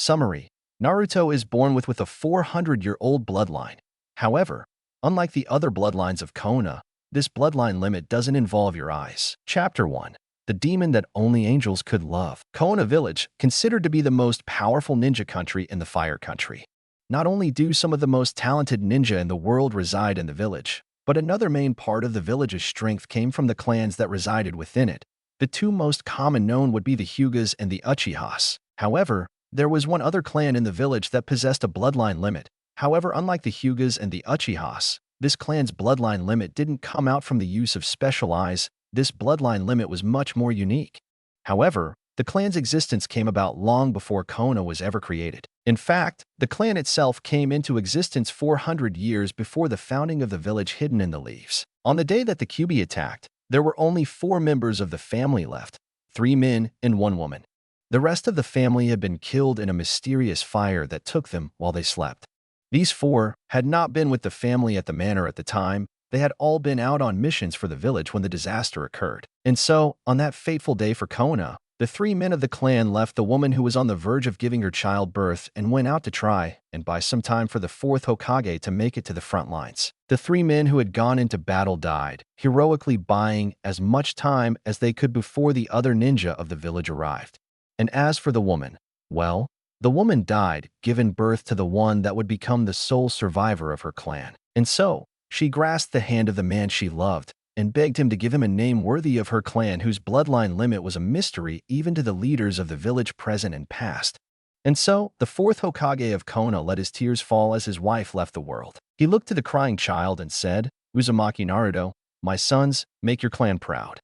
Summary: Naruto is born with a 400-year-old bloodline. However, unlike the other bloodlines of Konoha, this bloodline limit doesn't involve your eyes. Chapter 1. The Demon That Only Angels Could Love. Konoha Village, considered to be the most powerful ninja country in the Fire Country. Not only do some of the most talented ninja in the world reside in the village, but another main part of the village's strength came from the clans that resided within it. The two most common known would be the Hyugas and the Uchihas. However, there was one other clan in the village that possessed a bloodline limit. However, unlike the Hyugas and the Uchihas, this clan's bloodline limit didn't come out from the use of special eyes. This bloodline limit was much more unique. However, the clan's existence came about long before Konoha was ever created. In fact, the clan itself came into existence 400 years before the founding of the village hidden in the leaves. On the day that the Kyubi attacked, there were only 4 members of the family left, 3 men and 1 woman. The rest of the family had been killed in a mysterious fire that took them while they slept. These 4 had not been with the family at the manor at the time. They had all been out on missions for the village when the disaster occurred. And so, on that fateful day for Konoha, the 3 men of the clan left the woman who was on the verge of giving her child birth and went out to try and buy some time for the 4th Hokage to make it to the front lines. The 3 men who had gone into battle died, heroically buying as much time as they could before the other ninja of the village arrived. And as for the woman, well, the woman died, giving birth to the one that would become the sole survivor of her clan. And so, she grasped the hand of the man she loved and begged him to give him a name worthy of her clan, whose bloodline limit was a mystery even to the leaders of the village present and past. And so, the 4th Hokage of Konoha let his tears fall as his wife left the world. He looked to the crying child and said, "Uzumaki Naruto, my sons, make your clan proud."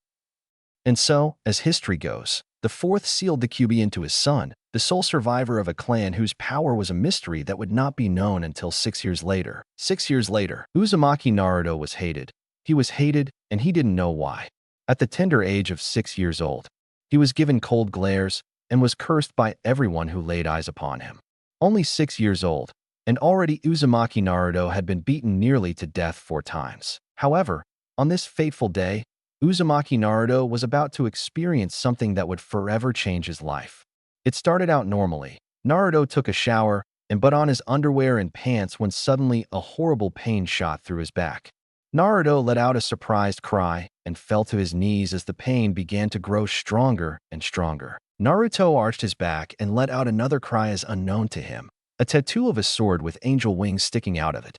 And so, as history goes, the 4th sealed the Kyubi into his son, the sole survivor of a clan whose power was a mystery that would not be known until 6 years later. 6 years later, Uzumaki Naruto was hated. He was hated, and he didn't know why. At the tender age of 6 years old, he was given cold glares and was cursed by everyone who laid eyes upon him. Only 6 years old, and already Uzumaki Naruto had been beaten nearly to death 4 times. However, on this fateful day, Uzumaki Naruto was about to experience something that would forever change his life. It started out normally. Naruto took a shower and put on his underwear and pants when suddenly a horrible pain shot through his back. Naruto let out a surprised cry and fell to his knees as the pain began to grow stronger and stronger. Naruto arched his back and let out another cry as unknown to him, a tattoo of a sword with angel wings sticking out of it.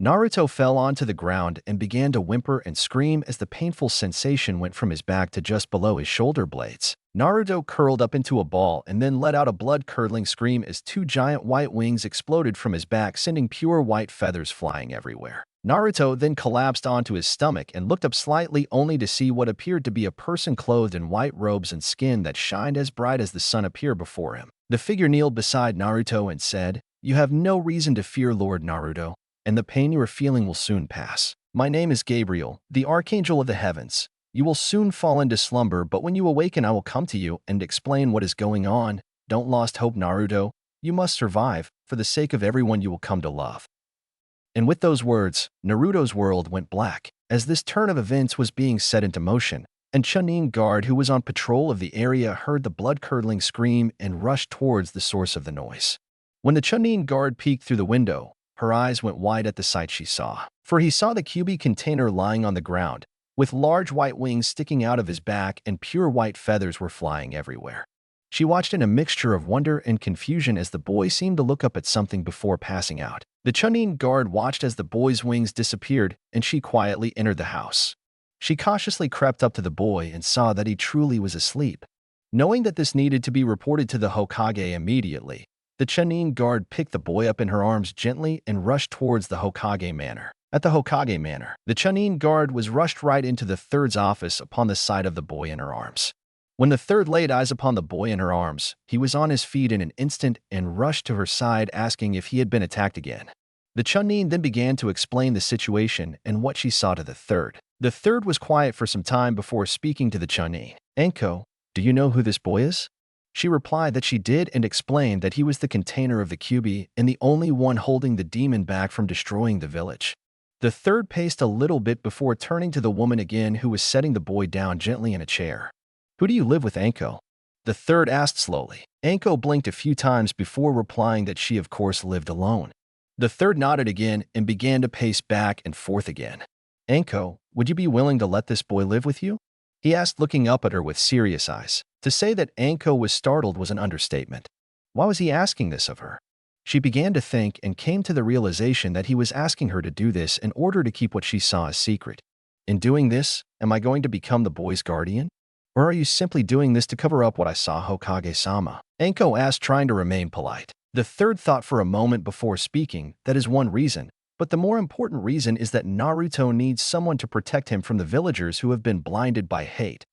Naruto fell onto the ground and began to whimper and scream as the painful sensation went from his back to just below his shoulder blades. Naruto curled up into a ball and then let out a blood-curdling scream as 2 giant white wings exploded from his back, sending pure white feathers flying everywhere. Naruto then collapsed onto his stomach and looked up slightly only to see what appeared to be a person clothed in white robes and skin that shined as bright as the sun appear before him. The figure kneeled beside Naruto and said, "You have no reason to fear, Lord Naruto, and the pain you are feeling will soon pass. My name is Gabriel, the Archangel of the Heavens. You will soon fall into slumber, but when you awaken I will come to you and explain what is going on. Don't lose hope, Naruto. You must survive, for the sake of everyone you will come to love." And with those words, Naruto's world went black, as this turn of events was being set into motion, and Chunin guard who was on patrol of the area heard the blood-curdling scream and rushed towards the source of the noise. When the Chunin guard peeked through the window, her eyes went wide at the sight she saw, for he saw the Kyubi container lying on the ground, with large white wings sticking out of his back and pure white feathers were flying everywhere. She watched in a mixture of wonder and confusion as the boy seemed to look up at something before passing out. The Chunin guard watched as the boy's wings disappeared, and she quietly entered the house. She cautiously crept up to the boy and saw that he truly was asleep. Knowing that this needed to be reported to the Hokage immediately, the Chunin guard picked the boy up in her arms gently and rushed towards the Hokage manor. At the Hokage manor, the Chunin guard was rushed right into the 3rd's office upon the sight of the boy in her arms. When the 3rd laid eyes upon the boy in her arms, he was on his feet in an instant and rushed to her side asking if he had been attacked again. The Chunin then began to explain the situation and what she saw to the 3rd. The 3rd was quiet for some time before speaking to the Chunin. "Anko, do you know who this boy is?" She replied that she did and explained that he was the container of the Kyubi and the only one holding the demon back from destroying the village. The 3rd paced a little bit before turning to the woman again who was setting the boy down gently in a chair. "Who do you live with, Anko?" The third asked slowly. Anko blinked a few times before replying that she of course lived alone. The third nodded again and began to pace back and forth again. Anko, would you be willing to let this boy live with you? He asked, looking up at her with serious eyes. To say that Anko was startled was an understatement. Why was he asking this of her? She began to think and came to the realization that he was asking her to do this in order to keep what she saw a secret. In doing this, am I going to become the boy's guardian? Or are you simply doing this to cover up what I saw, Hokage-sama? Anko asked, trying to remain polite. The third thought for a moment before speaking. That is one reason, but the more important reason is that Naruto needs someone to protect him from the villagers who have been blinded by hate.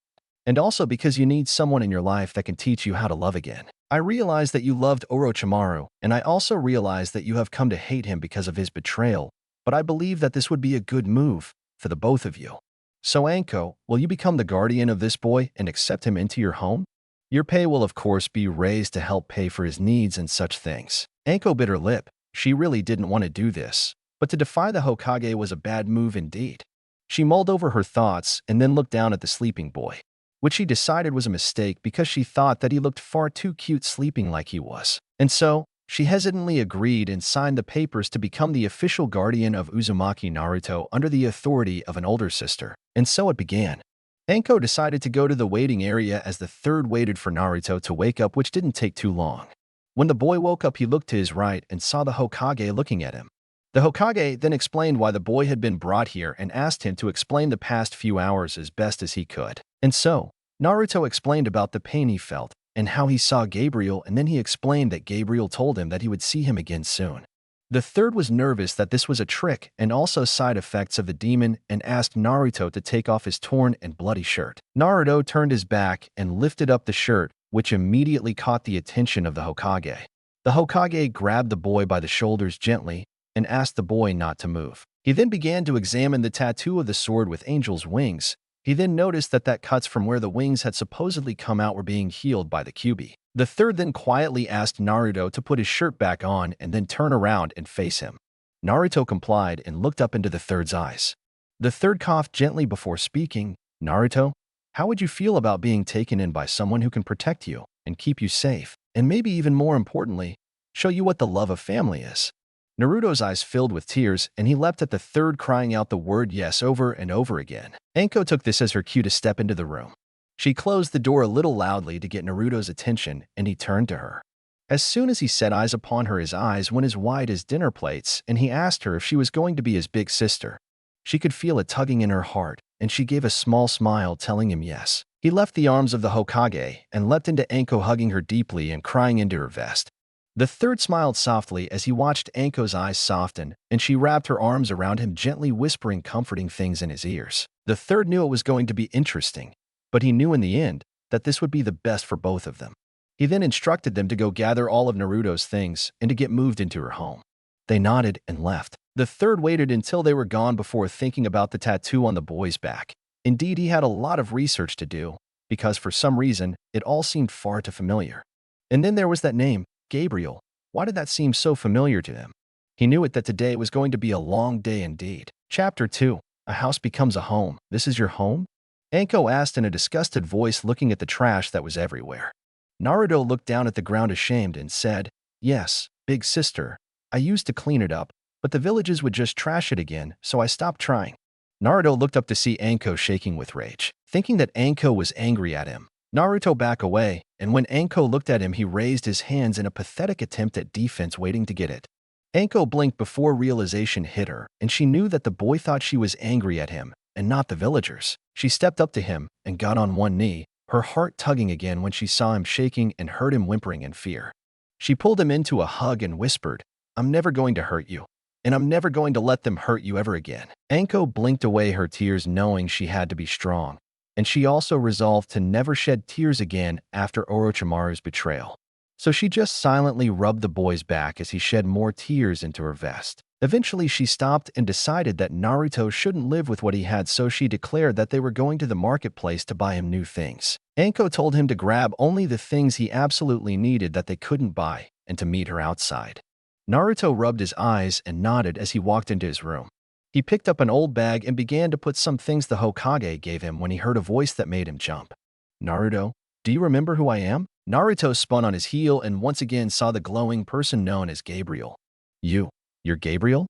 And also because you need someone in your life that can teach you how to love again. I realize that you loved Orochimaru, and I also realize that you have come to hate him because of his betrayal, but I believe that this would be a good move for the both of you. So Anko, will you become the guardian of this boy and accept him into your home? Your pay will of course be raised to help pay for his needs and such things. Anko bit her lip. She really didn't want to do this, but to defy the Hokage was a bad move indeed. She mulled over her thoughts and then looked down at the sleeping boy, which she decided was a mistake because she thought that he looked far too cute sleeping like he was. And so, she hesitantly agreed and signed the papers to become the official guardian of Uzumaki Naruto under the authority of an older sister. And so it began. Anko decided to go to the waiting area as the third waited for Naruto to wake up, which didn't take too long. When the boy woke up, he looked to his right and saw the Hokage looking at him. The Hokage then explained why the boy had been brought here and asked him to explain the past few hours as best as he could. And so, Naruto explained about the pain he felt and how he saw Gabriel, and then he explained that Gabriel told him that he would see him again soon. The third was nervous that this was a trick and also side effects of the demon and asked Naruto to take off his torn and bloody shirt. Naruto turned his back and lifted up the shirt, which immediately caught the attention of the Hokage. The Hokage grabbed the boy by the shoulders gently and asked the boy not to move. He then began to examine the tattoo of the sword with angel's wings. He then noticed that cuts from where the wings had supposedly come out were being healed by the Kyubi. The third then quietly asked Naruto to put his shirt back on and then turn around and face him. Naruto complied and looked up into the third's eyes. The third coughed gently before speaking. Naruto, how would you feel about being taken in by someone who can protect you and keep you safe, and maybe even more importantly, show you what the love of family is? Naruto's eyes filled with tears, and he leapt at the third, crying out the word yes over and over again. Anko took this as her cue to step into the room. She closed the door a little loudly to get Naruto's attention, and he turned to her. As soon as he set eyes upon her, his eyes went as wide as dinner plates, and he asked her if she was going to be his big sister. She could feel a tugging in her heart, and she gave a small smile, telling him yes. He left the arms of the Hokage and leapt into Anko, hugging her deeply and crying into her vest. The third smiled softly as he watched Anko's eyes soften, and she wrapped her arms around him, gently whispering comforting things in his ears. The third knew it was going to be interesting, but he knew in the end that this would be the best for both of them. He then instructed them to go gather all of Naruto's things and to get moved into her home. They nodded and left. The third waited until they were gone before thinking about the tattoo on the boy's back. Indeed, he had a lot of research to do, because for some reason, it all seemed far too familiar. And then there was that name, Gabriel. Why did that seem so familiar to him? He knew it that today was going to be a long day indeed. Chapter 2. A house becomes a home. This is your home? Anko asked in a disgusted voice, looking at the trash that was everywhere. Naruto looked down at the ground ashamed and said, yes, big sister. I used to clean it up, but the villages would just trash it again, so I stopped trying. Naruto looked up to see Anko shaking with rage. Thinking that Anko was angry at him, Naruto backed away, and when Anko looked at him, he raised his hands in a pathetic attempt at defense, waiting to get it. Anko blinked before realization hit her, and she knew that the boy thought she was angry at him, and not the villagers. She stepped up to him and got on one knee, her heart tugging again when she saw him shaking and heard him whimpering in fear. She pulled him into a hug and whispered, I'm never going to hurt you, and I'm never going to let them hurt you ever again. Anko blinked away her tears, knowing she had to be strong, and she also resolved to never shed tears again after Orochimaru's betrayal. So she just silently rubbed the boy's back as he shed more tears into her vest. Eventually, she stopped and decided that Naruto shouldn't live with what he had, so she declared that they were going to the marketplace to buy him new things. Anko told him to grab only the things he absolutely needed that they couldn't buy, and to meet her outside. Naruto rubbed his eyes and nodded as he walked into his room. He picked up an old bag and began to put some things the Hokage gave him when he heard a voice that made him jump. Naruto, Do you remember who I am? Naruto spun on his heel and once again saw the glowing person known as Gabriel. You're Gabriel?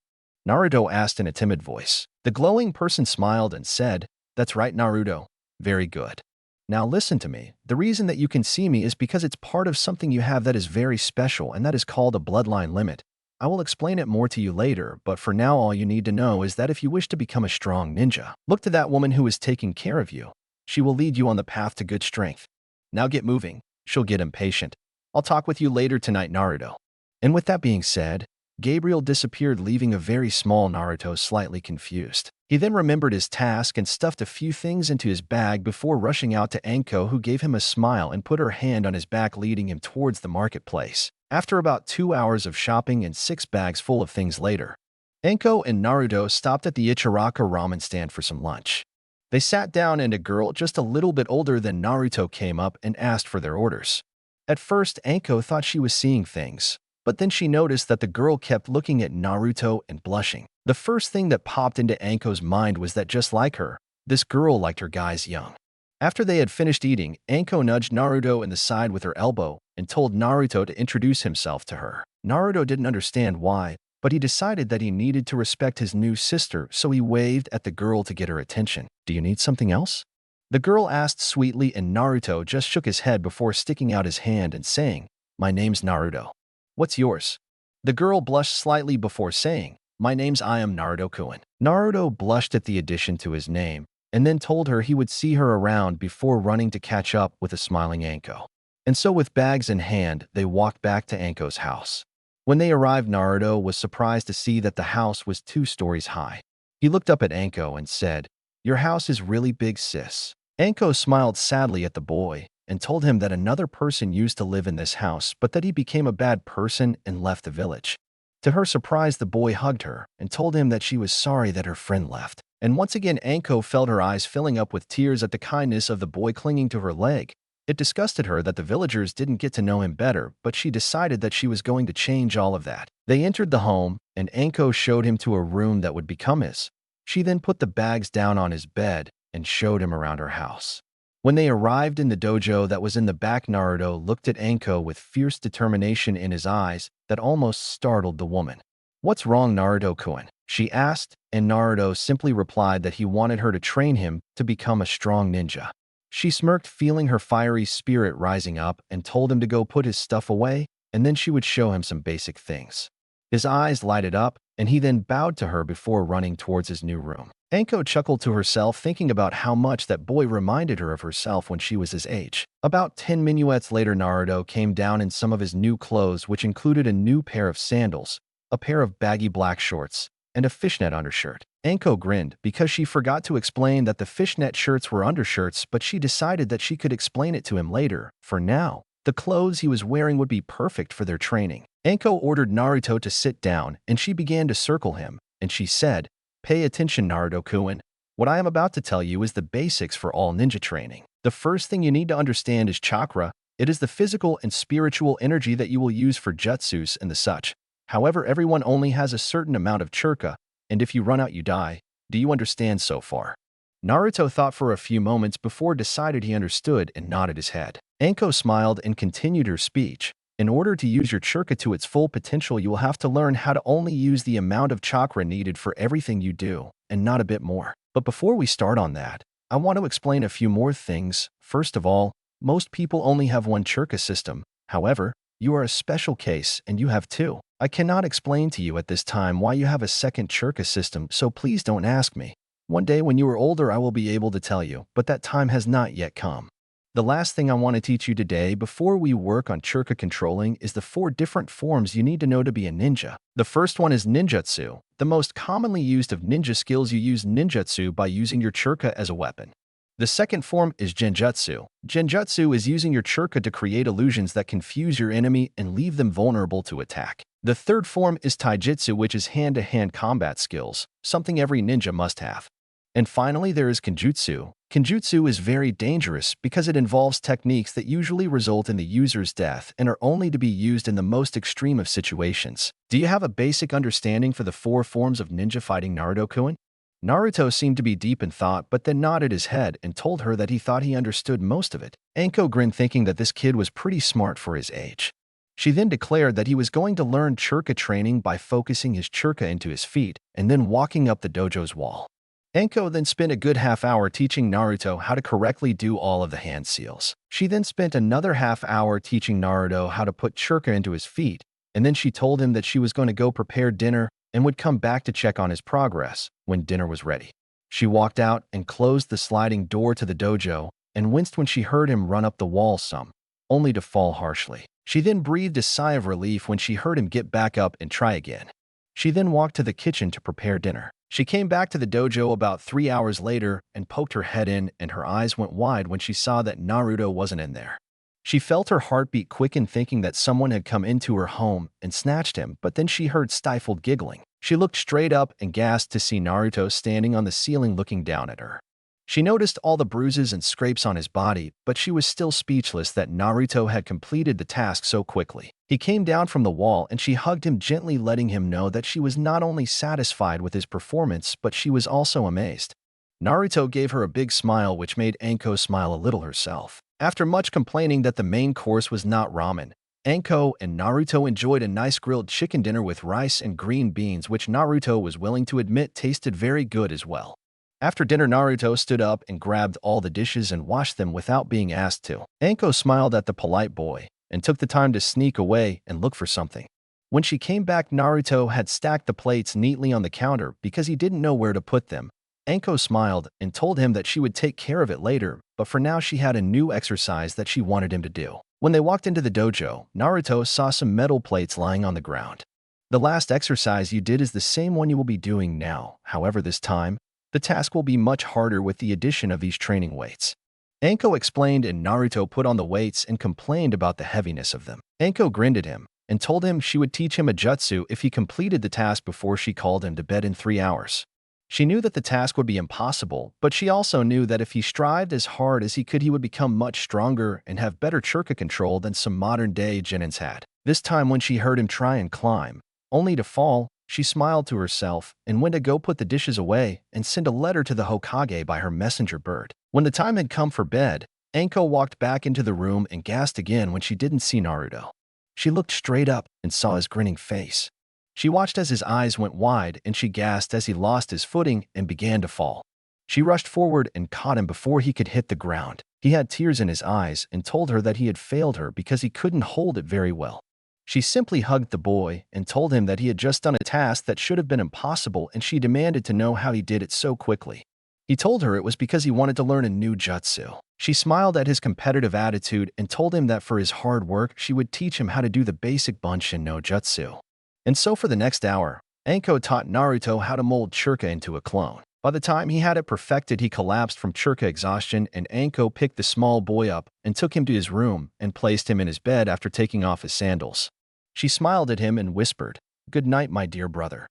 Naruto asked in a timid voice. The glowing person smiled and said, "That's right, Naruto. Very good. Now listen to me. The reason that you can see me is because it's part of something you have that is very special, and that is called a bloodline limit. I will explain it more to you later, but for now all you need to know is that if you wish to become a strong ninja, look to that woman who is taking care of you. She will lead you on the path to good strength. Now get moving. She'll get impatient. I'll talk with you later tonight, Naruto." And with that being said, Gabriel disappeared, leaving a very small Naruto slightly confused. He then remembered his task and stuffed a few things into his bag before rushing out to Anko, who gave him a smile and put her hand on his back, leading him towards the marketplace. After about 2 hours of shopping and 6 bags full of things later, Anko and Naruto stopped at the Ichiraka ramen stand for some lunch. They sat down and a girl just a little bit older than Naruto came up and asked for their orders. At first, Anko thought she was seeing things, but then she noticed that the girl kept looking at Naruto and blushing. The first thing that popped into Anko's mind was that just like her, this girl liked her guys young. After they had finished eating, Anko nudged Naruto in the side with her elbow and told Naruto to introduce himself to her. Naruto didn't understand why, but he decided that he needed to respect his new sister, so he waved at the girl to get her attention. "Do you need something else?" The girl asked sweetly, and Naruto just shook his head before sticking out his hand and saying, "My name's Naruto. What's yours?" The girl blushed slightly before saying, "My name's I am Naruto-kun." Naruto blushed at the addition to his name, and then told her he would see her around before running to catch up with a smiling Anko. And so with bags in hand, they walked back to Anko's house. When they arrived, Naruto was surprised to see that the house was 2 stories high. He looked up at Anko and said, "Your house is really big, sis." Anko smiled sadly at the boy and told him that another person used to live in this house, but that he became a bad person and left the village. To her surprise, the boy hugged her and told him that she was sorry that her friend left. And once again, Anko felt her eyes filling up with tears at the kindness of the boy clinging to her leg. It disgusted her that the villagers didn't get to know him better, but she decided that she was going to change all of that. They entered the home, and Anko showed him to a room that would become his. She then put the bags down on his bed and showed him around her house. When they arrived in the dojo that was in the back, Naruto looked at Anko with fierce determination in his eyes that almost startled the woman. "What's wrong, Naruto-kun?" she asked, and Naruto simply replied that he wanted her to train him to become a strong ninja. She smirked, feeling her fiery spirit rising up, and told him to go put his stuff away, and then she would show him some basic things. His eyes lighted up, and he then bowed to her before running towards his new room. Anko chuckled to herself, thinking about how much that boy reminded her of herself when she was his age. About 10 minuets later, Naruto came down in some of his new clothes, which included a new pair of sandals, a pair of baggy black shorts, and a fishnet undershirt. Anko grinned because she forgot to explain that the fishnet shirts were undershirts, but she decided that she could explain it to him later. For now, the clothes he was wearing would be perfect for their training. Anko ordered Naruto to sit down, and she began to circle him, and she said, "Pay attention, Naruto-kun. What I am about to tell you is the basics for all ninja training. The first thing you need to understand is chakra. It is the physical and spiritual energy that you will use for jutsus and the such. However, everyone only has a certain amount of chakra, and if you run out, you die. Do you understand so far?" Naruto thought for a few moments before decided he understood and nodded his head. Anko smiled and continued her speech. "In order to use your chakra to its full potential, you will have to learn how to only use the amount of chakra needed for everything you do, and not a bit more. But before we start on that, I want to explain a few more things. First of all, most people only have one chakra system. However, you are a special case, and you have 2. I cannot explain to you at this time why you have a second chakra system, so please don't ask me. One day when you are older, I will be able to tell you, but that time has not yet come. The last thing I want to teach you today before we work on chakra controlling is the 4 different forms you need to know to be a ninja. The first one is ninjutsu. The most commonly used of ninja skills, you use ninjutsu by using your chakra as a weapon. The second form is genjutsu. Genjutsu is using your chakra to create illusions that confuse your enemy and leave them vulnerable to attack. The third form is taijutsu, which is hand-to-hand combat skills, something every ninja must have. And finally, there is kenjutsu. Kenjutsu is very dangerous because it involves techniques that usually result in the user's death and are only to be used in the most extreme of situations. Do you have a basic understanding for the 4 forms of ninja fighting, Naruto-kun? Naruto seemed to be deep in thought but then nodded his head and told her that he thought he understood most of it. Anko grinned, thinking that this kid was pretty smart for his age. She then declared that he was going to learn chakra training by focusing his chakra into his feet and then walking up the dojo's wall. Anko then spent a good half hour teaching Naruto how to correctly do all of the hand seals. She then spent another half hour teaching Naruto how to put chakra into his feet, and then she told him that she was going to go prepare dinner and would come back to check on his progress when dinner was ready. She walked out and closed the sliding door to the dojo and winced when she heard him run up the wall some, only to fall harshly. She then breathed a sigh of relief when she heard him get back up and try again. She then walked to the kitchen to prepare dinner. She came back to the dojo about 3 hours later and poked her head in, and her eyes went wide when she saw that Naruto wasn't in there. She felt her heartbeat quicken, thinking that someone had come into her home and snatched him, but then she heard stifled giggling. She looked straight up and gasped to see Naruto standing on the ceiling looking down at her. She noticed all the bruises and scrapes on his body, but she was still speechless that Naruto had completed the task so quickly. He came down from the wall and she hugged him gently, letting him know that she was not only satisfied with his performance, but she was also amazed. Naruto gave her a big smile, which made Anko smile a little herself. After much complaining that the main course was not ramen, Anko and Naruto enjoyed a nice grilled chicken dinner with rice and green beans, which Naruto was willing to admit tasted very good as well. After dinner, Naruto stood up and grabbed all the dishes and washed them without being asked to. Anko smiled at the polite boy and took the time to sneak away and look for something. When she came back, Naruto had stacked the plates neatly on the counter because he didn't know where to put them. Anko smiled and told him that she would take care of it later, but for now she had a new exercise that she wanted him to do. When they walked into the dojo, Naruto saw some metal plates lying on the ground. The last exercise you did is the same one you will be doing now. However, this time, the task will be much harder with the addition of these training weights. Anko explained, and Naruto put on the weights and complained about the heaviness of them. Anko grinned at him and told him she would teach him a jutsu if he completed the task before she called him to bed in 3 hours. She knew that the task would be impossible, but she also knew that if he strived as hard as he could, he would become much stronger and have better chakra control than some modern-day genins had. This time, when she heard him try and climb, only to fall, she smiled to herself and went to go put the dishes away and send a letter to the Hokage by her messenger bird. When the time had come for bed, Anko walked back into the room and gasped again when she didn't see Naruto. She looked straight up and saw his grinning face. She watched as his eyes went wide and she gasped as he lost his footing and began to fall. She rushed forward and caught him before he could hit the ground. He had tears in his eyes and told her that he had failed her because he couldn't hold it very well. She simply hugged the boy and told him that he had just done a task that should have been impossible, and she demanded to know how he did it so quickly. He told her it was because he wanted to learn a new jutsu. She smiled at his competitive attitude and told him that for his hard work, she would teach him how to do the basic Bunshin no jutsu. And so for the next hour, Anko taught Naruto how to mold chakra into a clone. By the time he had it perfected, he collapsed from chakra exhaustion, and Anko picked the small boy up and took him to his room and placed him in his bed after taking off his sandals. She smiled at him and whispered, "Good night, my dear brother,"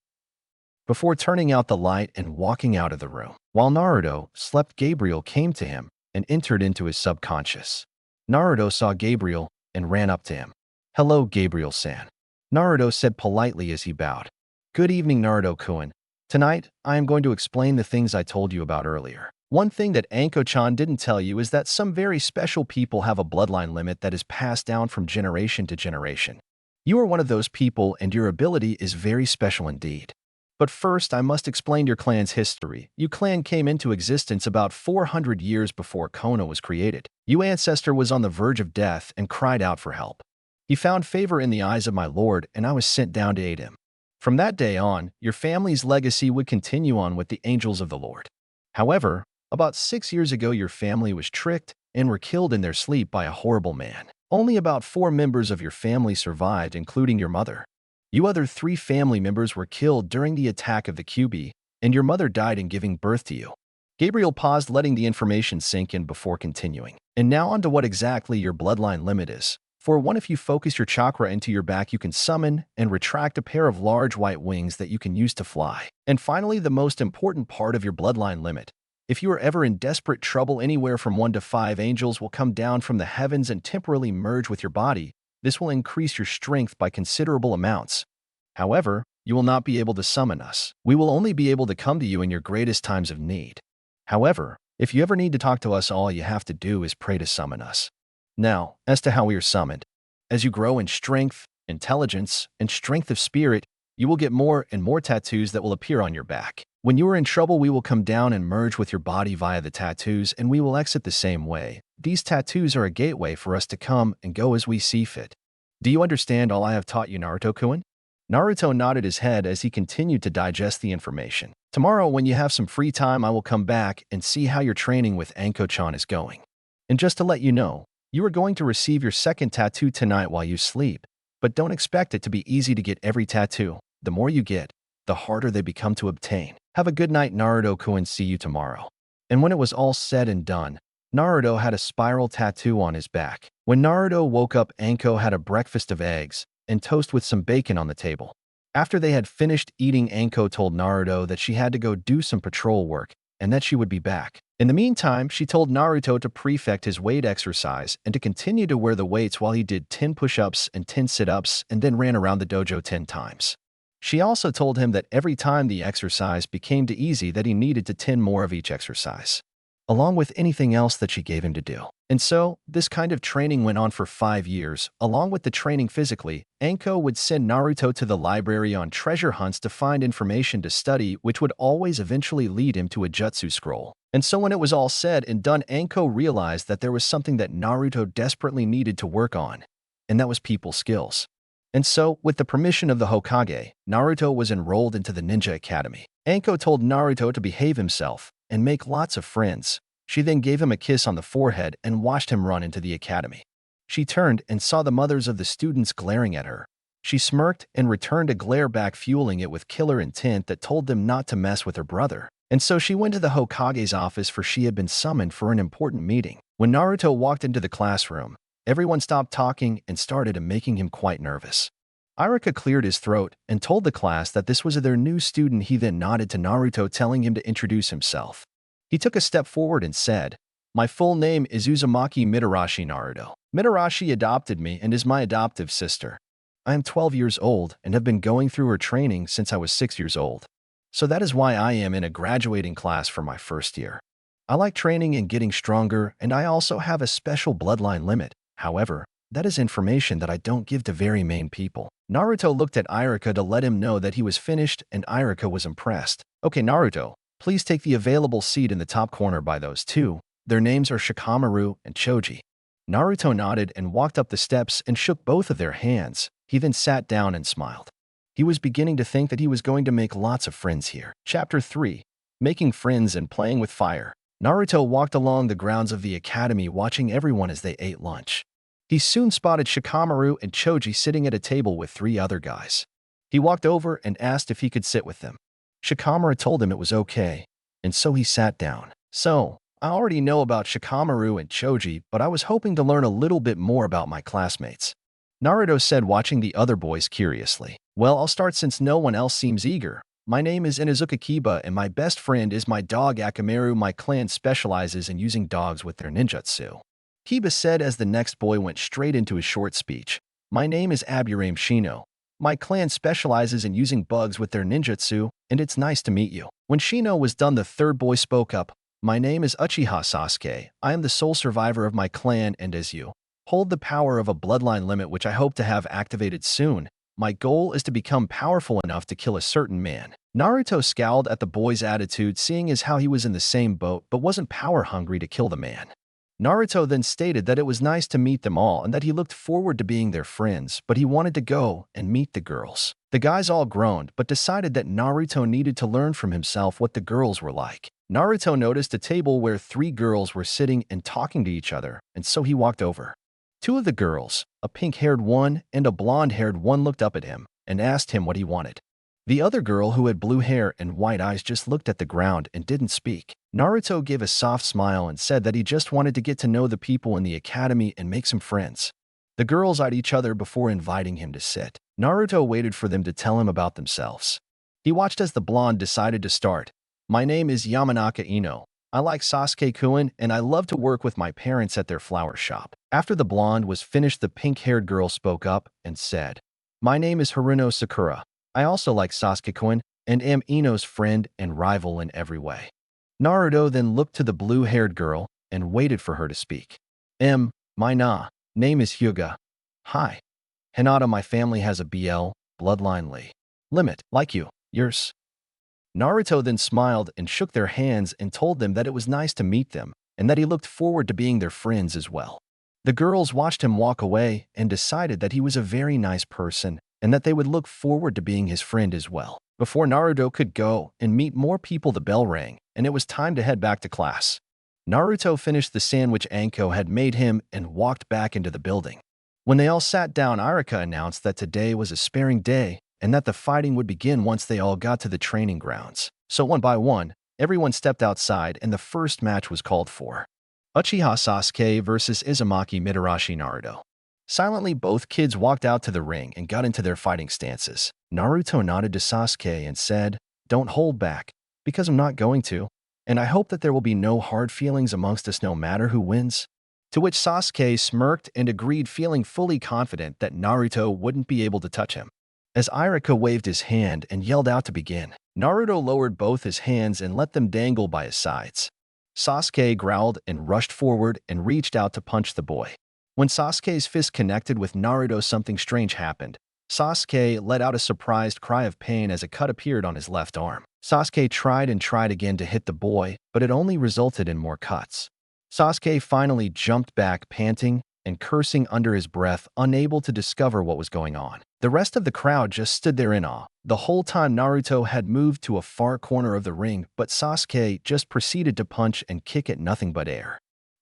before turning out the light and walking out of the room. While Naruto slept, Gabriel came to him and entered into his subconscious. Naruto saw Gabriel and ran up to him. "Hello, Gabriel-san," Naruto said politely as he bowed. "Good evening, Naruto-kun. Tonight, I am going to explain the things I told you about earlier. One thing that Anko-chan didn't tell you is that some very special people have a bloodline limit that is passed down from generation to generation. You are one of those people, and your ability is very special indeed. But first, I must explain your clan's history. Your clan came into existence about 400 years before Konoha was created. Your ancestor was on the verge of death and cried out for help. He found favor in the eyes of my lord, and I was sent down to aid him. From that day on, your family's legacy would continue on with the angels of the Lord. However, about 6 years ago, your family was tricked and were killed in their sleep by a horrible man. Only about 4 members of your family survived, including your mother. You other 3 family members were killed during the attack of the Kyubi, and your mother died in giving birth to you." Gabriel paused, letting the information sink in before continuing. "And now on to what exactly your bloodline limit is. For one, if you focus your chakra into your back, you can summon and retract a pair of large white wings that you can use to fly. And finally, the most important part of your bloodline limit. If you are ever in desperate trouble, anywhere from 1 to 5 angels will come down from the heavens and temporarily merge with your body. This will increase your strength by considerable amounts. However, You will not be able to summon us. We will only be able to come to you in your greatest times of need. However, if you ever need to talk to us, all you have to do is pray to summon us. Now, as to how we are summoned. As you grow in strength, intelligence, and strength of spirit, you will get more and more tattoos that will appear on your back. When you are in trouble, we will come down and merge with your body via the tattoos, and we will exit the same way. These tattoos are a gateway for us to come and go as we see fit. Do you understand all I have taught you, Naruto-kun? Naruto nodded his head as he continued to digest the information. Tomorrow, when you have some free time, I will come back and see how your training with Anko-chan is going. And just to let you know, you are going to receive your second tattoo tonight while you sleep, but don't expect it to be easy to get every tattoo. The more you get, the harder they become to obtain. Have a good night, Naruto-kun. See you tomorrow. And when it was all said and done, Naruto had a spiral tattoo on his back. When Naruto woke up, Anko had a breakfast of eggs and toast with some bacon on the table. After they had finished eating, Anko told Naruto that she had to go do some patrol work and that she would be back. In the meantime, she told Naruto to perfect his weight exercise and to continue to wear the weights while he did 10 push-ups and 10 sit-ups and then ran around the dojo 10 times. She also told him that every time the exercise became too easy that he needed to 10 more of each exercise, along with anything else that she gave him to do. And so, this kind of training went on for 5 years. Along with the training physically, Anko would send Naruto to the library on treasure hunts to find information to study, which would always eventually lead him to a jutsu scroll. And so when it was all said and done, Anko realized that there was something that Naruto desperately needed to work on, and that was people skills. And so, with the permission of the Hokage, Naruto was enrolled into the Ninja Academy. Anko told Naruto to behave himself and make lots of friends. She then gave him a kiss on the forehead and watched him run into the academy. She turned and saw the mothers of the students glaring at her. She smirked and returned a glare back, fueling it with killer intent that told them not to mess with her brother. And so she went to the Hokage's office, for she had been summoned for an important meeting. When Naruto walked into the classroom, everyone stopped talking and started making him quite nervous. Iruka cleared his throat and told the class that this was their new student. He then nodded to Naruto, telling him to introduce himself. He took a step forward and said, "My full name is Uzumaki Mitarashi Naruto. Mitarashi adopted me and is my adoptive sister. I am 12 years old and have been going through her training since I was 6 years old. So that is why I am in a graduating class for my first year. I like training and getting stronger, and I also have a special bloodline limit. However, that is information that I don't give to very main people." Naruto looked at Iruka to let him know that he was finished, and Iruka was impressed. "Okay, Naruto, please take the available seat in the top corner by those two. Their names are Shikamaru and Choji." Naruto nodded and walked up the steps and shook both of their hands. He then sat down and smiled. He was beginning to think that he was going to make lots of friends here. Chapter 3. Making Friends and Playing with Fire. Naruto walked along the grounds of the academy, watching everyone as they ate lunch. He soon spotted Shikamaru and Choji sitting at a table with 3 other guys. He walked over and asked if he could sit with them. Shikamaru told him it was okay, and so he sat down. "So, I already know about Shikamaru and Choji, but I was hoping to learn a little bit more about my classmates," Naruto said, watching the other boys curiously. "Well, I'll start since no one else seems eager. My name is Inuzuka Kiba, and my best friend is my dog Akamaru. My clan specializes in using dogs with their ninjutsu," Kiba said as the next boy went straight into his short speech. "My name is Aburame Shino. My clan specializes in using bugs with their ninjutsu, and it's nice to meet you." When Shino was done, the third boy spoke up. "My name is Uchiha Sasuke. I am the sole survivor of my clan, and as you hold the power of a bloodline limit, which I hope to have activated soon, my goal is to become powerful enough to kill a certain man." Naruto scowled at the boy's attitude, seeing as how he was in the same boat but wasn't power hungry to kill the man. Naruto then stated that it was nice to meet them all and that he looked forward to being their friends, but he wanted to go and meet the girls. The guys all groaned but decided that Naruto needed to learn from himself what the girls were like. Naruto noticed a table where 3 girls were sitting and talking to each other, and so he walked over. 2 of the girls, a pink-haired one and a blonde-haired one, looked up at him and asked him what he wanted. The other girl, who had blue hair and white eyes, just looked at the ground and didn't speak. Naruto gave a soft smile and said that he just wanted to get to know the people in the academy and make some friends. The girls eyed each other before inviting him to sit. Naruto waited for them to tell him about themselves. He watched as the blonde decided to start. "My name is Yamanaka Ino. I like Sasuke-kun, and I love to work with my parents at their flower shop." After the blonde was finished, the pink-haired girl spoke up and said, "My name is Haruno Sakura. I also like Sasuke-kun and am Ino's friend and rival in every way. Naruto then looked to the blue-haired girl and waited for her to speak. My name is Hyuga. Hi. Hinata, my family has a bloodline limit, like you, yours. Naruto then smiled and shook their hands and told them that it was nice to meet them and that he looked forward to being their friends as well. The girls watched him walk away and decided that he was a very nice person and that they would look forward to being his friend as well. Before Naruto could go and meet more people, the bell rang, and it was time to head back to class. Naruto finished the sandwich Anko had made him and walked back into the building. When they all sat down, Arika announced that today was a sparring day and that the fighting would begin once they all got to the training grounds. So one by one, everyone stepped outside and the first match was called for. Uchiha Sasuke versus Izumaki Mitarashi Naruto. Silently, both kids walked out to the ring and got into their fighting stances. Naruto nodded to Sasuke and said, "Don't hold back, because I'm not going to, and I hope that there will be no hard feelings amongst us no matter who wins." To which Sasuke smirked and agreed, feeling fully confident that Naruto wouldn't be able to touch him. As Arika waved his hand and yelled out to begin, Naruto lowered both his hands and let them dangle by his sides. Sasuke growled and rushed forward and reached out to punch the boy. When Sasuke's fist connected with Naruto, something strange happened. Sasuke let out a surprised cry of pain as a cut appeared on his left arm. Sasuke tried and tried again to hit the boy, but it only resulted in more cuts. Sasuke finally jumped back, panting and cursing under his breath, unable to discover what was going on. The rest of the crowd just stood there in awe. The whole time Naruto had moved to a far corner of the ring, but Sasuke just proceeded to punch and kick at nothing but air.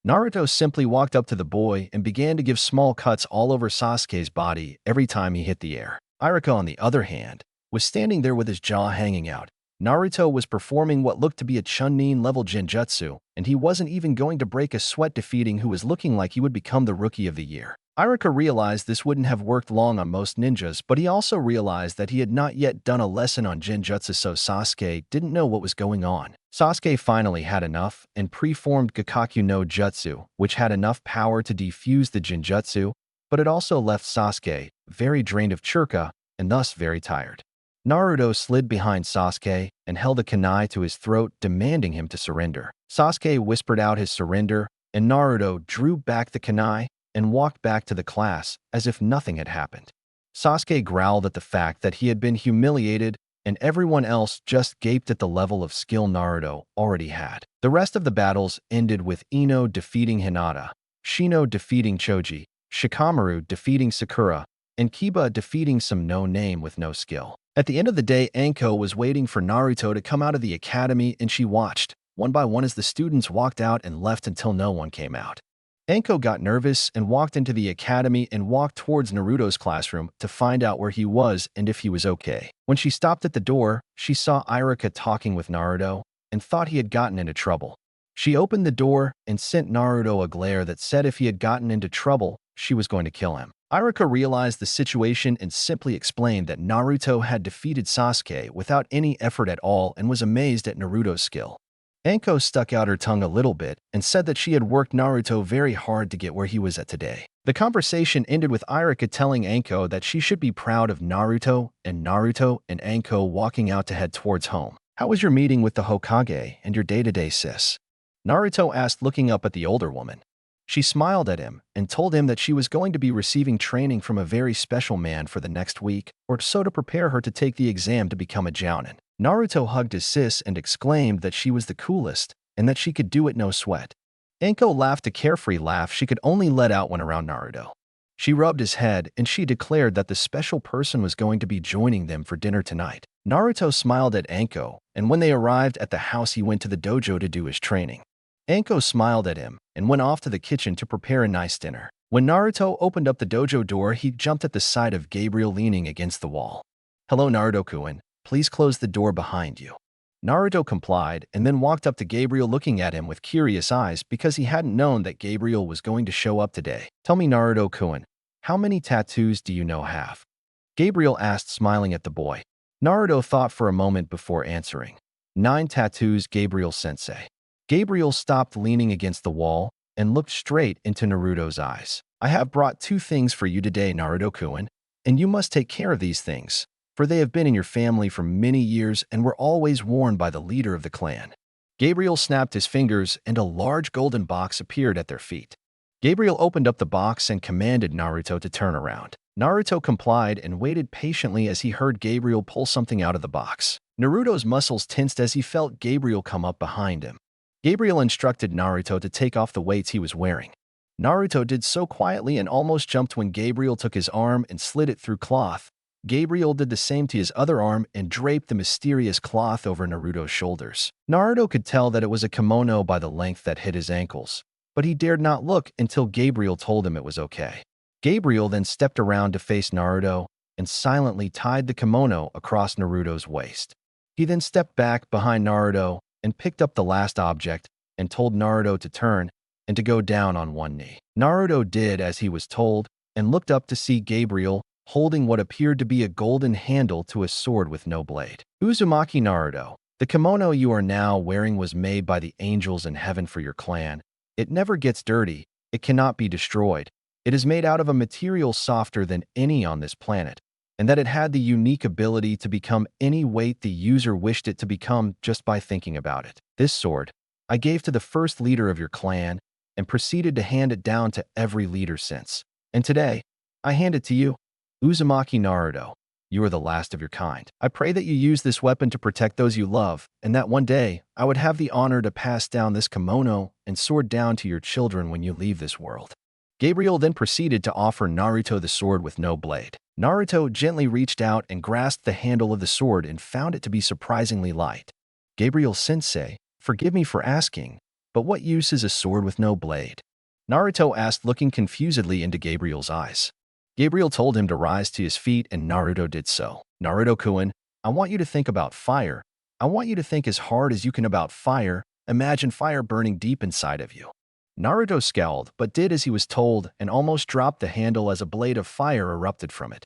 Naruto simply walked up to the boy and began to give small cuts all over Sasuke's body every time he hit the air. Arika, on the other hand, was standing there with his jaw hanging out. Naruto was performing what looked to be a Chunin-level genjutsu, and he wasn't even going to break a sweat, defeating who was looking like he would become the Rookie of the Year. Arika realized this wouldn't have worked long on most ninjas, but he also realized that he had not yet done a lesson on genjutsu, so Sasuke didn't know what was going on. Sasuke finally had enough and preformed Gakkaku no Jutsu, which had enough power to defuse the genjutsu, but it also left Sasuke very drained of chakra and thus very tired. Naruto slid behind Sasuke and held a kunai to his throat, demanding him to surrender. Sasuke whispered out his surrender, and Naruto drew back the kunai and walked back to the class as if nothing had happened. Sasuke growled at the fact that he had been humiliated, and everyone else just gaped at the level of skill Naruto already had. The rest of the battles ended with Ino defeating Hinata, Shino defeating Choji, Shikamaru defeating Sakura, and Kiba defeating some no-name with no skill. At the end of the day, Anko was waiting for Naruto to come out of the academy, and she watched, one by one, as the students walked out and left until no one came out. Anko got nervous and walked into the academy and walked towards Naruto's classroom to find out where he was and if he was okay. When she stopped at the door, she saw Arika talking with Naruto and thought he had gotten into trouble. She opened the door and sent Naruto a glare that said if he had gotten into trouble, she was going to kill him. Arika realized the situation and simply explained that Naruto had defeated Sasuke without any effort at all and was amazed at Naruto's skill. Anko stuck out her tongue a little bit and said that she had worked Naruto very hard to get where he was at today. The conversation ended with Arika telling Anko that she should be proud of Naruto and Anko walking out to head towards home. "How was your meeting with the Hokage and your day-to-day, sis?" Naruto asked, looking up at the older woman. She smiled at him and told him that she was going to be receiving training from a very special man for the next week or so to prepare her to take the exam to become a jounin. Naruto hugged his sis and exclaimed that she was the coolest and that she could do it no sweat. Anko laughed a carefree laugh she could only let out when around Naruto. She rubbed his head and she declared that the special person was going to be joining them for dinner tonight. Naruto smiled at Anko, and when they arrived at the house, he went to the dojo to do his training. Anko smiled at him and went off to the kitchen to prepare a nice dinner. When Naruto opened up the dojo door, he jumped at the sight of Gabriel leaning against the wall. "Hello, Naruto-kun. Please close the door behind you." Naruto complied and then walked up to Gabriel, looking at him with curious eyes because he hadn't known that Gabriel was going to show up today. "Tell me, Naruto-kun, how many tattoos do you have?" Gabriel asked, smiling at the boy. Naruto thought for a moment before answering. 9 tattoos, Gabriel-sensei." Gabriel stopped leaning against the wall and looked straight into Naruto's eyes. "I have brought 2 things for you today, Naruto-kun, and you must take care of these things. for they have been in your family for many years and were always worn by the leader of the clan." Gabriel snapped his fingers and a large golden box appeared at their feet. Gabriel opened up the box and commanded Naruto to turn around. Naruto complied and waited patiently as he heard Gabriel pull something out of the box. Naruto's muscles tensed as he felt Gabriel come up behind him. Gabriel instructed Naruto to take off the weights he was wearing. Naruto did so quietly and almost jumped when Gabriel took his arm and slid it through cloth. Gabriel did the same to his other arm and draped the mysterious cloth over Naruto's shoulders. Naruto could tell that it was a kimono by the length that hit his ankles, but he dared not look until Gabriel told him it was okay. Gabriel then stepped around to face Naruto and silently tied the kimono across Naruto's waist. He then stepped back behind Naruto and picked up the last object and told Naruto to turn and to go down on one knee. Naruto did as he was told and looked up to see Gabriel holding what appeared to be a golden handle to a sword with no blade. Uzumaki Naruto, the kimono you are now wearing was made by the angels in heaven for your clan. It never gets dirty. It cannot be destroyed. It is made out of a material softer than any on this planet, and that it had the unique ability to become any weight the user wished it to become just by thinking about it. This sword I gave to the first leader of your clan and proceeded to hand it down to every leader since. And today, I hand it to you. Uzumaki Naruto, you are the last of your kind. I pray that you use this weapon to protect those you love, and that one day I would have the honor to pass down this kimono and sword down to your children when you leave this world. Gabriel then proceeded to offer Naruto the sword with no blade. Naruto gently reached out and grasped the handle of the sword and found it to be surprisingly light. Gabriel-sensei, forgive me for asking, but what use is a sword with no blade? Naruto asked, looking confusedly into Gabriel's eyes. Gabriel told him to rise to his feet and Naruto did so. Naruto-kun, I want you to think about fire. I want you to think as hard as you can about fire. Imagine fire burning deep inside of you. Naruto scowled, but did as he was told and almost dropped the handle as a blade of fire erupted from it.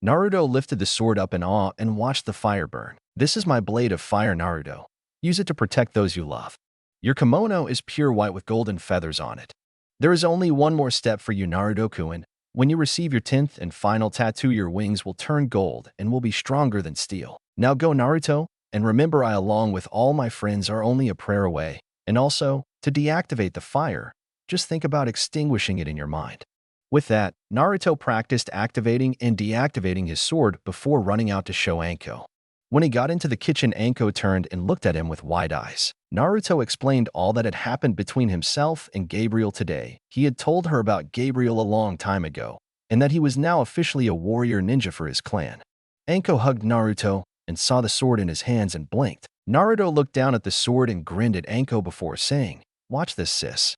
Naruto lifted the sword up in awe and watched the fire burn. This is my blade of fire, Naruto. Use it to protect those you love. Your kimono is pure white with golden feathers on it. There is only one more step for you, Naruto-kun. When you receive your 10th and final tattoo, your wings will turn gold and will be stronger than steel. Now go, Naruto, and remember I along with all my friends are only a prayer away. And also, to deactivate the fire, just think about extinguishing it in your mind. With that, Naruto practiced activating and deactivating his sword before running out to show Anko. When he got into the kitchen, Anko turned and looked at him with wide eyes. Naruto explained all that had happened between himself and Gabriel today. He had told her about Gabriel a long time ago, and that he was now officially a warrior ninja for his clan. Anko hugged Naruto and saw the sword in his hands and blinked. Naruto looked down at the sword and grinned at Anko before saying, "Watch this, sis."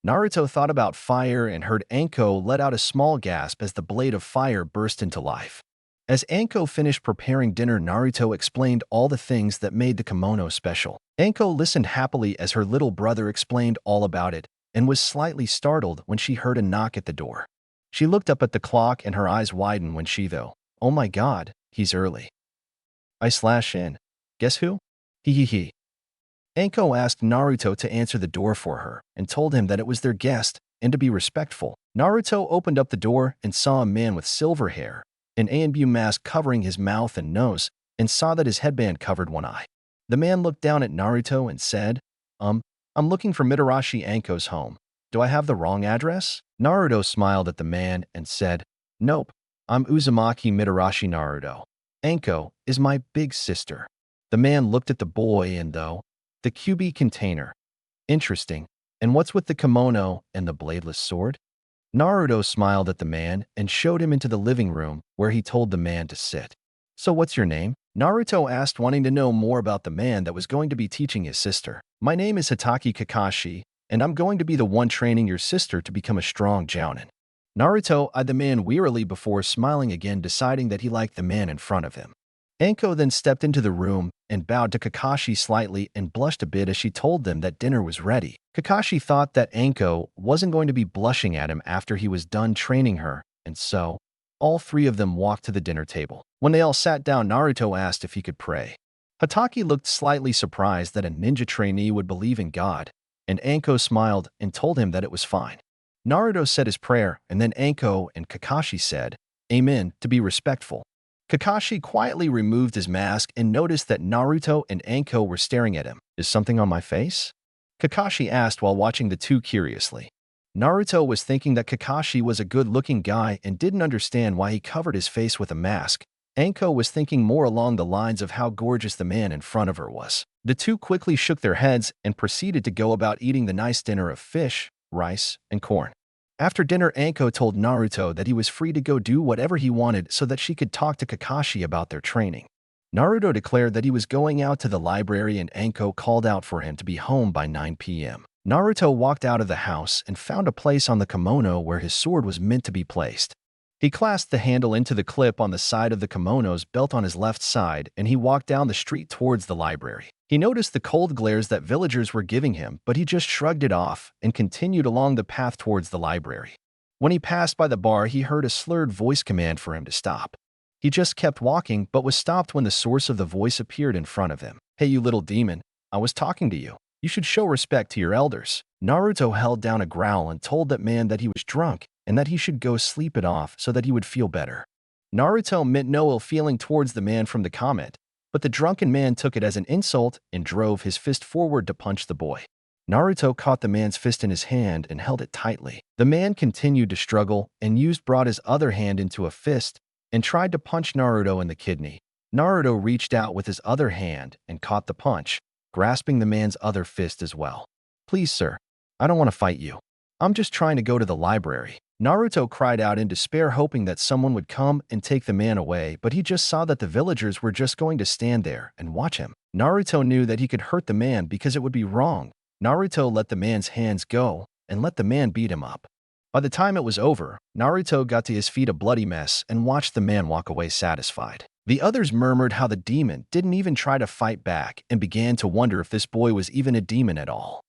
Naruto thought about fire and heard Anko let out a small gasp as the blade of fire burst into life. As Anko finished preparing dinner, Naruto explained all the things that made the kimono special. Anko listened happily as her little brother explained all about it and was slightly startled when she heard a knock at the door. She looked up at the clock and her eyes widened when she though, "Oh my god, he's early." I/in. Guess who? He. Anko asked Naruto to answer the door for her and told him that it was their guest and to be respectful. Naruto opened up the door and saw a man with silver hair, an A&B mask covering his mouth and nose, and saw that his headband covered one eye. The man looked down at Naruto and said, I'm looking for Mitarashi Anko's home. Do I have the wrong address?" Naruto smiled at the man and said, "Nope, I'm Uzumaki Mitarashi Naruto. Anko is my big sister." The man looked at the boy and though, the Kyubi container. Interesting. And what's with the kimono and the bladeless sword? Naruto smiled at the man and showed him into the living room where he told the man to sit. "So what's your name?" Naruto asked, wanting to know more about the man that was going to be teaching his sister. "My name is Hitaki Kakashi, and I'm going to be the one training your sister to become a strong jounin." Naruto eyed the man wearily before smiling again, deciding that he liked the man in front of him. Anko then stepped into the room and bowed to Kakashi slightly and blushed a bit as she told them that dinner was ready. Kakashi thought that Anko wasn't going to be blushing at him after he was done training her, and so, all three of them walked to the dinner table. When they all sat down, Naruto asked if he could pray. Hitaki looked slightly surprised that a ninja trainee would believe in God, and Anko smiled and told him that it was fine. Naruto said his prayer, and then Anko and Kakashi said, "Amen," to be respectful. Kakashi quietly removed his mask and noticed that Naruto and Anko were staring at him. Is something on my face? Kakashi asked while watching the two curiously. Naruto was thinking that Kakashi was a good-looking guy and didn't understand why he covered his face with a mask. Anko was thinking more along the lines of how gorgeous the man in front of her was. The two quickly shook their heads and proceeded to go about eating the nice dinner of fish, rice, and corn. After dinner, Anko told Naruto that he was free to go do whatever he wanted so that she could talk to Kakashi about their training. Naruto declared that he was going out to the library and Anko called out for him to be home by 9 p.m. Naruto walked out of the house and found a place on the kimono where his sword was meant to be placed. He clasped the handle into the clip on the side of the kimono's belt on his left side, and he walked down the street towards the library. He noticed the cold glares that villagers were giving him, but he just shrugged it off and continued along the path towards the library. When he passed by the bar, he heard a slurred voice command for him to stop. He just kept walking, but was stopped when the source of the voice appeared in front of him. "Hey, you little demon, I was talking to you. You should show respect to your elders." Naruto held down a growl and told that man that he was drunk and that he should go sleep it off so that he would feel better. Naruto meant no ill feeling towards the man from the comment, but the drunken man took it as an insult and drove his fist forward to punch the boy. Naruto caught the man's fist in his hand and held it tightly. The man continued to struggle and brought his other hand into a fist and tried to punch Naruto in the kidney. Naruto reached out with his other hand and caught the punch, grasping the man's other fist as well. "Please, sir, I don't want to fight you. I'm just trying to go to the library." Naruto cried out in despair, hoping that someone would come and take the man away, but he just saw that the villagers were just going to stand there and watch him. Naruto knew that he could hurt the man because it would be wrong. Naruto let the man's hands go and let the man beat him up. By the time it was over, Naruto got to his feet a bloody mess and watched the man walk away satisfied. The others murmured how the demon didn't even try to fight back and began to wonder if this boy was even a demon at all.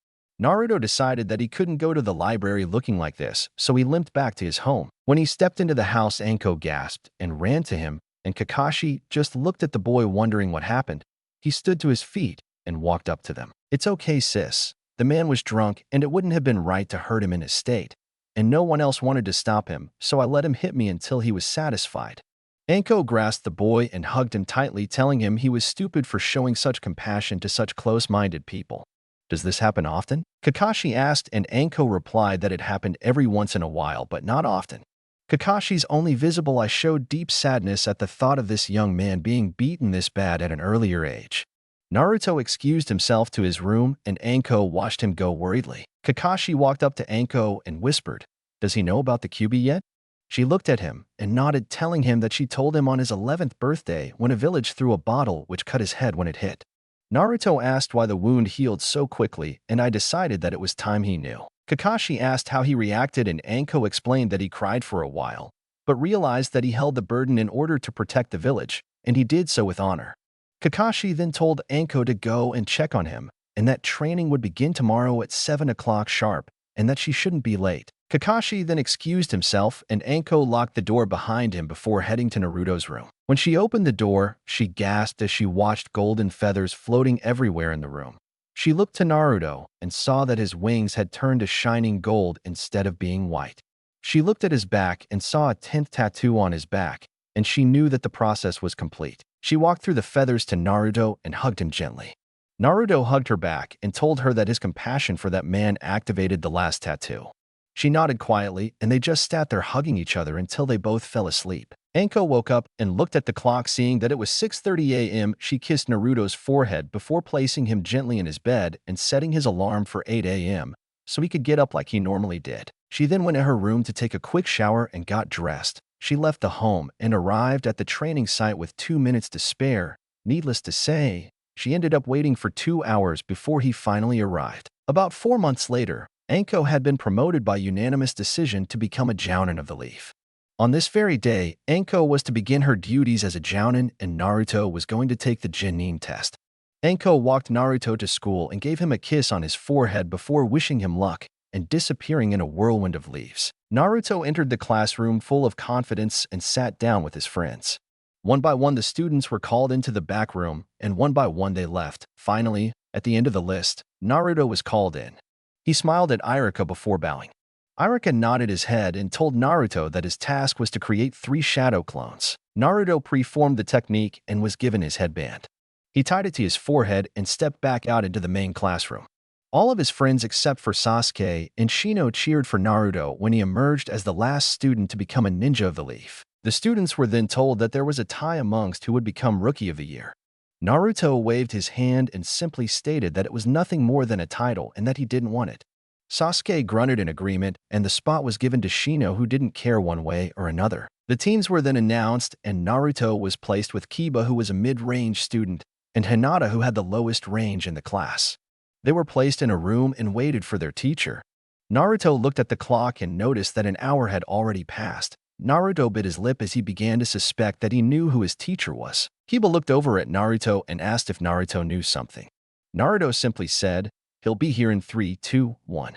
Naruto decided that he couldn't go to the library looking like this, so he limped back to his home. When he stepped into the house, Anko gasped and ran to him, and Kakashi just looked at the boy wondering what happened. He stood to his feet and walked up to them. "It's okay, sis. The man was drunk and it wouldn't have been right to hurt him in his state, and no one else wanted to stop him, so I let him hit me until he was satisfied." Anko grasped the boy and hugged him tightly, telling him he was stupid for showing such compassion to such close-minded people. "Does this happen often?" Kakashi asked, and Anko replied that it happened every once in a while, but not often. Kakashi's only visible eye showed deep sadness at the thought of this young man being beaten this bad at an earlier age. Naruto excused himself to his room, and Anko watched him go worriedly. Kakashi walked up to Anko and whispered, "Does he know about the Kyubi yet?" She looked at him and nodded, telling him that she told him on his 11th birthday when a village threw a bottle which cut his head when it hit. Naruto asked why the wound healed so quickly, and I decided that it was time he knew. Kakashi asked how he reacted, and Anko explained that he cried for a while, but realized that he held the burden in order to protect the village, and he did so with honor. Kakashi then told Anko to go and check on him, and that training would begin tomorrow at 7 o'clock sharp, and that she shouldn't be late. Kakashi then excused himself, and Anko locked the door behind him before heading to Naruto's room. When she opened the door, she gasped as she watched golden feathers floating everywhere in the room. She looked to Naruto and saw that his wings had turned to shining gold instead of being white. She looked at his back and saw a 10th tattoo on his back, and she knew that the process was complete. She walked through the feathers to Naruto and hugged him gently. Naruto hugged her back and told her that his compassion for that man activated the last tattoo. She nodded quietly, and they just sat there hugging each other until they both fell asleep. Anko woke up and looked at the clock, seeing that it was 6:30 a.m. She kissed Naruto's forehead before placing him gently in his bed and setting his alarm for 8 a.m. so he could get up like he normally did. She then went to her room to take a quick shower and got dressed. She left the home and arrived at the training site with 2 minutes to spare. Needless to say, she ended up waiting for 2 hours before he finally arrived. About 4 months later, Anko had been promoted by unanimous decision to become a Jounin of the Leaf. On this very day, Anko was to begin her duties as a Jounin, and Naruto was going to take the Genin test. Anko walked Naruto to school and gave him a kiss on his forehead before wishing him luck and disappearing in a whirlwind of leaves. Naruto entered the classroom full of confidence and sat down with his friends. One by one, the students were called into the back room, and one by one they left. Finally, at the end of the list, Naruto was called in. He smiled at Iruka before bowing. Irika nodded his head and told Naruto that his task was to create 3 shadow clones. Naruto preformed the technique and was given his headband. He tied it to his forehead and stepped back out into the main classroom. All of his friends except for Sasuke and Shino cheered for Naruto when he emerged as the last student to become a ninja of the leaf. The students were then told that there was a tie amongst who would become Rookie of the Year. Naruto waved his hand and simply stated that it was nothing more than a title and that he didn't want it. Sasuke grunted in agreement, and the spot was given to Shino, who didn't care one way or another. The teams were then announced, and Naruto was placed with Kiba, who was a mid-range student, and Hinata, who had the lowest range in the class. They were placed in a room and waited for their teacher. Naruto looked at the clock and noticed that an hour had already passed. Naruto bit his lip as he began to suspect that he knew who his teacher was. Kiba looked over at Naruto and asked if Naruto knew something. Naruto simply said, "He'll be here in 3, 2, 1.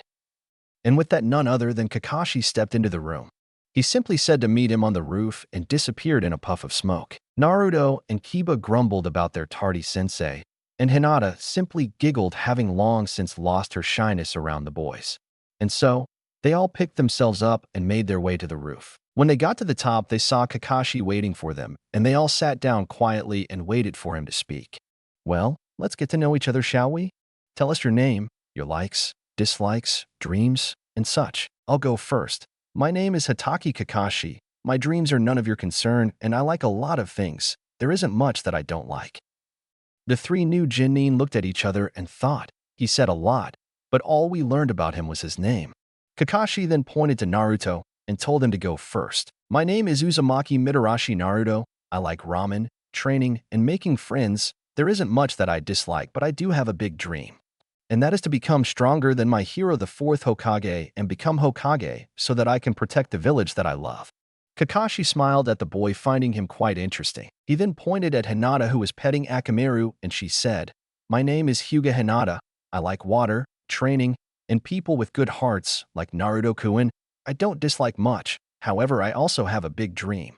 And with that, none other than Kakashi stepped into the room. He simply said to meet him on the roof and disappeared in a puff of smoke. Naruto and Kiba grumbled about their tardy sensei, and Hinata simply giggled, having long since lost her shyness around the boys. And so, they all picked themselves up and made their way to the roof. When they got to the top, they saw Kakashi waiting for them, and they all sat down quietly and waited for him to speak. "Well, let's get to know each other, shall we? Tell us your name, your likes, dislikes, dreams, and such. I'll go first. My name is Hatake Kakashi. My dreams are none of your concern, and I like a lot of things. There isn't much that I don't like." The 3 new Genin looked at each other and thought. He said a lot, but all we learned about him was his name. Kakashi then pointed to Naruto and told him to go first. "My name is Uzumaki Mitarashi Naruto. I like ramen, training, and making friends. There isn't much that I dislike, but I do have a big dream. And that is to become stronger than my hero, the 4th Hokage, and become Hokage so that I can protect the village that I love." Kakashi smiled at the boy, finding him quite interesting. He then pointed at Hinata, who was petting Akamaru, and she said, "My name is Hyuga Hinata. I like water, training, and people with good hearts, like Naruto-kun. I don't dislike much. However, I also have a big dream.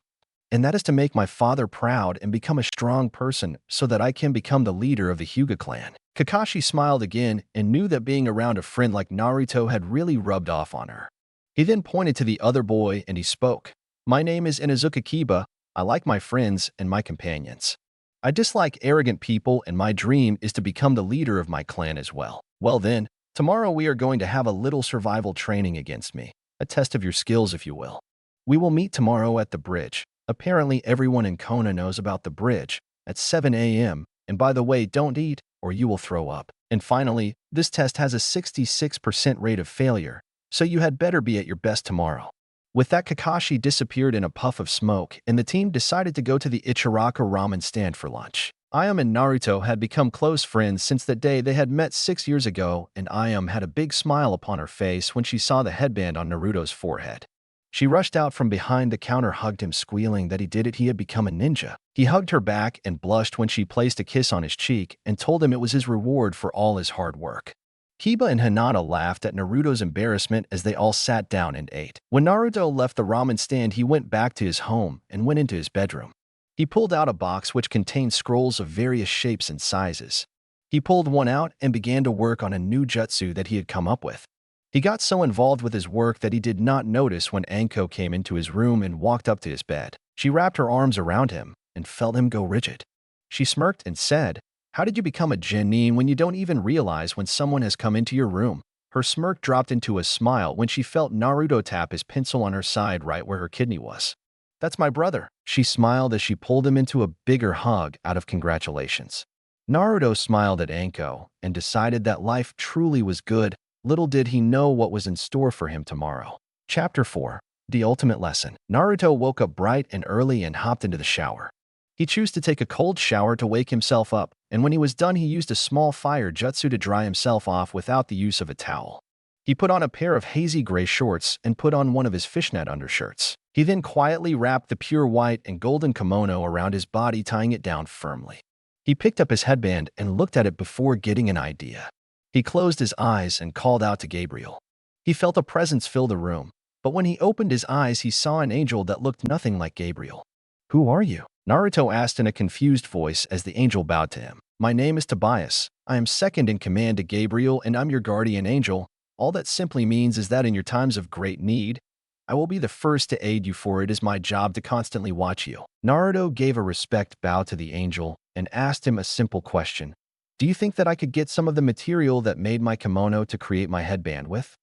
And that is to make my father proud and become a strong person so that I can become the leader of the Hyuga clan." Kakashi smiled again and knew that being around a friend like Naruto had really rubbed off on her. He then pointed to the other boy and he spoke. "My name is Inazuka Kiba. I like my friends and my companions. I dislike arrogant people, and my dream is to become the leader of my clan as well." "Well then, tomorrow we are going to have a little survival training against me. A test of your skills, if you will. We will meet tomorrow at the bridge. Apparently everyone in Kona knows about the bridge, at 7 a.m. And by the way, don't eat or you will throw up. And finally, this test has a 66% rate of failure, so you had better be at your best tomorrow." With that, Kakashi disappeared in a puff of smoke, and the team decided to go to the Ichiraka ramen stand for lunch. Ayame and Naruto had become close friends since the day they had met 6 years ago, and Ayame had a big smile upon her face when she saw the headband on Naruto's forehead. She rushed out from behind the counter, hugged him, squealing that he had become a ninja. He hugged her back and blushed when she placed a kiss on his cheek and told him it was his reward for all his hard work. Kiba and Hinata laughed at Naruto's embarrassment as they all sat down and ate. When Naruto left the ramen stand, he went back to his home and went into his bedroom. He pulled out a box which contained scrolls of various shapes and sizes. He pulled one out and began to work on a new jutsu that he had come up with. He got so involved with his work that he did not notice when Anko came into his room and walked up to his bed. She wrapped her arms around him and felt him go rigid. She smirked and said, "How did you become a genin when you don't even realize when someone has come into your room?" Her smirk dropped into a smile when she felt Naruto tap his pencil on her side right where her kidney was. "That's my brother." She smiled as she pulled him into a bigger hug out of congratulations. Naruto smiled at Anko and decided that life truly was good. Little did he know what was in store for him tomorrow. Chapter 4. The Ultimate Lesson. Naruto woke up bright and early and hopped into the shower. He chose to take a cold shower to wake himself up, and when he was done he used a small fire jutsu to dry himself off without the use of a towel. He put on a pair of hazy gray shorts and put on one of his fishnet undershirts. He then quietly wrapped the pure white and golden kimono around his body, tying it down firmly. He picked up his headband and looked at it before getting an idea. He closed his eyes and called out to Gabriel. He felt a presence fill the room, but when he opened his eyes he saw an angel that looked nothing like Gabriel. "Who are you?" Naruto asked in a confused voice as the angel bowed to him. "My name is Tobias. I am second in command to Gabriel and I'm your guardian angel. All that simply means is that in your times of great need, I will be the first to aid you, for it is my job to constantly watch you. Naruto gave a respect bow to the angel and asked him a simple question. Do you think that I could get some of the material that made my kimono to create my headband with?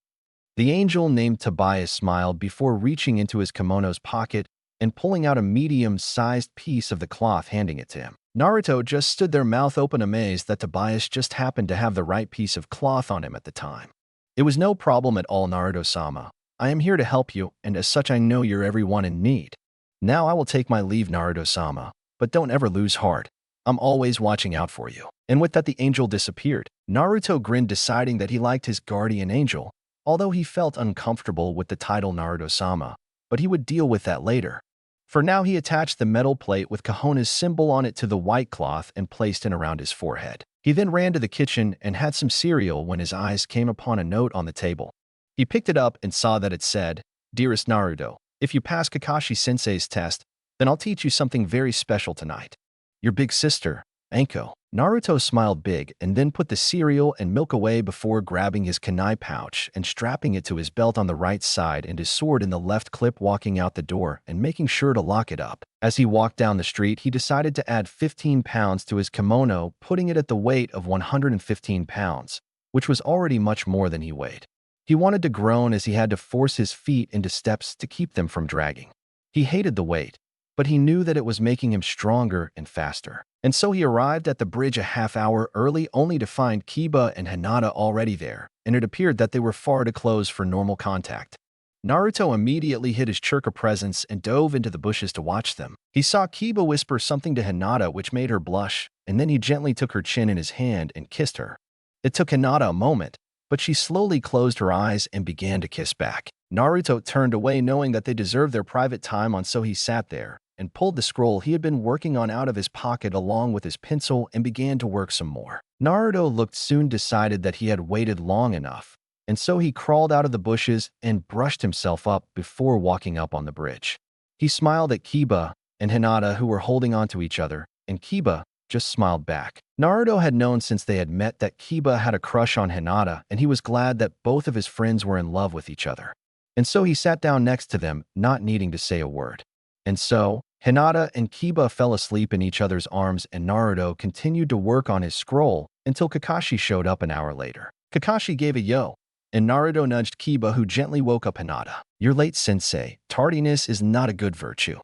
The angel named Tobias smiled before reaching into his kimono's pocket and pulling out a medium-sized piece of the cloth, handing it to him. Naruto just stood there, mouth open, amazed that Tobias just happened to have the right piece of cloth on him at the time. It was no problem at all, Naruto-sama. I am here to help you, and as such I know you're everyone in need. Now I will take my leave, Naruto-sama, but don't ever lose heart. I'm always watching out for you. And with that, the angel disappeared. Naruto grinned, deciding that he liked his guardian angel, although he felt uncomfortable with the title Naruto-sama, but he would deal with that later. For now, he attached the metal plate with Kahona's symbol on it to the white cloth and placed it around his forehead. He then ran to the kitchen and had some cereal when his eyes came upon a note on the table. He picked it up and saw that it said, "Dearest Naruto, if you pass Kakashi-sensei's test, then I'll teach you something very special tonight. Your big sister, Anko." Naruto smiled big and then put the cereal and milk away before grabbing his kunai pouch and strapping it to his belt on the right side and his sword in the left clip, walking out the door and making sure to lock it up. As he walked down the street, he decided to add 15 pounds to his kimono, putting it at the weight of 115 pounds, which was already much more than he weighed. He wanted to groan as he had to force his feet into steps to keep them from dragging. He hated the weight, but he knew that it was making him stronger and faster. And so he arrived at the bridge a half hour early, only to find Kiba and Hinata already there, and it appeared that they were far too close for normal contact. Naruto immediately hid his chakra presence and dove into the bushes to watch them. He saw Kiba whisper something to Hinata which made her blush, and then he gently took her chin in his hand and kissed her. It took Hinata a moment, but she slowly closed her eyes and began to kiss back. Naruto turned away, knowing that they deserved their private time, and so he sat there and pulled the scroll he had been working on out of his pocket along with his pencil and began to work some more. Naruto looked soon, decided that he had waited long enough, and so he crawled out of the bushes and brushed himself up before walking up on the bridge. He smiled at Kiba and Hinata, who were holding on to each other, and Kiba just smiled back. Naruto had known since they had met that Kiba had a crush on Hinata, and he was glad that both of his friends were in love with each other. And so he sat down next to them, not needing to say a word. And so Hinata and Kiba fell asleep in each other's arms, and Naruto continued to work on his scroll until Kakashi showed up an hour later. Kakashi gave a yo, and Naruto nudged Kiba, who gently woke up Hinata. "You're late, sensei. Tardiness is not a good virtue,"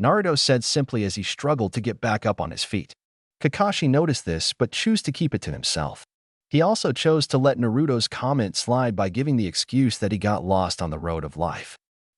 Naruto said simply as he struggled to get back up on his feet. Kakashi noticed this but chose to keep it to himself. He also chose to let Naruto's comment slide by giving the excuse that he got lost on the road of life.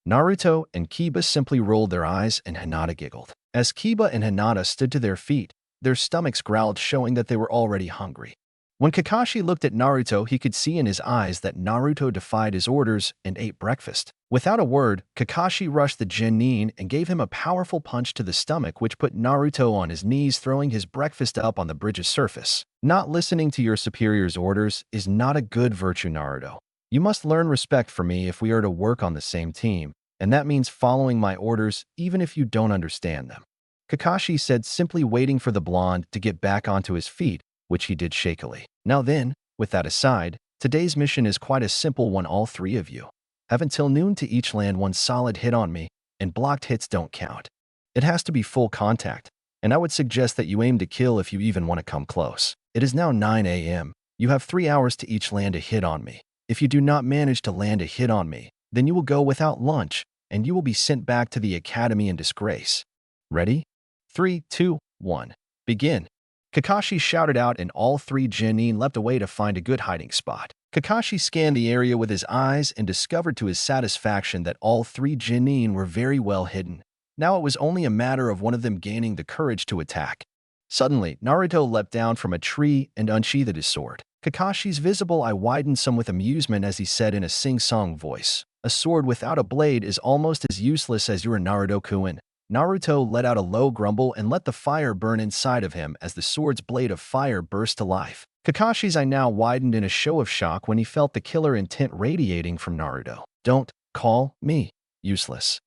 Naruto and Kiba simply rolled their eyes, and Hinata giggled. As Kiba and Hinata stood to their feet, their stomachs growled, showing that they were already hungry. When Kakashi looked at Naruto, he could see in his eyes that Naruto defied his orders and ate breakfast. Without a word, Kakashi rushed the genin and gave him a powerful punch to the stomach, which put Naruto on his knees, throwing his breakfast up on the bridge's surface. Not listening to your superior's orders is not a good virtue, Naruto. You must learn respect for me if we are to work on the same team, and that means following my orders even if you don't understand them," Kakashi said, simply waiting for the blonde to get back onto his feet, which he did shakily. "Now then, with that aside, today's mission is quite a simple one. All three of you have until noon to each land one solid hit on me, and blocked hits don't count. It has to be full contact, and I would suggest that you aim to kill if you even want to come close. It is now 9 a.m. You have 3 hours to each land a hit on me. If you do not manage to land a hit on me, then you will go without lunch, and you will be sent back to the academy in disgrace. Ready? 3, 2, 1. Begin." Kakashi shouted out, and all three genin leapt away to find a good hiding spot. Kakashi scanned the area with his eyes and discovered to his satisfaction that all three genin were very well hidden. Now it was only a matter of one of them gaining the courage to attack. Suddenly, Naruto leapt down from a tree and unsheathed his sword. Kakashi's visible eye widened some with amusement as he said in a sing-song voice, "A sword without a blade is almost as useless as your Naruto-kun." Naruto let out a low grumble and let the fire burn inside of him as the sword's blade of fire burst to life. Kakashi's eye now widened in a show of shock when he felt the killer intent radiating from Naruto. "Don't call me useless."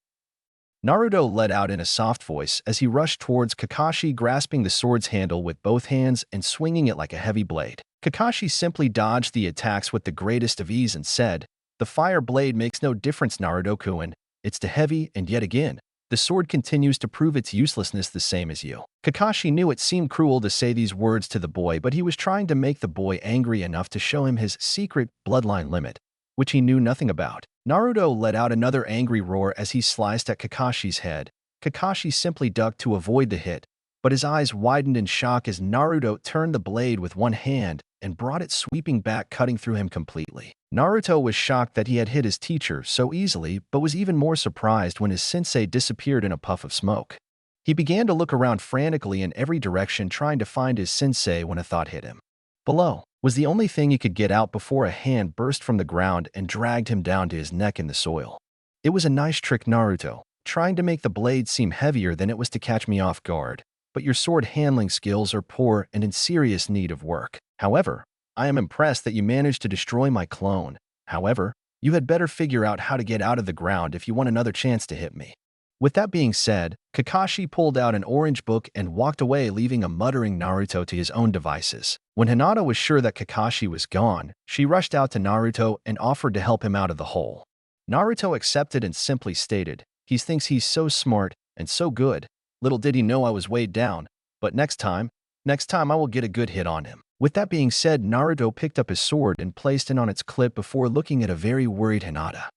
Naruto let out in a soft voice as he rushed towards Kakashi, grasping the sword's handle with both hands and swinging it like a heavy blade. Kakashi simply dodged the attacks with the greatest of ease and said, "The fire blade makes no difference, Naruto-kun. It's too heavy, and yet again, the sword continues to prove its uselessness the same as you." Kakashi knew it seemed cruel to say these words to the boy, but he was trying to make the boy angry enough to show him his secret bloodline limit, which he knew nothing about. Naruto let out another angry roar as he sliced at Kakashi's head. Kakashi simply ducked to avoid the hit, but his eyes widened in shock as Naruto turned the blade with one hand and brought it sweeping back, cutting through him completely. Naruto was shocked that he had hit his teacher so easily, but was even more surprised when his sensei disappeared in a puff of smoke. He began to look around frantically in every direction, trying to find his sensei when a thought hit him. Below was the only thing he could get out before a hand burst from the ground and dragged him down to his neck in the soil. "It was a nice trick, Naruto, trying to make the blade seem heavier than it was to catch me off guard, but your sword handling skills are poor and in serious need of work. However, I am impressed that you managed to destroy my clone. However, you had better figure out how to get out of the ground if you want another chance to hit me." With that being said, Kakashi pulled out an orange book and walked away, leaving a muttering Naruto to his own devices. When Hinata was sure that Kakashi was gone, she rushed out to Naruto and offered to help him out of the hole. Naruto accepted and simply stated, "He thinks he's so smart and so good. Little did he know I was weighed down, but next time I will get a good hit on him." With that being said, Naruto picked up his sword and placed it on its clip before looking at a very worried Hinata.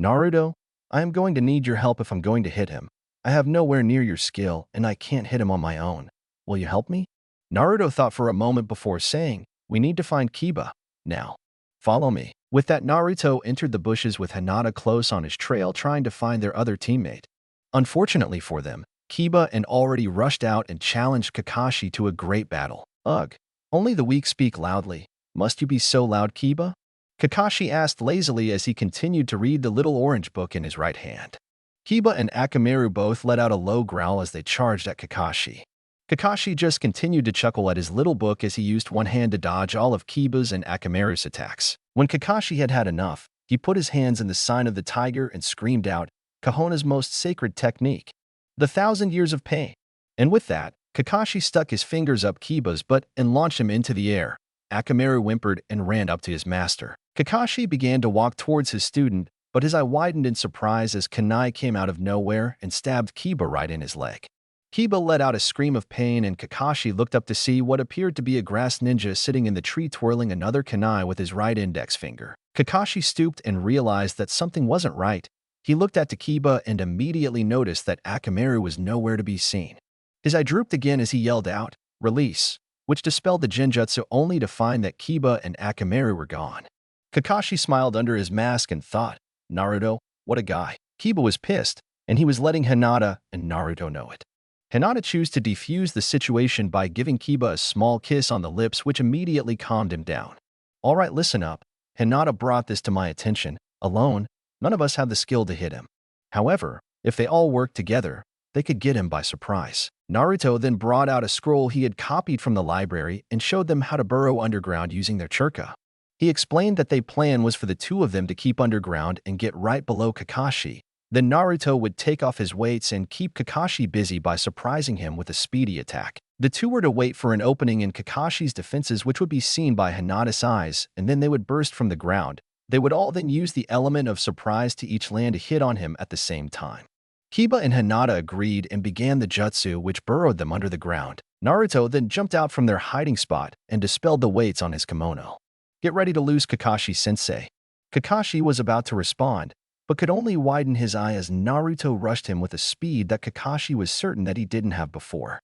"Naruto, I am going to need your help if I'm going to hit him. I have nowhere near your skill, and I can't hit him on my own. Will you help me?" Naruto thought for a moment before saying, "We need to find Kiba. Now, follow me." With that, Naruto entered the bushes with Hinata close on his trail, trying to find their other teammate. Unfortunately for them, Kiba and already rushed out and challenged Kakashi to a great battle. "Ugh, only the weak speak loudly. Must you be so loud, Kiba?" Kakashi asked lazily as he continued to read the little orange book in his right hand. Kiba and Akamaru both let out a low growl as they charged at Kakashi. Kakashi just continued to chuckle at his little book as he used one hand to dodge all of Kiba's and Akamaru's attacks. When Kakashi had had enough, he put his hands in the sign of the tiger and screamed out, Konoha's most sacred technique, the 1,000 years of pain. And with that, Kakashi stuck his fingers up Kiba's butt and launched him into the air. Akamaru whimpered and ran up to his master. Kakashi began to walk towards his student, but his eye widened in surprise as Kunai came out of nowhere and stabbed Kiba right in his leg. Kiba let out a scream of pain, and Kakashi looked up to see what appeared to be a grass ninja sitting in the tree twirling another kunai with his right index finger. Kakashi stooped and realized that something wasn't right. He looked at Kiba and immediately noticed that Akamaru was nowhere to be seen. His eye drooped again as he yelled out, "Release," which dispelled the genjutsu, only to find that Kiba and Akamaru were gone. Kakashi smiled under his mask and thought, "Naruto, what a guy." Kiba was pissed, and he was letting Hinata and Naruto know it. Hinata chose to defuse the situation by giving Kiba a small kiss on the lips, which immediately calmed him down. "All right, listen up. Hinata brought this to my attention. Alone, none of us have the skill to hit him. However, if they all work together, they could get him by surprise." Naruto then brought out a scroll he had copied from the library and showed them how to burrow underground using their churka. He explained that their plan was for the two of them to keep underground and get right below Kakashi. Then Naruto would take off his weights and keep Kakashi busy by surprising him with a speedy attack. The two were to wait for an opening in Kakashi's defenses, which would be seen by Hinata's eyes, and then they would burst from the ground. They would all then use the element of surprise to each land to hit on him at the same time. Kiba and Hinata agreed and began the jutsu, which burrowed them under the ground. Naruto then jumped out from their hiding spot and dispelled the weights on his kimono. "Get ready to lose, Kakashi-sensei." Kakashi was about to respond, but could only widen his eye as Naruto rushed him with a speed that Kakashi was certain that he didn't have before.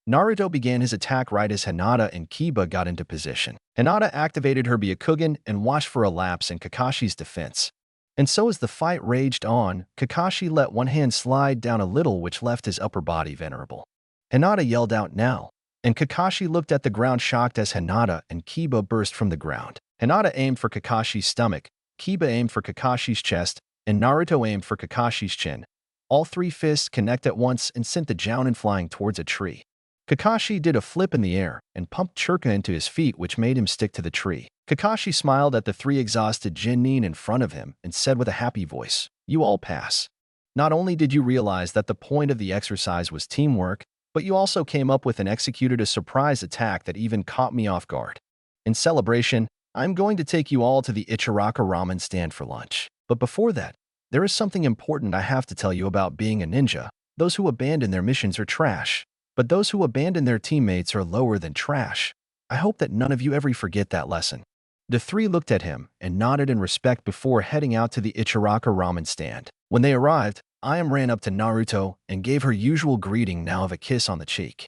Naruto began his attack right as Hinata and Kiba got into position. Hinata activated her Byakugan and watched for a lapse in Kakashi's defense. And so as the fight raged on, Kakashi let one hand slide down a little, which left his upper body vulnerable. Hinata yelled out, "Now!" And Kakashi looked at the ground shocked as Hinata and Kiba burst from the ground. Hinata aimed for Kakashi's stomach, Kiba aimed for Kakashi's chest, and Naruto aimed for Kakashi's chin. All three fists connect at once and sent the Jounin flying towards a tree. Kakashi did a flip in the air and pumped churka into his feet, which made him stick to the tree. Kakashi smiled at the three exhausted genin in front of him and said with a happy voice, "You all pass." Not only did you realize that the point of the exercise was teamwork, but you also came up with and executed a surprise attack that even caught me off guard. In celebration, I'm going to take you all to the Ichiraka ramen stand for lunch. But before that, there is something important I have to tell you about being a ninja. Those who abandon their missions are trash, but those who abandon their teammates are lower than trash. I hope that none of you ever forget that lesson. The three looked at him and nodded in respect before heading out to the Ichiraka ramen stand. When they arrived, Ayam ran up to Naruto and gave her usual greeting now of a kiss on the cheek.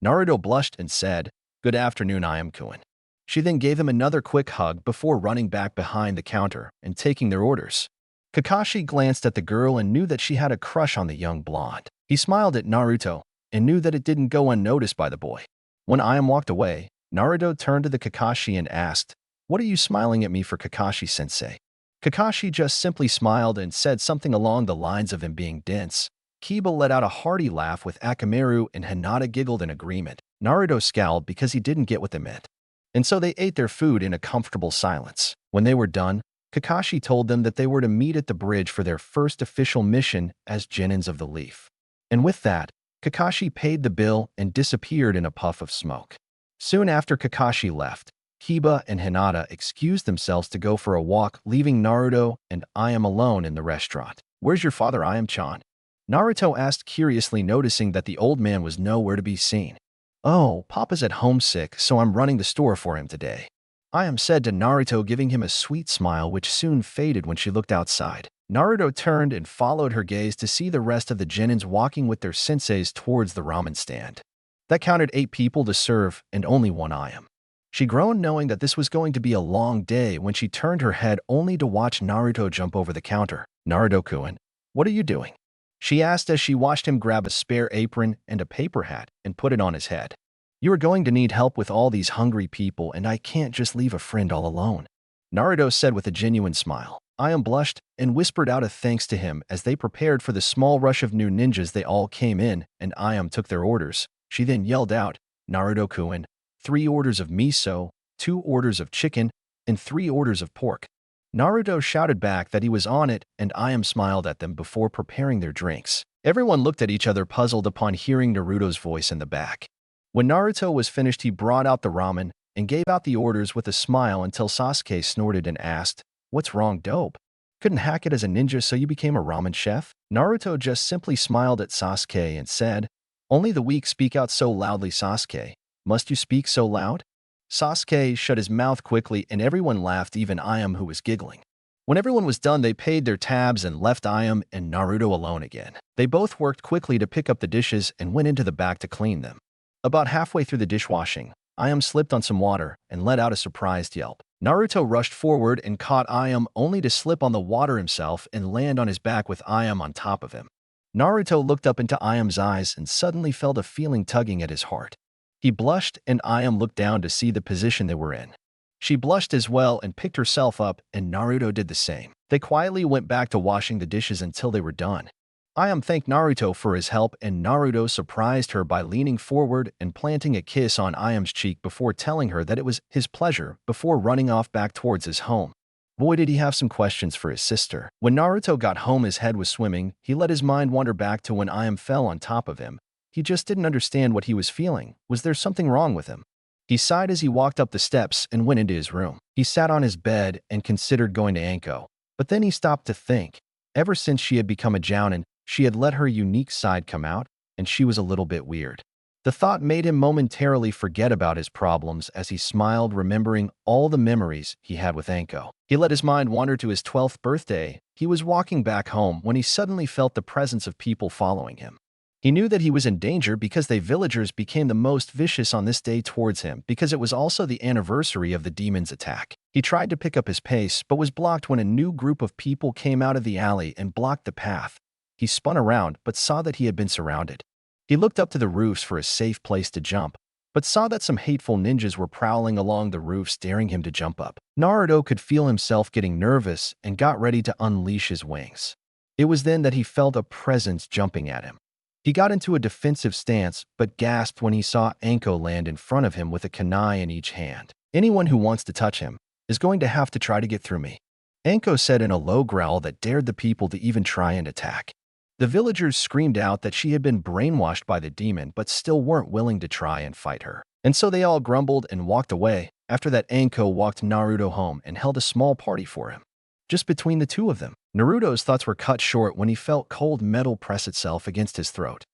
Naruto blushed and said, "Good afternoon, Ayam-kun." She then gave him another quick hug before running back behind the counter and taking their orders. Kakashi glanced at the girl and knew that she had a crush on the young blonde. He smiled at Naruto and knew that it didn't go unnoticed by the boy. When Ayam walked away, Naruto turned to the Kakashi and asked, "What are you smiling at me for, Kakashi-sensei?" Kakashi just simply smiled and said something along the lines of him being dense. Kiba let out a hearty laugh with Akamaru and Hinata giggled in agreement. Naruto scowled because he didn't get what they meant. And so they ate their food in a comfortable silence. When they were done, Kakashi told them that they were to meet at the bridge for their first official mission as Genins of the Leaf. And with that, Kakashi paid the bill and disappeared in a puff of smoke. Soon after Kakashi left, Kiba and Hinata excused themselves to go for a walk, leaving Naruto and Ayam alone in the restaurant. "Where's your father, Ayam-chan?" Naruto asked curiously, noticing that the old man was nowhere to be seen. "Oh, Papa's at home sick, so I'm running the store for him today," Ayam said to Naruto, giving him a sweet smile which soon faded when she looked outside. Naruto turned and followed her gaze to see the rest of the Genins walking with their senseis towards the ramen stand. That counted 8 people to serve and only one Ayam. She groaned knowing that this was going to be a long day when she turned her head only to watch Naruto jump over the counter. "Naruto-kun, what are you doing?" she asked as she watched him grab a spare apron and a paper hat and put it on his head. "You are going to need help with all these hungry people, and I can't just leave a friend all alone," Naruto said with a genuine smile. Ayam blushed and whispered out a thanks to him as they prepared for the small rush of new ninjas. They all came in, and Ayam took their orders. She then yelled out, "Naruto-kun, 3 orders of miso, 2 orders of chicken, and 3 orders of pork." Naruto shouted back that he was on it, and Ayam smiled at them before preparing their drinks. Everyone looked at each other puzzled upon hearing Naruto's voice in the back. When Naruto was finished, he brought out the ramen and gave out the orders with a smile until Sasuke snorted and asked, "What's wrong, dope? Couldn't hack it as a ninja, so you became a ramen chef?" Naruto just simply smiled at Sasuke and said, "Only the weak speak out so loudly, Sasuke. Must you speak so loud?" Sasuke shut his mouth quickly and everyone laughed, even Ayam, who was giggling. When everyone was done, they paid their tabs and left Ayam and Naruto alone again. They both worked quickly to pick up the dishes and went into the back to clean them. About halfway through the dishwashing, Ayam slipped on some water and let out a surprised yelp. Naruto rushed forward and caught Ayam, only to slip on the water himself and land on his back with Ayam on top of him. Naruto looked up into Ayam's eyes and suddenly felt a feeling tugging at his heart. He blushed and Ayam looked down to see the position they were in. She blushed as well and picked herself up, and Naruto did the same. They quietly went back to washing the dishes until they were done. Ayam thanked Naruto for his help, and Naruto surprised her by leaning forward and planting a kiss on Ayam's cheek before telling her that it was his pleasure before running off back towards his home. Boy, did he have some questions for his sister. When Naruto got home, his head was swimming. He let his mind wander back to when Ayam fell on top of him. He just didn't understand what he was feeling. Was there something wrong with him? He sighed as he walked up the steps and went into his room. He sat on his bed and considered going to Anko, but then he stopped to think. Ever since she had become a jounin, she had let her unique side come out, and she was a little bit weird. The thought made him momentarily forget about his problems as he smiled, remembering all the memories he had with Anko. He let his mind wander to his 12th birthday. He was walking back home when he suddenly felt the presence of people following him. He knew that he was in danger because they villagers became the most vicious on this day towards him because it was also the anniversary of the demon's attack. He tried to pick up his pace but was blocked when a new group of people came out of the alley and blocked the path. He spun around but saw that he had been surrounded. He looked up to the roofs for a safe place to jump, but saw that some hateful ninjas were prowling along the roofs, daring him to jump up. Naruto could feel himself getting nervous and got ready to unleash his wings. It was then that he felt a presence jumping at him. He got into a defensive stance, but gasped when he saw Anko land in front of him with a kunai in each hand. "Anyone who wants to touch him is going to have to try to get through me," Anko said in a low growl that dared the people to even try and attack. The villagers screamed out that she had been brainwashed by the demon but still weren't willing to try and fight her. And so they all grumbled and walked away. After that, Anko walked Naruto home and held a small party for him. Just between the two of them, Naruto's thoughts were cut short when he felt cold metal press itself against his throat.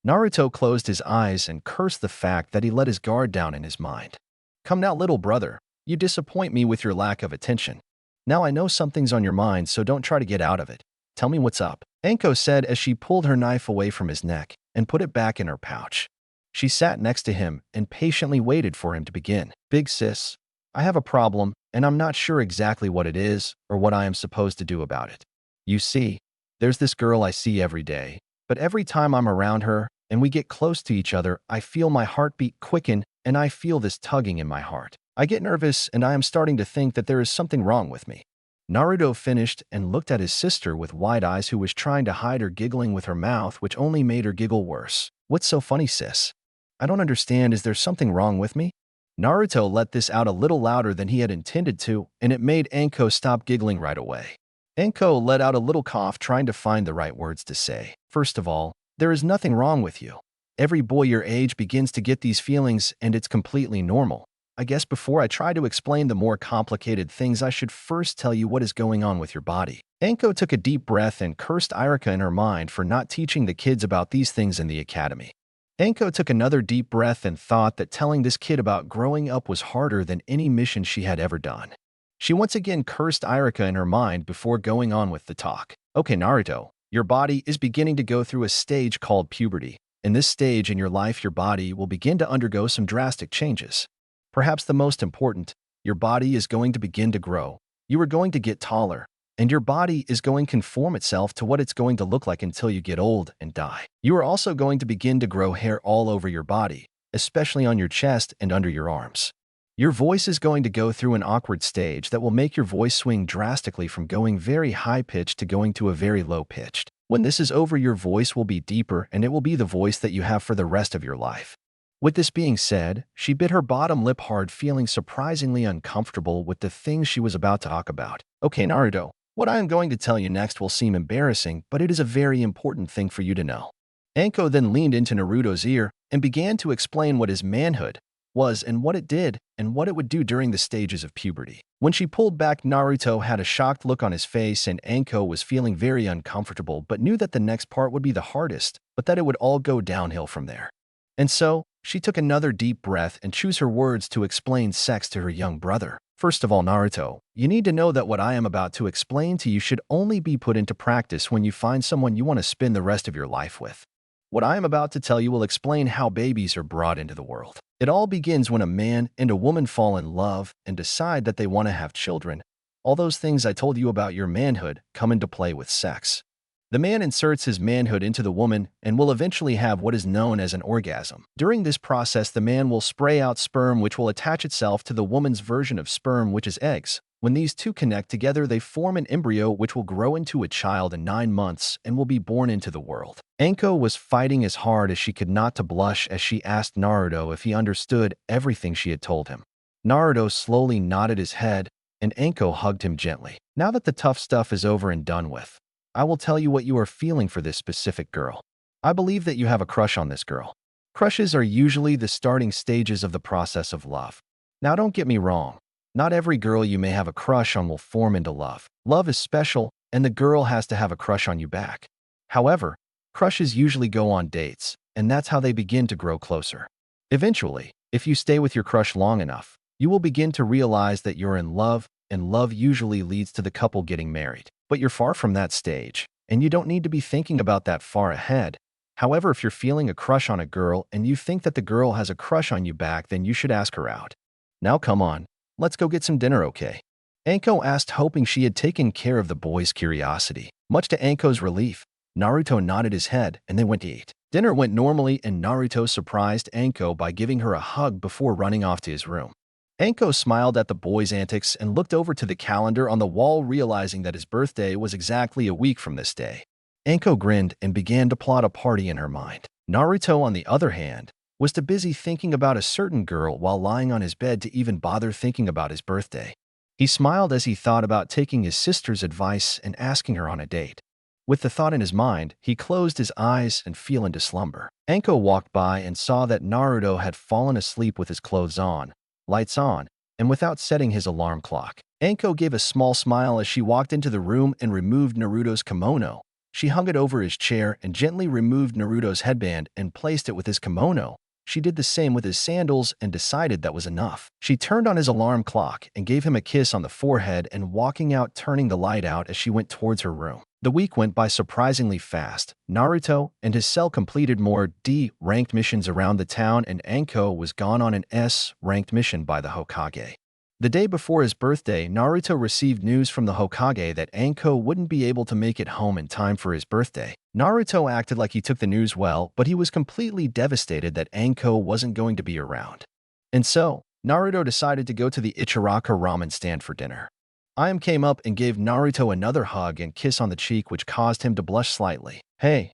Naruto closed his eyes and cursed the fact that he let his guard down in his mind. Come now, little brother, you disappoint me with your lack of attention. Now I know something's on your mind, so don't try to get out of it. Tell me what's up, Anko said as she pulled her knife away from his neck and put it back in her pouch. She sat next to him and patiently waited for him to begin. Big sis, I have a problem, and I'm not sure exactly what it is or what I am supposed to do about it. You see, there's this girl I see every day, but every time I'm around her and we get close to each other, I feel my heartbeat quicken and I feel this tugging in my heart. I get nervous and I am starting to think that there is something wrong with me. Naruto finished and looked at his sister with wide eyes, who was trying to hide her giggling with her mouth, which only made her giggle worse. What's so funny, sis? I don't understand. Is there something wrong with me? Naruto let this out a little louder than he had intended to, and it made Anko stop giggling right away. Anko let out a little cough, trying to find the right words to say. First of all, there is nothing wrong with you. Every boy your age begins to get these feelings, and it's completely normal. I guess before I try to explain the more complicated things, I should first tell you what is going on with your body. Anko took a deep breath and cursed Irika in her mind for not teaching the kids about these things in the academy. Anko took another deep breath and thought that telling this kid about growing up was harder than any mission she had ever done. She once again cursed Irika in her mind before going on with the talk. Okay, Naruto, your body is beginning to go through a stage called puberty. In this stage in your life, your body will begin to undergo some drastic changes. Perhaps the most important, your body is going to begin to grow. You are going to get taller, and your body is going to conform itself to what it's going to look like until you get old and die. You are also going to begin to grow hair all over your body, especially on your chest and under your arms. Your voice is going to go through an awkward stage that will make your voice swing drastically from going very high-pitched to going to a very low-pitched. When this is over, your voice will be deeper, and it will be the voice that you have for the rest of your life. With this being said, she bit her bottom lip hard, feeling surprisingly uncomfortable with the things she was about to talk about. Okay, Naruto, what I am going to tell you next will seem embarrassing, but it is a very important thing for you to know. Anko then leaned into Naruto's ear and began to explain what his manhood was and what it did and what it would do during the stages of puberty. When she pulled back, Naruto had a shocked look on his face, and Anko was feeling very uncomfortable but knew that the next part would be the hardest, but that it would all go downhill from there. And so, she took another deep breath and chose her words to explain sex to her young brother. First of all, Naruto, you need to know that what I am about to explain to you should only be put into practice when you find someone you want to spend the rest of your life with. What I am about to tell you will explain how babies are brought into the world. It all begins when a man and a woman fall in love and decide that they want to have children. All those things I told you about your manhood come into play with sex. The man inserts his manhood into the woman and will eventually have what is known as an orgasm. During this process, the man will spray out sperm, which will attach itself to the woman's version of sperm, which is eggs. When these two connect together, they form an embryo which will grow into a child in 9 months and will be born into the world. Anko was fighting as hard as she could not to blush as she asked Naruto if he understood everything she had told him. Naruto slowly nodded his head, and Anko hugged him gently. Now that the tough stuff is over and done with, I will tell you what you are feeling for this specific girl. I believe that you have a crush on this girl. Crushes are usually the starting stages of the process of love. Now don't get me wrong. Not every girl you may have a crush on will form into love. Love is special, and the girl has to have a crush on you back. However, crushes usually go on dates, and that's how they begin to grow closer. Eventually, if you stay with your crush long enough, you will begin to realize that you're in love, and love usually leads to the couple getting married. But you're far from that stage, and you don't need to be thinking about that far ahead. However, if you're feeling a crush on a girl and you think that the girl has a crush on you back, then you should ask her out. Now come on, let's go get some dinner, okay? Anko asked, hoping she had taken care of the boy's curiosity. Much to Anko's relief, Naruto nodded his head and they went to eat. Dinner went normally, and Naruto surprised Anko by giving her a hug before running off to his room. Anko smiled at the boy's antics and looked over to the calendar on the wall, realizing that his birthday was exactly a week from this day. Anko grinned and began to plot a party in her mind. Naruto, on the other hand, was too busy thinking about a certain girl while lying on his bed to even bother thinking about his birthday. He smiled as he thought about taking his sister's advice and asking her on a date. With the thought in his mind, he closed his eyes and fell into slumber. Anko walked by and saw that Naruto had fallen asleep with his clothes on, lights on, and without setting his alarm clock. Anko gave a small smile as she walked into the room and removed Naruto's kimono. She hung it over his chair and gently removed Naruto's headband and placed it with his kimono. She did the same with his sandals and decided that was enough. She turned on his alarm clock and gave him a kiss on the forehead and walking out, turning the light out as she went towards her room. The week went by surprisingly fast. Naruto and his cell completed more D-ranked missions around the town, and Anko was gone on an S-ranked mission by the Hokage. The day before his birthday, Naruto received news from the Hokage that Anko wouldn't be able to make it home in time for his birthday. Naruto acted like he took the news well, but he was completely devastated that Anko wasn't going to be around. And so, Naruto decided to go to the Ichiraka ramen stand for dinner. Ayam came up and gave Naruto another hug and kiss on the cheek, which caused him to blush slightly. "Hey,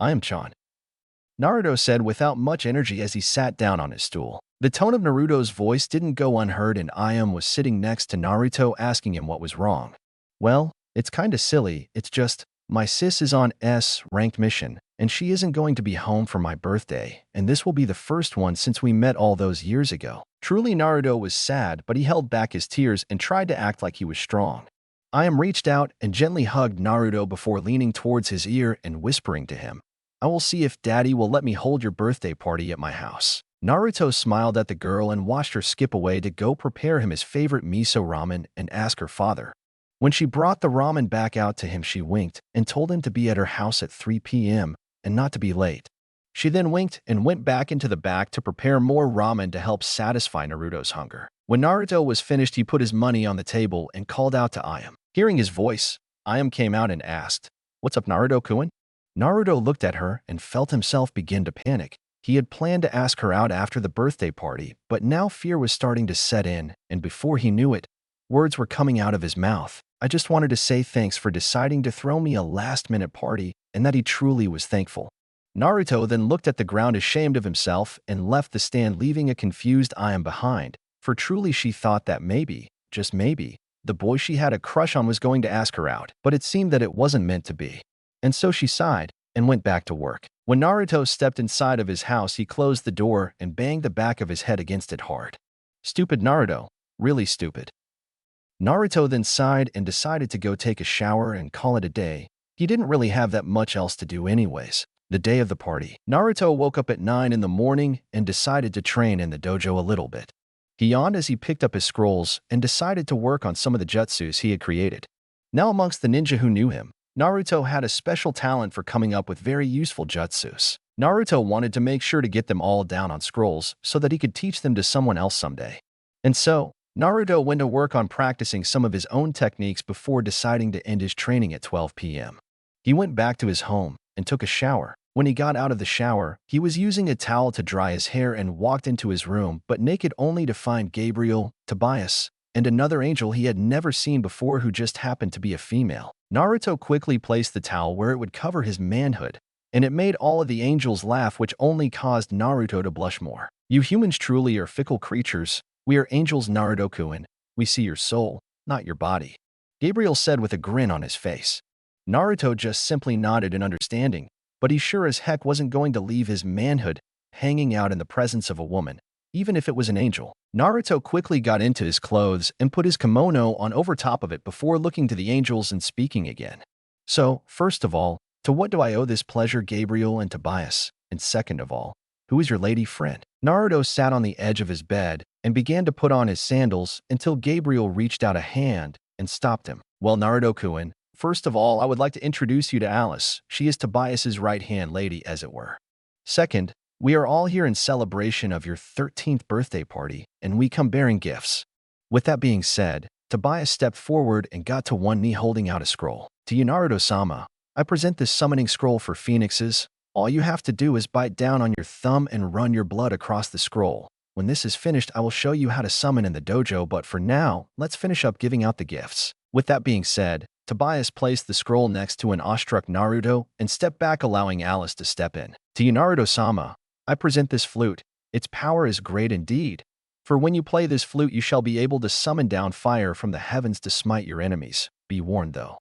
Ayam-chan," Naruto said without much energy as he sat down on his stool. The tone of Naruto's voice didn't go unheard, and Ayam was sitting next to Naruto asking him what was wrong. "Well, it's kinda silly, it's just, my sis is on S-ranked mission, and she isn't going to be home for my birthday, and this will be the first one since we met all those years ago." Truly, Naruto was sad, but he held back his tears and tried to act like he was strong. Ayam reached out and gently hugged Naruto before leaning towards his ear and whispering to him, "I will see if Daddy will let me hold your birthday party at my house." Naruto smiled at the girl and watched her skip away to go prepare him his favorite miso ramen and ask her father. When she brought the ramen back out to him, she winked and told him to be at her house at 3 p.m. and not to be late. She then winked and went back into the back to prepare more ramen to help satisfy Naruto's hunger. When Naruto was finished, he put his money on the table and called out to Ayam. Hearing his voice, Ayam came out and asked, "What's up, Naruto-kun?" Naruto looked at her and felt himself begin to panic. He had planned to ask her out after the birthday party, but now fear was starting to set in, and before he knew it, words were coming out of his mouth. "I just wanted to say thanks for deciding to throw me a last-minute party," and that he truly was thankful. Naruto then looked at the ground ashamed of himself and left the stand, leaving a confused Ayam behind, for truly she thought that maybe, just maybe, the boy she had a crush on was going to ask her out, but it seemed that it wasn't meant to be. And so she sighed and went back to work. When Naruto stepped inside of his house, he closed the door and banged the back of his head against it hard. Stupid Naruto, really stupid. Naruto then sighed and decided to go take a shower and call it a day. He didn't really have that much else to do anyways. The day of the party, Naruto woke up at 9 in the morning and decided to train in the dojo a little bit. He yawned as he picked up his scrolls and decided to work on some of the jutsus he had created. Now amongst the ninja who knew him, Naruto had a special talent for coming up with very useful jutsus. Naruto wanted to make sure to get them all down on scrolls so that he could teach them to someone else someday. And so, Naruto went to work on practicing some of his own techniques before deciding to end his training at 12 p.m. He went back to his home and took a shower. When he got out of the shower, he was using a towel to dry his hair and walked into his room, but naked, only to find Gabriel, Tobias, and another angel he had never seen before who just happened to be a female. Naruto quickly placed the towel where it would cover his manhood, and it made all of the angels laugh, which only caused Naruto to blush more. "You humans truly are fickle creatures. We are angels, Naruto-kun. We see your soul, not your body," Gabriel said with a grin on his face. Naruto just simply nodded in understanding, but he sure as heck wasn't going to leave his manhood hanging out in the presence of a woman, even if it was an angel. Naruto quickly got into his clothes and put his kimono on over top of it before looking to the angels and speaking again. "So, first of all, to what do I owe this pleasure, Gabriel and Tobias? And second of all, who is your lady friend?" Naruto sat on the edge of his bed and began to put on his sandals until Gabriel reached out a hand and stopped him. "Well, Naruto-kun, first of all, I would like to introduce you to Alice. She is Tobias's right-hand lady, as it were. Second, we are all here in celebration of your 13th birthday party, and we come bearing gifts." With that being said, Tobias stepped forward and got to one knee holding out a scroll. "To you, Naruto-sama, I present this summoning scroll for phoenixes. All you have to do is bite down on your thumb and run your blood across the scroll. When this is finished, I will show you how to summon in the dojo, but for now, let's finish up giving out the gifts." With that being said, Tobias placed the scroll next to an awestruck Naruto and stepped back, allowing Alice to step in. "To you, Naruto-sama, I present this flute. Its power is great indeed. For when you play this flute, you shall be able to summon down fire from the heavens to smite your enemies. Be warned though.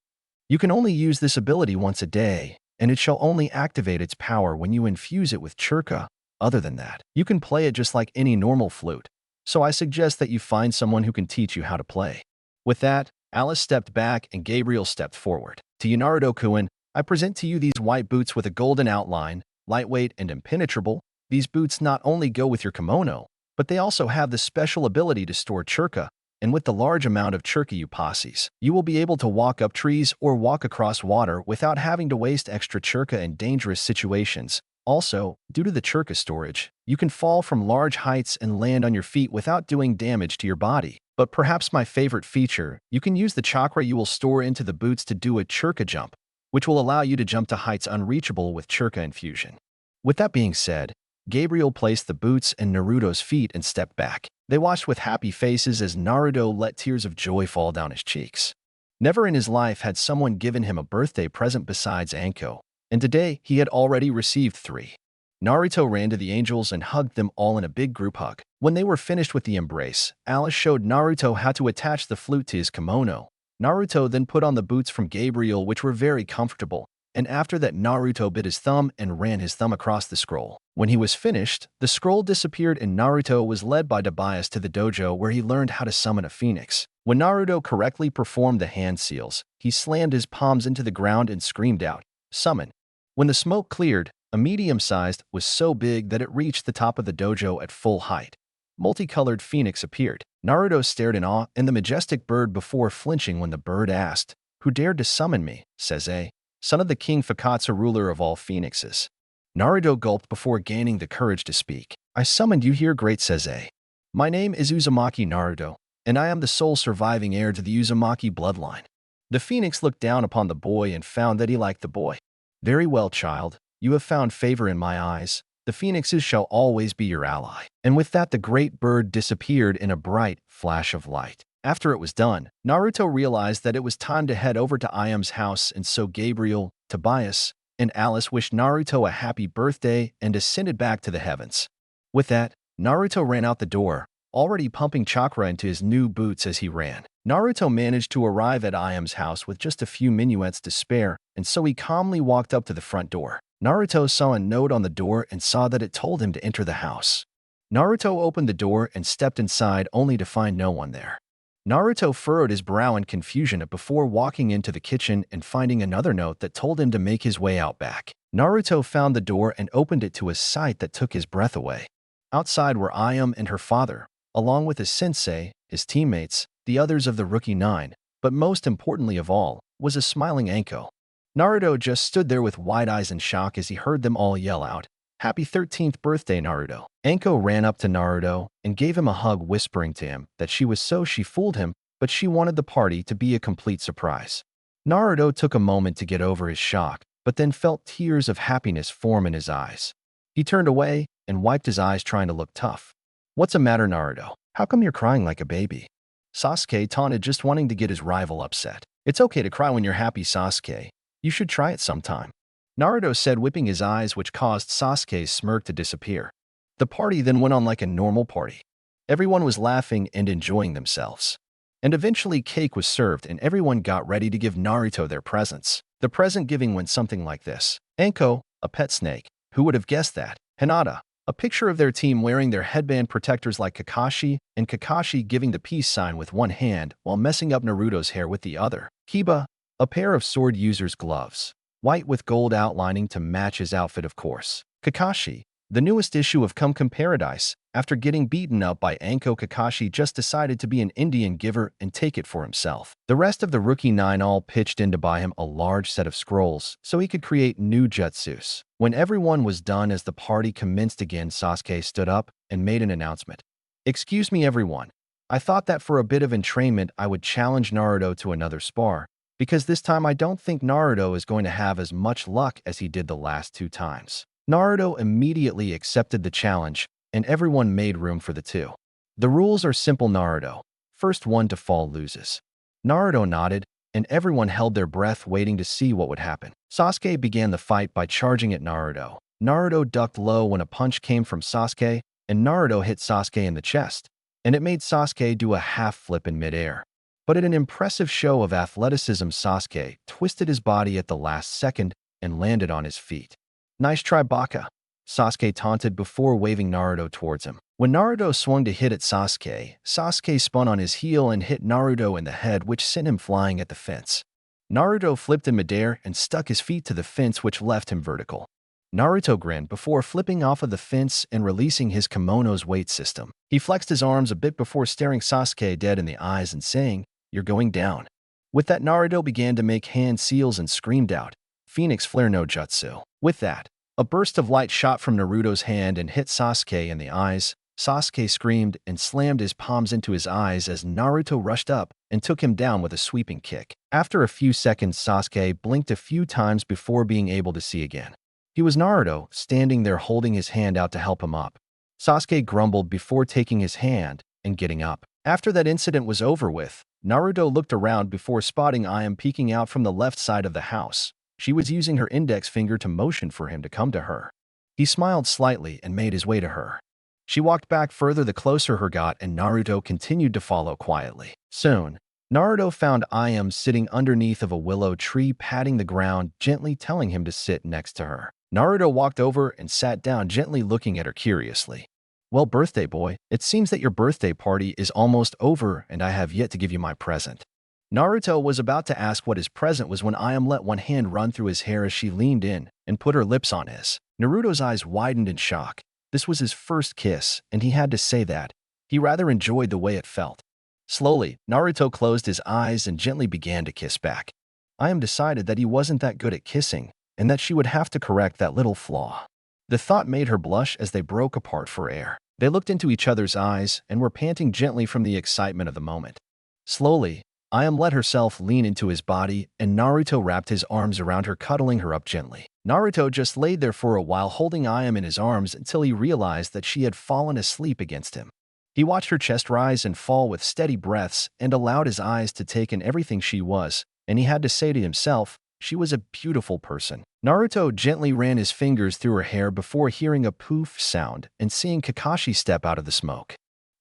You can only use this ability once a day, and it shall only activate its power when you infuse it with churka. Other than that, you can play it just like any normal flute. So I suggest that you find someone who can teach you how to play. With that, Alice stepped back and Gabriel stepped forward. To you, Naruto-kun, I present to you these white boots with a golden outline, lightweight and impenetrable. These boots not only go with your kimono, but they also have the special ability to store churka, and with the large amount of churka you possess, you will be able to walk up trees or walk across water without having to waste extra churka in dangerous situations. Also, due to the churka storage, you can fall from large heights and land on your feet without doing damage to your body. But perhaps my favorite feature, you can use the chakra you will store into the boots to do a churka jump, which will allow you to jump to heights unreachable with churka infusion. With that being said, Gabriel placed the boots in Naruto's feet and stepped back. They watched with happy faces as Naruto let tears of joy fall down his cheeks. Never in his life had someone given him a birthday present besides Anko, and today he had already received 3. Naruto ran to the angels and hugged them all in a big group hug. When they were finished with the embrace, Alice showed Naruto how to attach the flute to his kimono. Naruto then put on the boots from Gabriel, which were very comfortable, and after that Naruto bit his thumb and ran his thumb across the scroll. When he was finished, the scroll disappeared and Naruto was led by Tobias to the dojo where he learned how to summon a phoenix. When Naruto correctly performed the hand seals, he slammed his palms into the ground and screamed out, "Summon!" When the smoke cleared, a medium-sized was so big that it reached the top of the dojo at full height. Multicolored phoenix appeared. Naruto stared in awe and the majestic bird before flinching when the bird asked, "Who dared to summon me?" Seze, son of the king Fakatsu, ruler of all phoenixes. Naruto gulped before gaining the courage to speak. "I summoned you here, great Seze. My name is Uzumaki Naruto, and I am the sole surviving heir to the Uzumaki bloodline." The phoenix looked down upon the boy and found that he liked the boy. "Very well, child. You have found favor in my eyes. The phoenixes shall always be your ally." And with that, the great bird disappeared in a bright flash of light. After it was done, Naruto realized that it was time to head over to Iam's house, and so Gabriel, Tobias, and Alice wished Naruto a happy birthday and ascended back to the heavens. With that, Naruto ran out the door, already pumping chakra into his new boots as he ran. Naruto managed to arrive at Iam's house with just a few minuets to spare, and so he calmly walked up to the front door. Naruto saw a note on the door and saw that it told him to enter the house. Naruto opened the door and stepped inside only to find no one there. Naruto furrowed his brow in confusion before walking into the kitchen and finding another note that told him to make his way out back. Naruto found the door and opened it to a sight that took his breath away. Outside were Iam and her father, along with his sensei, his teammates, the others of the Rookie 9, but most importantly of all, was a smiling Anko. Naruto just stood there with wide eyes in shock as he heard them all yell out, "Happy 13th birthday, Naruto." Anko ran up to Naruto and gave him a hug, whispering to him that she fooled him, but she wanted the party to be a complete surprise. Naruto took a moment to get over his shock, but then felt tears of happiness form in his eyes. He turned away and wiped his eyes, trying to look tough. "What's the matter, Naruto? How come you're crying like a baby?" Sasuke taunted, just wanting to get his rival upset. "It's okay to cry when you're happy, Sasuke. You should try it sometime," Naruto said, whipping his eyes, which caused Sasuke's smirk to disappear. The party then went on like a normal party. Everyone was laughing and enjoying themselves. And eventually cake was served and everyone got ready to give Naruto their presents. The present giving went something like this. Anko, a pet snake. Who would have guessed that? Hinata, a picture of their team wearing their headband protectors like Kakashi, and Kakashi giving the peace sign with one hand while messing up Naruto's hair with the other. Kiba, a pair of sword user's gloves, white with gold outlining to match his outfit, of course. Kakashi, the newest issue of Come Paradise. After getting beaten up by Anko, Kakashi just decided to be an Indian giver and take it for himself. The rest of the Rookie 9 all pitched in to buy him a large set of scrolls so he could create new jutsus. When everyone was done, as the party commenced again, Sasuke stood up and made an announcement. "Excuse me, everyone. I thought that for a bit of entrainment I would challenge Naruto to another spar, because this time I don't think Naruto is going to have as much luck as he did the last 2 times. Naruto immediately accepted the challenge, and everyone made room for the two. "The rules are simple, Naruto. First one to fall loses." Naruto nodded, and everyone held their breath waiting to see what would happen. Sasuke began the fight by charging at Naruto. Naruto ducked low when a punch came from Sasuke, and Naruto hit Sasuke in the chest, and it made Sasuke do a half flip in midair. But in an impressive show of athleticism, Sasuke twisted his body at the last second and landed on his feet. "Nice try, Baka," Sasuke taunted before waving Naruto towards him. When Naruto swung to hit at Sasuke, Sasuke spun on his heel and hit Naruto in the head, which sent him flying at the fence. Naruto flipped in midair and stuck his feet to the fence, which left him vertical. Naruto grinned before flipping off of the fence and releasing his kimono's weight system. He flexed his arms a bit before staring Sasuke dead in the eyes and saying, "You're going down." With that, Naruto began to make hand seals and screamed out, "Phoenix Flare no Jutsu." With that, a burst of light shot from Naruto's hand and hit Sasuke in the eyes. Sasuke screamed and slammed his palms into his eyes as Naruto rushed up and took him down with a sweeping kick. After a few seconds, Sasuke blinked a few times before being able to see again. He was Naruto, standing there holding his hand out to help him up. Sasuke grumbled before taking his hand and getting up. After that incident was over with, Naruto looked around before spotting Ayam peeking out from the left side of the house. She was using her index finger to motion for him to come to her. He smiled slightly and made his way to her. She walked back further the closer her got, and Naruto continued to follow quietly. Soon, Naruto found Ayam sitting underneath of a willow tree, patting the ground, gently telling him to sit next to her. Naruto walked over and sat down, gently looking at her curiously. "Well, birthday boy, it seems that your birthday party is almost over and I have yet to give you my present." Naruto was about to ask what his present was when Ayam let one hand run through his hair as she leaned in and put her lips on his. Naruto's eyes widened in shock. This was his first kiss, and he had to say that. He rather enjoyed the way it felt. Slowly, Naruto closed his eyes and gently began to kiss back. Ayam decided that he wasn't that good at kissing, and that she would have to correct that little flaw. The thought made her blush as they broke apart for air. They looked into each other's eyes and were panting gently from the excitement of the moment. Slowly, Ayam let herself lean into his body, and Naruto wrapped his arms around her, cuddling her up gently. Naruto just laid there for a while, holding Ayam in his arms until he realized that she had fallen asleep against him. He watched her chest rise and fall with steady breaths and allowed his eyes to take in everything she was, and he had to say to himself, she was a beautiful person. Naruto gently ran his fingers through her hair before hearing a poof sound and seeing Kakashi step out of the smoke.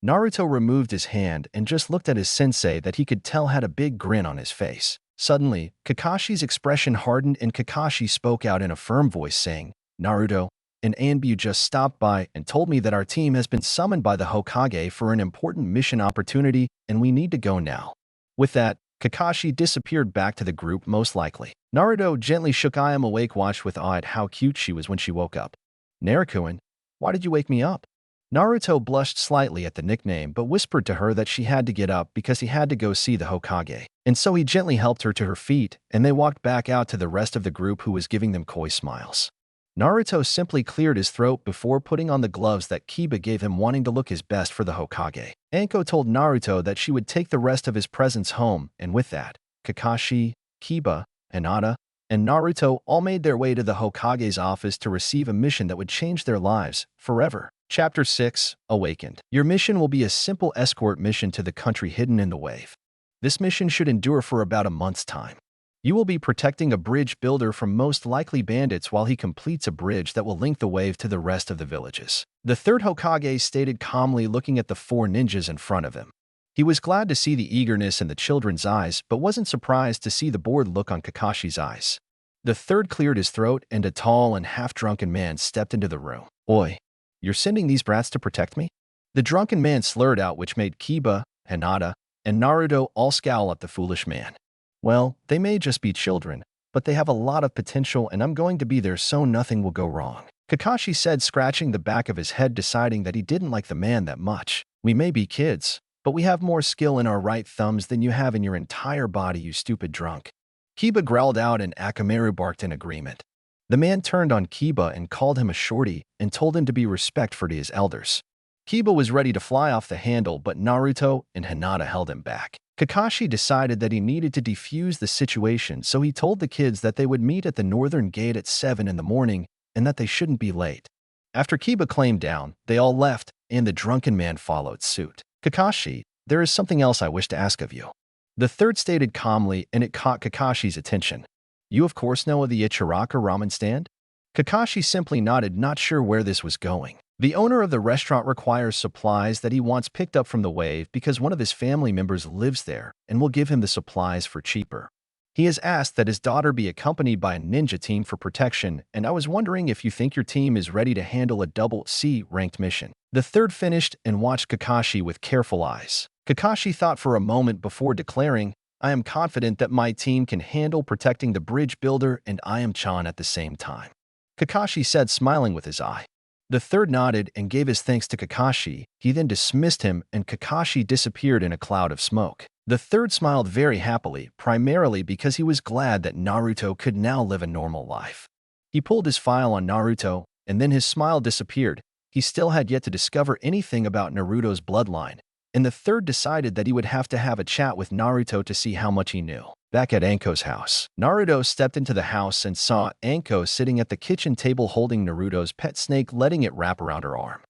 Naruto removed his hand and just looked at his sensei that he could tell had a big grin on his face. Suddenly, Kakashi's expression hardened and Kakashi spoke out in a firm voice saying, "Naruto, an Anbu just stopped by and told me that our team has been summoned by the Hokage for an important mission opportunity and we need to go now." With that, Kakashi disappeared back to the group most likely. Naruto gently shook Ayam awake, watched with awe at how cute she was when she woke up. "Naruto, why did you wake me up?" Naruto blushed slightly at the nickname but whispered to her that she had to get up because he had to go see the Hokage. And so he gently helped her to her feet and they walked back out to the rest of the group who was giving them coy smiles. Naruto simply cleared his throat before putting on the gloves that Kiba gave him, wanting to look his best for the Hokage. Anko told Naruto that she would take the rest of his presents home, and with that, Kakashi, Kiba, Hinata, and Naruto all made their way to the Hokage's office to receive a mission that would change their lives forever. Chapter 6, Awakened. Your mission will be a simple escort mission to the country hidden in the wave. This mission should endure for about a month's time. You will be protecting a bridge builder from most likely bandits while he completes a bridge that will link the wave to the rest of the villages. The third Hokage stated calmly, looking at the four ninjas in front of him. He was glad to see the eagerness in the children's eyes, but wasn't surprised to see the bored look on Kakashi's eyes. The third cleared his throat, and a tall and half-drunken man stepped into the room. "Oi, you're sending these brats to protect me?" The drunken man slurred out, which made Kiba, Hinata, and Naruto all scowl at the foolish man. "Well, they may just be children, but they have a lot of potential and I'm going to be there so nothing will go wrong," Kakashi said, scratching the back of his head, deciding that he didn't like the man that much. "We may be kids, but we have more skill in our right thumbs than you have in your entire body, you stupid drunk." Kiba growled out and Akamaru barked in agreement. The man turned on Kiba and called him a shorty and told him to be respectful to his elders. Kiba was ready to fly off the handle, but Naruto and Hinata held him back. Kakashi decided that he needed to defuse the situation, so he told the kids that they would meet at the northern gate at 7 in the morning and that they shouldn't be late. After Kiba claimed down, they all left, and the drunken man followed suit. "Kakashi, there is something else I wish to ask of you," the third stated calmly, and it caught Kakashi's attention. "You of course know of the Ichiraka ramen stand?" Kakashi simply nodded, not sure where this was going. The owner of the restaurant requires supplies that he wants picked up from the wave because one of his family members lives there and will give him the supplies for cheaper. He has asked that his daughter be accompanied by a ninja team for protection, and I was wondering if you think your team is ready to handle a double C ranked mission. The third finished and watched Kakashi with careful eyes. Kakashi thought for a moment before declaring, I am confident that my team can handle protecting the bridge builder and I am Chan at the same time. Kakashi said, smiling with his eye. The third nodded and gave his thanks to Kakashi. He then dismissed him and Kakashi disappeared in a cloud of smoke. The third smiled very happily, primarily because he was glad that Naruto could now live a normal life. He pulled his file on Naruto, and then his smile disappeared. He still had yet to discover anything about Naruto's bloodline, and the third decided that he would have a chat with Naruto to see how much he knew. Back at Anko's house, Naruto stepped into the house and saw Anko sitting at the kitchen table holding Naruto's pet snake, letting it wrap around her arm.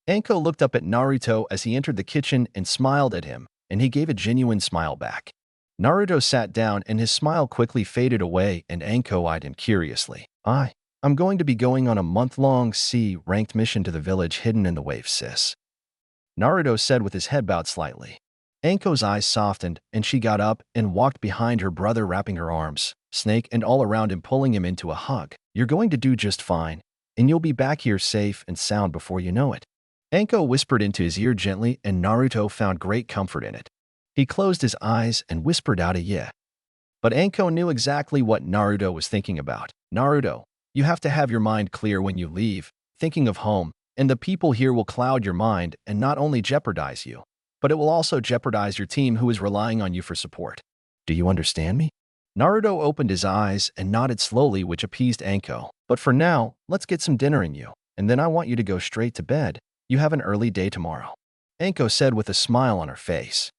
Anko looked up at Naruto as he entered the kitchen and smiled at him, and he gave a genuine smile back. Naruto sat down and his smile quickly faded away and Anko eyed him curiously. I'm going to be going on a month-long C-ranked mission to the village hidden in the wave, sis. Naruto said with his head bowed slightly. Anko's eyes softened and she got up and walked behind her brother, wrapping her arms, snake, and all around him, pulling him into a hug. You're going to do just fine, and you'll be back here safe and sound before you know it. Anko whispered into his ear gently and Naruto found great comfort in it. He closed his eyes and whispered out a yeah. But Anko knew exactly what Naruto was thinking about. Naruto, you have to have your mind clear when you leave. Thinking of home and the people here will cloud your mind and not only jeopardize you, but it will also jeopardize your team who is relying on you for support. Do you understand me? Naruto opened his eyes and nodded slowly, which appeased Anko. But for now, let's get some dinner in you, and then I want you to go straight to bed. You have an early day tomorrow, Anko said with a smile on her face.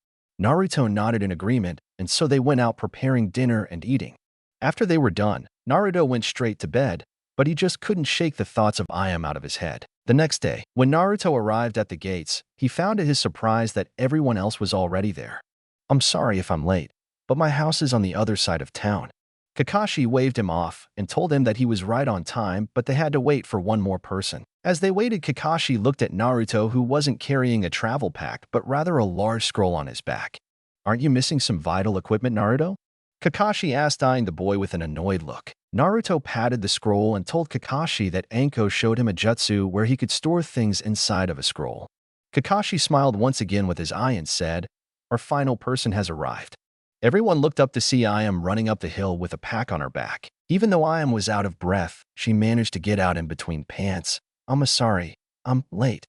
Naruto nodded in agreement, and so they went out preparing dinner and eating. After they were done, Naruto went straight to bed, but he just couldn't shake the thoughts of I am out of his head. The next day, when Naruto arrived at the gates, he found to his surprise that everyone else was already there. I'm sorry if I'm late, but my house is on the other side of town. Kakashi waved him off and told him that he was right on time, but they had to wait for one more person. As they waited, Kakashi looked at Naruto, who wasn't carrying a travel pack, but rather a large scroll on his back. Aren't you missing some vital equipment, Naruto? Kakashi asked, eyeing the boy with an annoyed look. Naruto patted the scroll and told Kakashi that Anko showed him a jutsu where he could store things inside of a scroll. Kakashi smiled once again with his eye and said, our final person has arrived. Everyone looked up to see Ayam running up the hill with a pack on her back. Even though Ayam was out of breath, she managed to get out in between pants. I'm sorry, I'm late.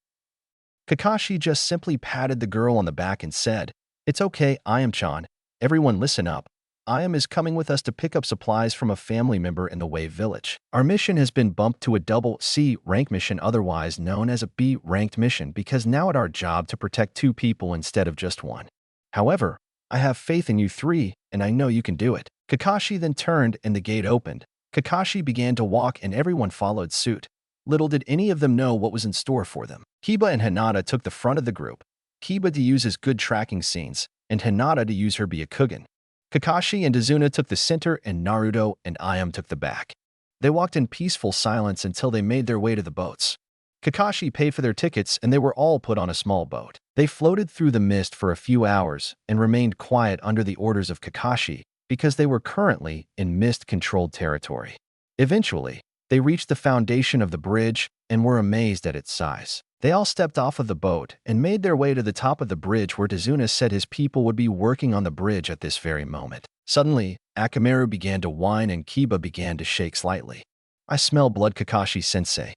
Kakashi just simply patted the girl on the back and said, it's okay, Ayam-chan. Everyone listen up. Ayam is coming with us to pick up supplies from a family member in the Wave Village. Our mission has been bumped to a double C rank mission, otherwise known as a B ranked mission, because now it's our job to protect 2 people instead of just 1. However, I have faith in you 3, and I know you can do it. Kakashi then turned and the gate opened. Kakashi began to walk and everyone followed suit. Little did any of them know what was in store for them. Kiba and Hinata took the front of the group. Kiba to use his good tracking scenes, and Hinata to use her Byakugan. Kakashi and Izuna took the center and Naruto and Ayam took the back. They walked in peaceful silence until they made their way to the boats. Kakashi paid for their tickets and they were all put on a small boat. They floated through the mist for a few hours and remained quiet under the orders of Kakashi because they were currently in mist-controlled territory. Eventually, they reached the foundation of the bridge and were amazed at its size. They all stepped off of the boat and made their way to the top of the bridge where Izuna said his people would be working on the bridge at this very moment. Suddenly, Akamaru began to whine and Kiba began to shake slightly. I smell blood, Kakashi-sensei.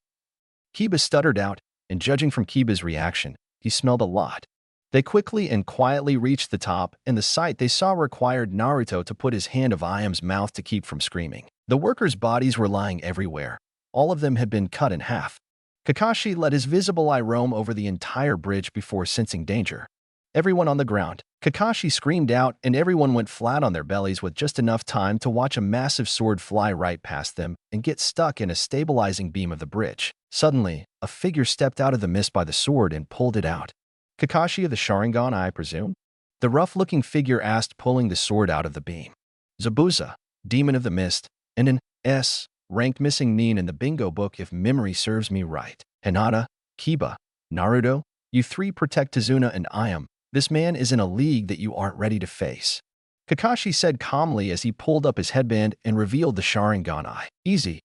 Kiba stuttered out, and judging from Kiba's reaction, he smelled a lot. They quickly and quietly reached the top, and the sight they saw required Naruto to put his hand of Ayam's mouth to keep from screaming. The workers' bodies were lying everywhere. All of them had been cut in half. Kakashi let his visible eye roam over the entire bridge before sensing danger. Everyone on the ground. Kakashi screamed out, and everyone went flat on their bellies with just enough time to watch a massive sword fly right past them and get stuck in a stabilizing beam of the bridge. Suddenly, a figure stepped out of the mist by the sword and pulled it out. Kakashi of the Sharingan, I presume? The rough-looking figure asked, pulling the sword out of the beam. Zabuza, Demon of the Mist, and an S ranked missing name in the bingo book if memory serves me right. Hinata, Kiba, Naruto, you three protect Tazuna and Ayam. This man is in a league that you aren't ready to face. Kakashi said calmly as he pulled up his headband and revealed the Sharingan eye. Easy.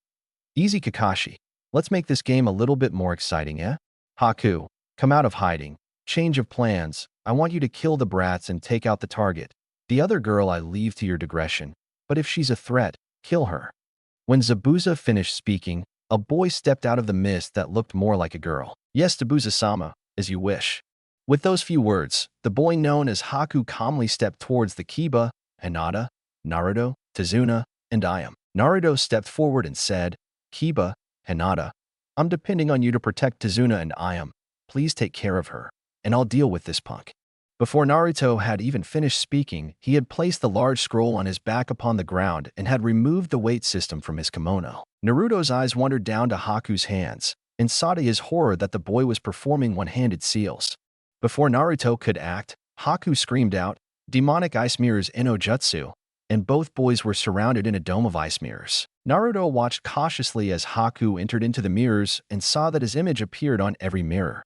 Easy, Kakashi. Let's make this game a little bit more exciting, eh? Haku, come out of hiding. Change of plans. I want you to kill the brats and take out the target. The other girl I leave to your digression. But if she's a threat, kill her. When Zabuza finished speaking, a boy stepped out of the mist that looked more like a girl. Yes, Zabuza-sama, as you wish. With those few words, the boy known as Haku calmly stepped towards the Kiba, Hinata, Naruto, Tazuna, and Ayam. Naruto stepped forward and said, Kiba, Hinata, I'm depending on you to protect Tazuna and Ayam. Please take care of her, and I'll deal with this punk. Before Naruto had even finished speaking, he had placed the large scroll on his back upon the ground and had removed the weight system from his kimono. Naruto's eyes wandered down to Haku's hands and saw to his horror that the boy was performing one-handed seals. Before Naruto could act, Haku screamed out, Demonic Ice Mirrors Ino Jutsu, and both boys were surrounded in a dome of ice mirrors. Naruto watched cautiously as Haku entered into the mirrors and saw that his image appeared on every mirror.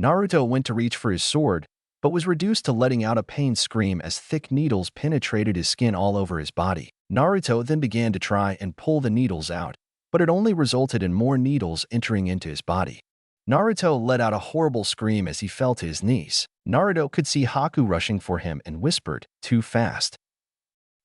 Naruto went to reach for his sword, but was reduced to letting out a pained scream as thick needles penetrated his skin all over his body. Naruto then began to try and pull the needles out, but it only resulted in more needles entering into his body. Naruto let out a horrible scream as he fell to his knees. Naruto could see Haku rushing for him and whispered, too fast.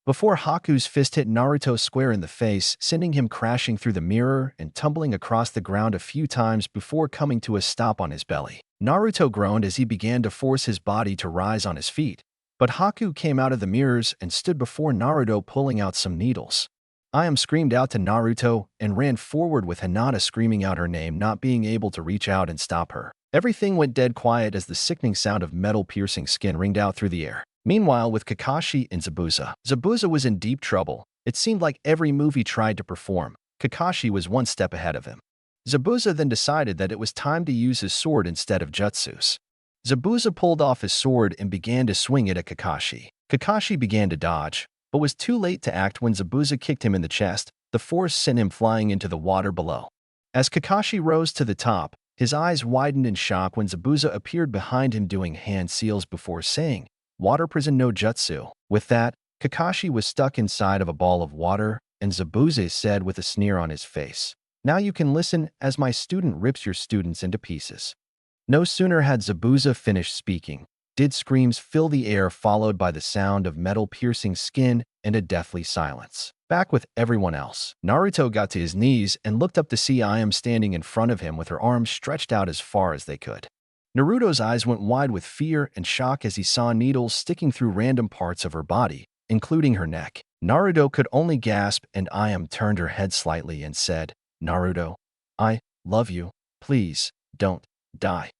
Before Haku's fist hit Naruto square in the face, sending him crashing through the mirror and tumbling across the ground a few times before coming to a stop on his belly. Naruto groaned as he began to force his body to rise on his feet, but Haku came out of the mirrors and stood before Naruto pulling out some needles. Ayam screamed out to Naruto and ran forward with Hinata screaming out her name, not being able to reach out and stop her. Everything went dead quiet as the sickening sound of metal piercing skin ringed out through the air. Meanwhile, with Kakashi and Zabuza. Zabuza was in deep trouble. It seemed like every move he tried to perform, Kakashi was one step ahead of him. Zabuza then decided that it was time to use his sword instead of jutsus. Zabuza pulled off his sword and began to swing it at Kakashi. Kakashi began to dodge, but was too late to act when Zabuza kicked him in the chest. The force sent him flying into the water below. As Kakashi rose to the top, his eyes widened in shock when Zabuza appeared behind him doing hand seals before saying, Water prison no jutsu. With that, Kakashi was stuck inside of a ball of water, and Zabuza said with a sneer on his face, Now you can listen as my student rips your students into pieces. No sooner had Zabuza finished speaking, did screams fill the air followed by the sound of metal piercing skin and a deathly silence. Back with everyone else, Naruto got to his knees and looked up to see Ayam standing in front of him with her arms stretched out as far as they could. Naruto's eyes went wide with fear and shock as he saw needles sticking through random parts of her body, including her neck. Naruto could only gasp, and Ayam turned her head slightly and said, Naruto, I love you. Please, don't die.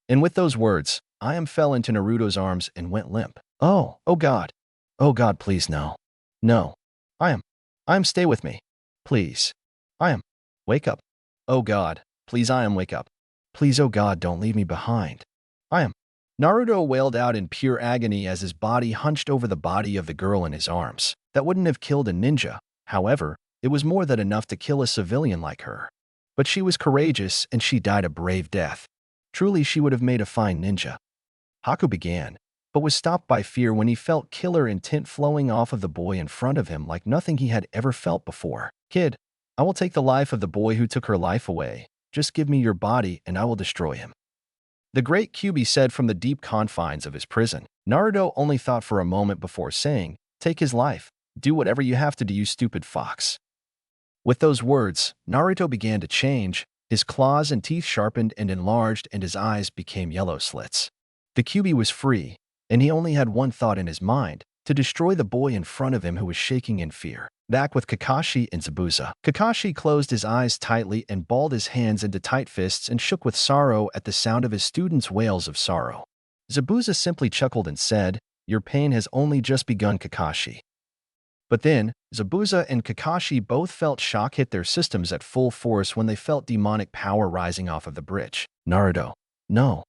And with those words, Ayam fell into Naruto's arms and went limp. Oh God. Oh God, please no. No. Ayam, stay with me. Please. Ayam, wake up. Oh God, please Ayam, wake up. Please, oh God, don't leave me behind. Ayam. Naruto wailed out in pure agony as his body hunched over the body of the girl in his arms. That wouldn't have killed a ninja. However, it was more than enough to kill a civilian like her. But she was courageous and she died a brave death. Truly, she would have made a fine ninja. Haku began, but was stopped by fear when he felt killer intent flowing off of the boy in front of him like nothing he had ever felt before. Kid, I will take the life of the boy who took her life away. Just give me your body and I will destroy him. The great Kyubi said from the deep confines of his prison. Naruto only thought for a moment before saying, Take his life. Do whatever you have to do, you stupid fox. With those words, Naruto began to change. His claws and teeth sharpened and enlarged and his eyes became yellow slits. The Kyubi was free, and he only had one thought in his mind, to destroy the boy in front of him who was shaking in fear. Back with Kakashi and Zabuza. Kakashi closed his eyes tightly and balled his hands into tight fists and shook with sorrow at the sound of his students' wails of sorrow. Zabuza simply chuckled and said, Your pain has only just begun, Kakashi. But then, Zabuza and Kakashi both felt shock hit their systems at full force when they felt demonic power rising off of the bridge. Naruto, no.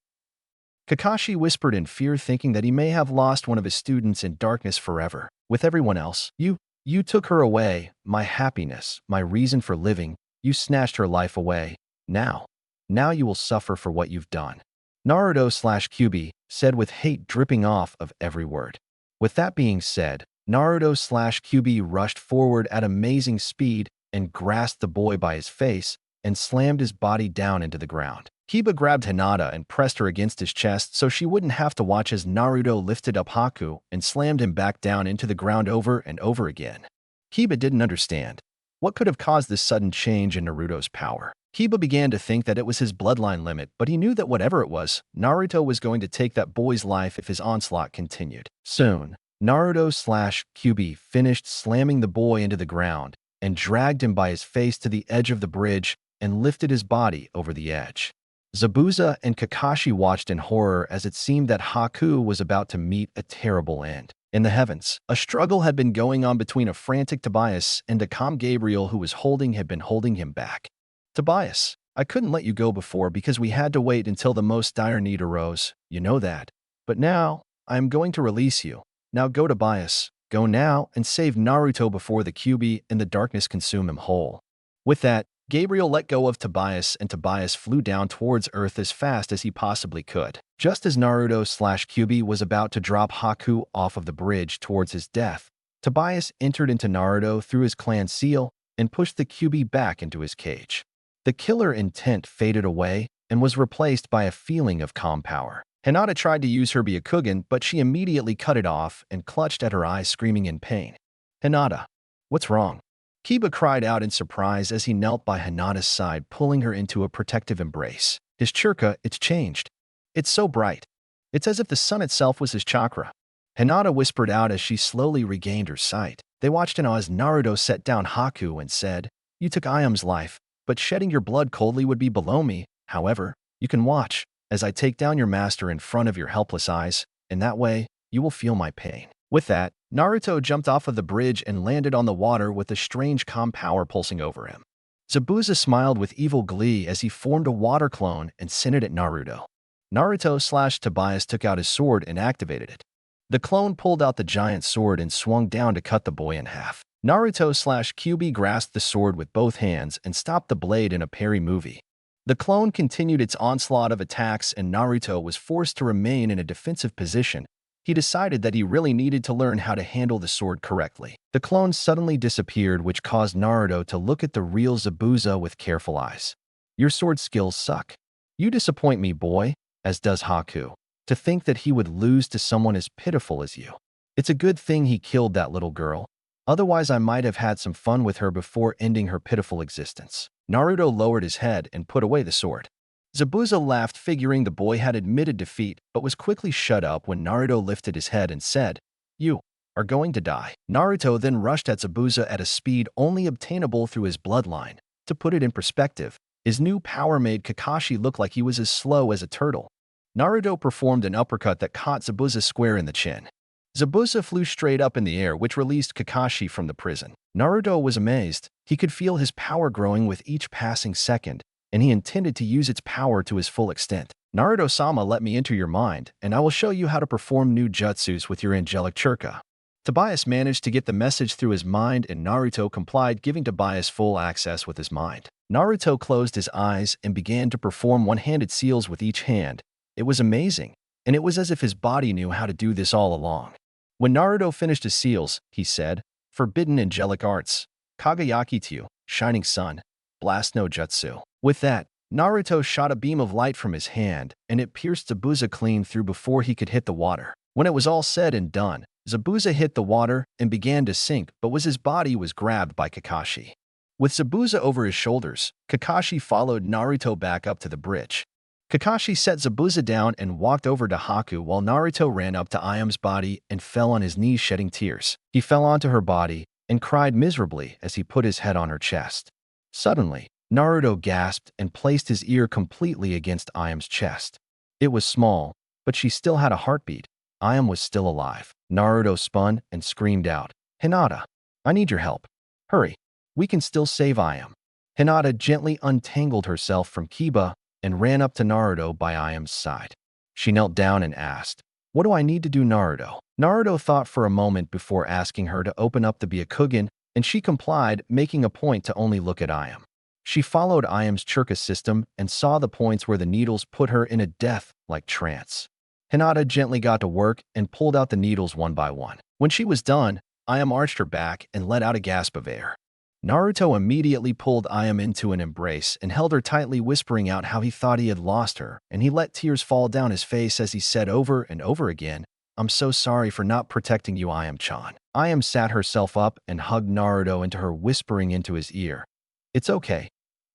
Kakashi whispered in fear, thinking that he may have lost one of his students in darkness forever. With everyone else, you took her away, my happiness, my reason for living. You snatched her life away. Now, Now you will suffer for what you've done." Naruto/Kyubi said with hate dripping off of every word. With that being said, Naruto/Kyubi rushed forward at amazing speed and grasped the boy by his face and slammed his body down into the ground. Kiba grabbed Hinata and pressed her against his chest so she wouldn't have to watch as Naruto lifted up Haku and slammed him back down into the ground over and over again. Kiba didn't understand what could have caused this sudden change in Naruto's power. Kiba began to think that it was his bloodline limit, but he knew that whatever it was, Naruto was going to take that boy's life if his onslaught continued. Soon, Naruto/Kyubi finished slamming the boy into the ground and dragged him by his face to the edge of the bridge and lifted his body over the edge. Zabuza and Kakashi watched in horror as it seemed that Haku was about to meet a terrible end. In the heavens, a struggle had been going on between a frantic Tobias and a calm Gabriel who had been holding him back. "Tobias, I couldn't let you go before because we had to wait until the most dire need arose, you know that. But now, I am going to release you. Now go, Tobias. Go now and save Naruto before the Kyubi and the darkness consume him whole." With that, Gabriel let go of Tobias and Tobias flew down towards Earth as fast as he possibly could. Just as Naruto/Kyubi was about to drop Haku off of the bridge towards his death, Tobias entered into Naruto through his clan seal and pushed the Kyubi back into his cage. The killer intent faded away and was replaced by a feeling of calm power. Hinata tried to use her Byakugan, but she immediately cut it off and clutched at her eyes, screaming in pain. "Hinata, what's wrong?" Kiba cried out in surprise as he knelt by Hinata's side, pulling her into a protective embrace. His chakra, it's changed. It's so bright. It's as if the sun itself was his chakra. Hinata whispered out as she slowly regained her sight. They watched in awe as Naruto set down Haku and said, "You took Ayam's life, but shedding your blood coldly would be below me. However, you can watch as I take down your master in front of your helpless eyes. In that way, you will feel my pain." With that, Naruto jumped off of the bridge and landed on the water with a strange calm power pulsing over him. Zabuza smiled with evil glee as he formed a water clone and sent it at Naruto. Naruto/Tobias took out his sword and activated it. The clone pulled out the giant sword and swung down to cut the boy in half. Naruto/Kyubi grasped the sword with both hands and stopped the blade in a parry movie. The clone continued its onslaught of attacks and Naruto was forced to remain in a defensive position. He decided that he really needed to learn how to handle the sword correctly. The clone suddenly disappeared, which caused Naruto to look at the real Zabuza with careful eyes. "Your sword skills suck. You disappoint me, boy," as does Haku. "To think that he would lose to someone as pitiful as you. It's a good thing he killed that little girl. Otherwise, I might have had some fun with her before ending her pitiful existence." Naruto lowered his head and put away the sword. Zabuza laughed, figuring the boy had admitted defeat, but was quickly shut up when Naruto lifted his head and said, "You are going to die." Naruto then rushed at Zabuza at a speed only obtainable through his bloodline. To put it in perspective, his new power made Kakashi look like he was as slow as a turtle. Naruto performed an uppercut that caught Zabuza square in the chin. Zabuza flew straight up in the air, which released Kakashi from the prison. Naruto was amazed. He could feel his power growing with each passing second, and he intended to use its power to his full extent. "Naruto-sama, let me enter your mind, and I will show you how to perform new jutsus with your angelic chakra." Tobias managed to get the message through his mind, and Naruto complied, giving Tobias full access with his mind. Naruto closed his eyes and began to perform one-handed seals with each hand. It was amazing, and it was as if his body knew how to do this all along. When Naruto finished his seals, he said, "Forbidden angelic arts, Kagayaki-tyu, Shining Sun, Blast no Jutsu." With that, Naruto shot a beam of light from his hand, and it pierced Zabuza clean through before he could hit the water. When it was all said and done, Zabuza hit the water and began to sink, but his body was grabbed by Kakashi. With Zabuza over his shoulders, Kakashi followed Naruto back up to the bridge. Kakashi set Zabuza down and walked over to Haku while Naruto ran up to Ayam's body and fell on his knees shedding tears. He fell onto her body and cried miserably as he put his head on her chest. Suddenly, Naruto gasped and placed his ear completely against Ayam's chest. It was small, but she still had a heartbeat. Ayam was still alive. Naruto spun and screamed out, "Hinata, I need your help. Hurry, we can still save Ayam." Hinata gently untangled herself from Kiba and ran up to Naruto by Ayam's side. She knelt down and asked, "What do I need to do, Naruto?" Naruto thought for a moment before asking her to open up the Byakugan, and she complied, making a point to only look at Ayam. She followed Iam's Churka system and saw the points where the needles put her in a death-like trance. Hinata gently got to work and pulled out the needles one by one. When she was done, Iam arched her back and let out a gasp of air. Naruto immediately pulled Iam into an embrace and held her tightly, whispering out how he thought he had lost her, and he let tears fall down his face as he said over and over again, "I'm so sorry for not protecting you, Iam-chan." Iam sat herself up and hugged Naruto into her, whispering into his ear, "It's okay.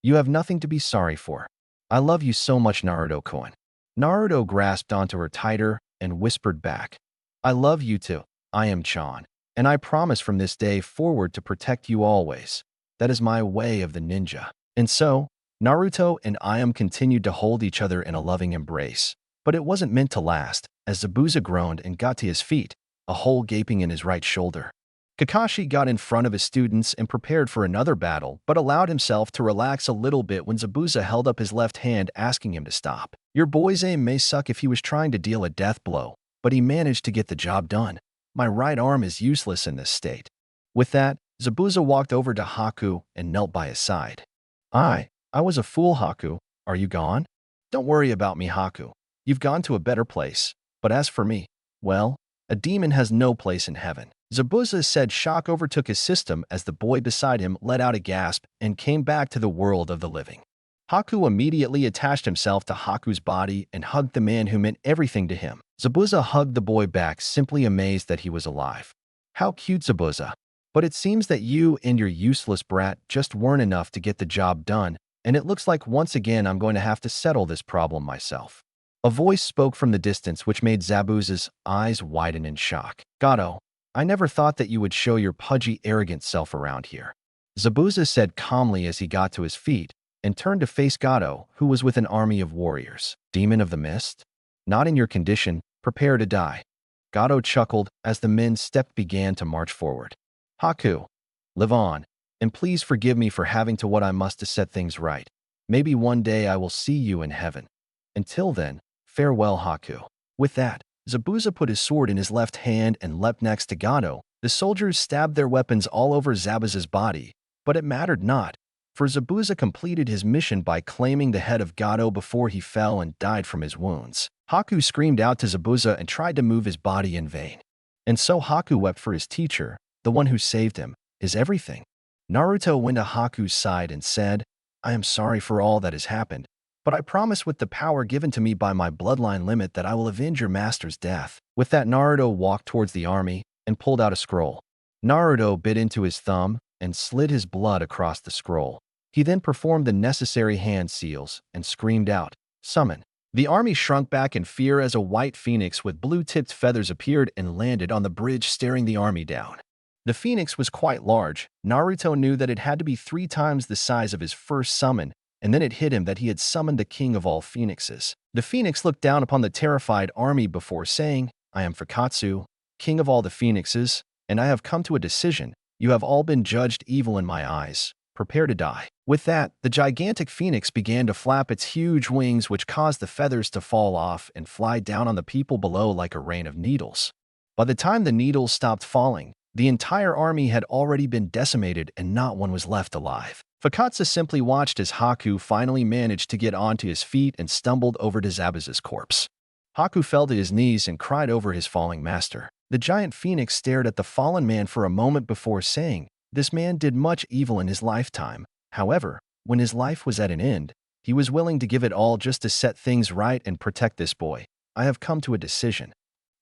You have nothing to be sorry for. I love you so much, Naruto-kun." Naruto grasped onto her tighter and whispered back, "I love you too, Iam-chan. And I promise from this day forward to protect you always. That is my way of the ninja." And so, Naruto and Iam continued to hold each other in a loving embrace. But it wasn't meant to last, as Zabuza groaned and got to his feet, a hole gaping in his right shoulder. Kakashi got in front of his students and prepared for another battle, but allowed himself to relax a little bit when Zabuza held up his left hand, asking him to stop. "Your boy's aim may suck if he was trying to deal a death blow, but he managed to get the job done. My right arm is useless in this state." With that, Zabuza walked over to Haku and knelt by his side. I was a fool, Haku. Are you gone?" "Don't worry about me, Haku. You've gone to a better place. But as for me, well, a demon has no place in heaven." Zabuza said. Shock overtook his system as the boy beside him let out a gasp and came back to the world of the living. Haku immediately attached himself to Haku's body and hugged the man who meant everything to him. Zabuza hugged the boy back, simply amazed that he was alive. "How cute, Zabuza. But it seems that you and your useless brat just weren't enough to get the job done, and it looks like once again I'm going to have to settle this problem myself." A voice spoke from the distance which made Zabuza's eyes widen in shock. "Gato, I never thought that you would show your pudgy, arrogant self around here," Zabuza said calmly as he got to his feet and turned to face Gato, who was with an army of warriors. "Demon of the Mist? Not in your condition, prepare to die." Gato chuckled as the men began to march forward. "Haku, live on, and please forgive me for having to what I must to set things right. Maybe one day I will see you in heaven. Until then, farewell, Haku." With that, Zabuza put his sword in his left hand and leapt next to Gato. The soldiers stabbed their weapons all over Zabuza's body, but it mattered not, for Zabuza completed his mission by claiming the head of Gato before he fell and died from his wounds. Haku screamed out to Zabuza and tried to move his body in vain. And so Haku wept for his teacher, the one who saved him, his everything. Naruto went to Haku's side and said, "I am sorry for all that has happened, but I promise with the power given to me by my bloodline limit that I will avenge your master's death." With that, Naruto walked towards the army and pulled out a scroll. Naruto bit into his thumb and slid his blood across the scroll. He then performed the necessary hand seals and screamed out, "Summon." The army shrunk back in fear as a white phoenix with blue-tipped feathers appeared and landed on the bridge, staring the army down. The phoenix was quite large. Naruto knew that it had to be 3 times the size of his first summon, and then it hit him that he had summoned the king of all phoenixes. The phoenix looked down upon the terrified army before saying, "I am Fukkatsu, king of all the phoenixes, and I have come to a decision. You have all been judged evil in my eyes. Prepare to die." With that, the gigantic phoenix began to flap its huge wings, which caused the feathers to fall off and fly down on the people below like a rain of needles. By the time the needles stopped falling, the entire army had already been decimated and not one was left alive. Fukkatsu simply watched as Haku finally managed to get onto his feet and stumbled over to Zabuza's corpse. Haku fell to his knees and cried over his falling master. The giant phoenix stared at the fallen man for a moment before saying, "This man did much evil in his lifetime. However, when his life was at an end, he was willing to give it all just to set things right and protect this boy. I have come to a decision.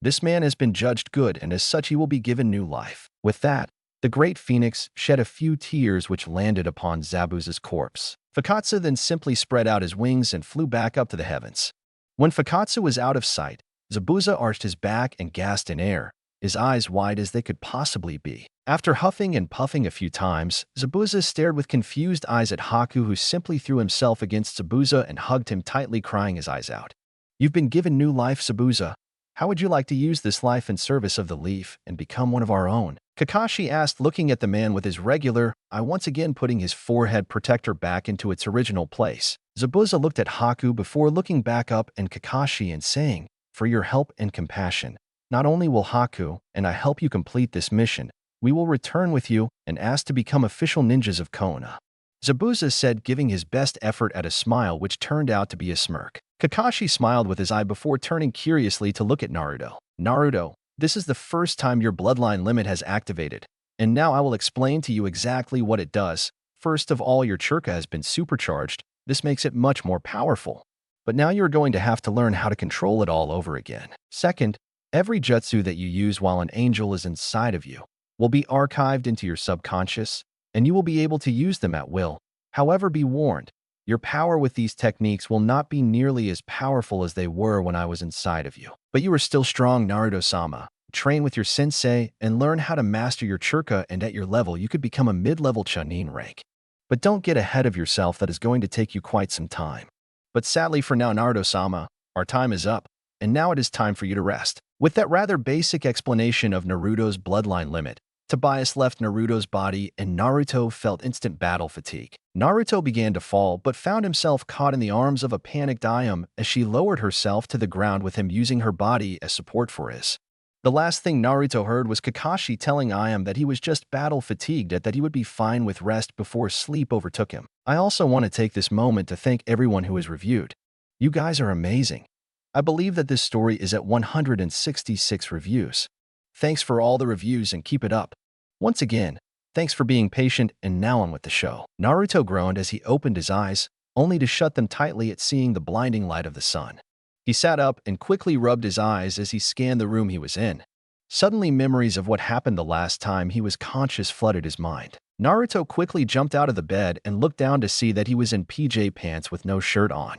This man has been judged good, and as such he will be given new life." With that, the great phoenix shed a few tears which landed upon Zabuza's corpse. Fukkatsu then simply spread out his wings and flew back up to the heavens. When Fukkatsu was out of sight, Zabuza arched his back and gasped in air, his eyes wide as they could possibly be. After huffing and puffing a few times, Zabuza stared with confused eyes at Haku, who simply threw himself against Zabuza and hugged him tightly, crying his eyes out. "You've been given new life, Zabuza. How would you like to use this life in service of the leaf and become one of our own?" Kakashi asked, looking at the man with his regular eye, once again putting his forehead protector back into its original place. Zabuza looked at Haku before looking back up and Kakashi and saying, "For your help and compassion. Not only will Haku and I help you complete this mission, we will return with you and ask to become official ninjas of Konoha." Zabuza said, giving his best effort at a smile which turned out to be a smirk. Kakashi smiled with his eye before turning curiously to look at Naruto. Naruto, this is the first time your bloodline limit has activated, and now I will explain to you exactly what it does. First of all, your chakra has been supercharged. This makes it much more powerful. But now you're going to have to learn how to control it all over again. Second, every jutsu that you use while an angel is inside of you will be archived into your subconscious, and you will be able to use them at will. However, be warned, your power with these techniques will not be nearly as powerful as they were when I was inside of you. But you are still strong, Naruto-sama. Train with your sensei and learn how to master your chakra, and at your level you could become a mid-level Chunin rank. But don't get ahead of yourself, that is going to take you quite some time. But sadly for now, Naruto-sama, our time is up, and now it is time for you to rest. With that rather basic explanation of Naruto's bloodline limit, Tobias left Naruto's body and Naruto felt instant battle fatigue. Naruto began to fall but found himself caught in the arms of a panicked Ayam as she lowered herself to the ground with him using her body as support for his. The last thing Naruto heard was Kakashi telling Ayam that he was just battle fatigued and that he would be fine with rest before sleep overtook him. I also want to take this moment to thank everyone who has reviewed. You guys are amazing. I believe that this story is at 166 reviews. Thanks for all the reviews and keep it up. Once again, thanks for being patient, and now on with the show. Naruto groaned as he opened his eyes, only to shut them tightly at seeing the blinding light of the sun. He sat up and quickly rubbed his eyes as he scanned the room he was in. Suddenly, memories of what happened the last time he was conscious flooded his mind. Naruto quickly jumped out of the bed and looked down to see that he was in PJ pants with no shirt on.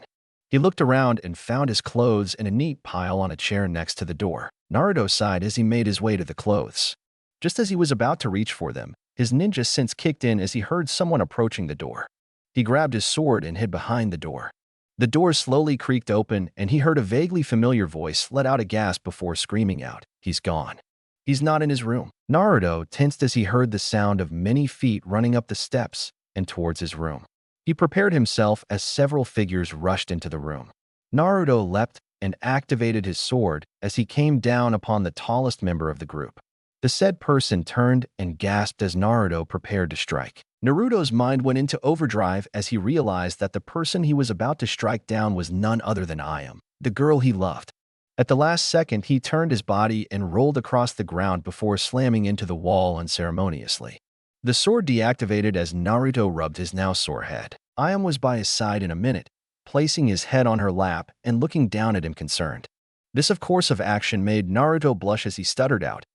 He looked around and found his clothes in a neat pile on a chair next to the door. Naruto sighed as he made his way to the clothes. Just as he was about to reach for them, his ninja sense kicked in as he heard someone approaching the door. He grabbed his sword and hid behind the door. The door slowly creaked open, and he heard a vaguely familiar voice let out a gasp before screaming out, "He's gone. He's not in his room." Naruto tensed as he heard the sound of many feet running up the steps and towards his room. He prepared himself as several figures rushed into the room. Naruto leapt and activated his sword as he came down upon the tallest member of the group. The said person turned and gasped as Naruto prepared to strike. Naruto's mind went into overdrive as he realized that the person he was about to strike down was none other than Ayam, the girl he loved. At the last second, he turned his body and rolled across the ground before slamming into the wall unceremoniously. The sword deactivated as Naruto rubbed his now sore head. Ayam was by his side in a minute, placing his head on her lap and looking down at him concerned. This of course of action made Naruto blush as he stuttered out,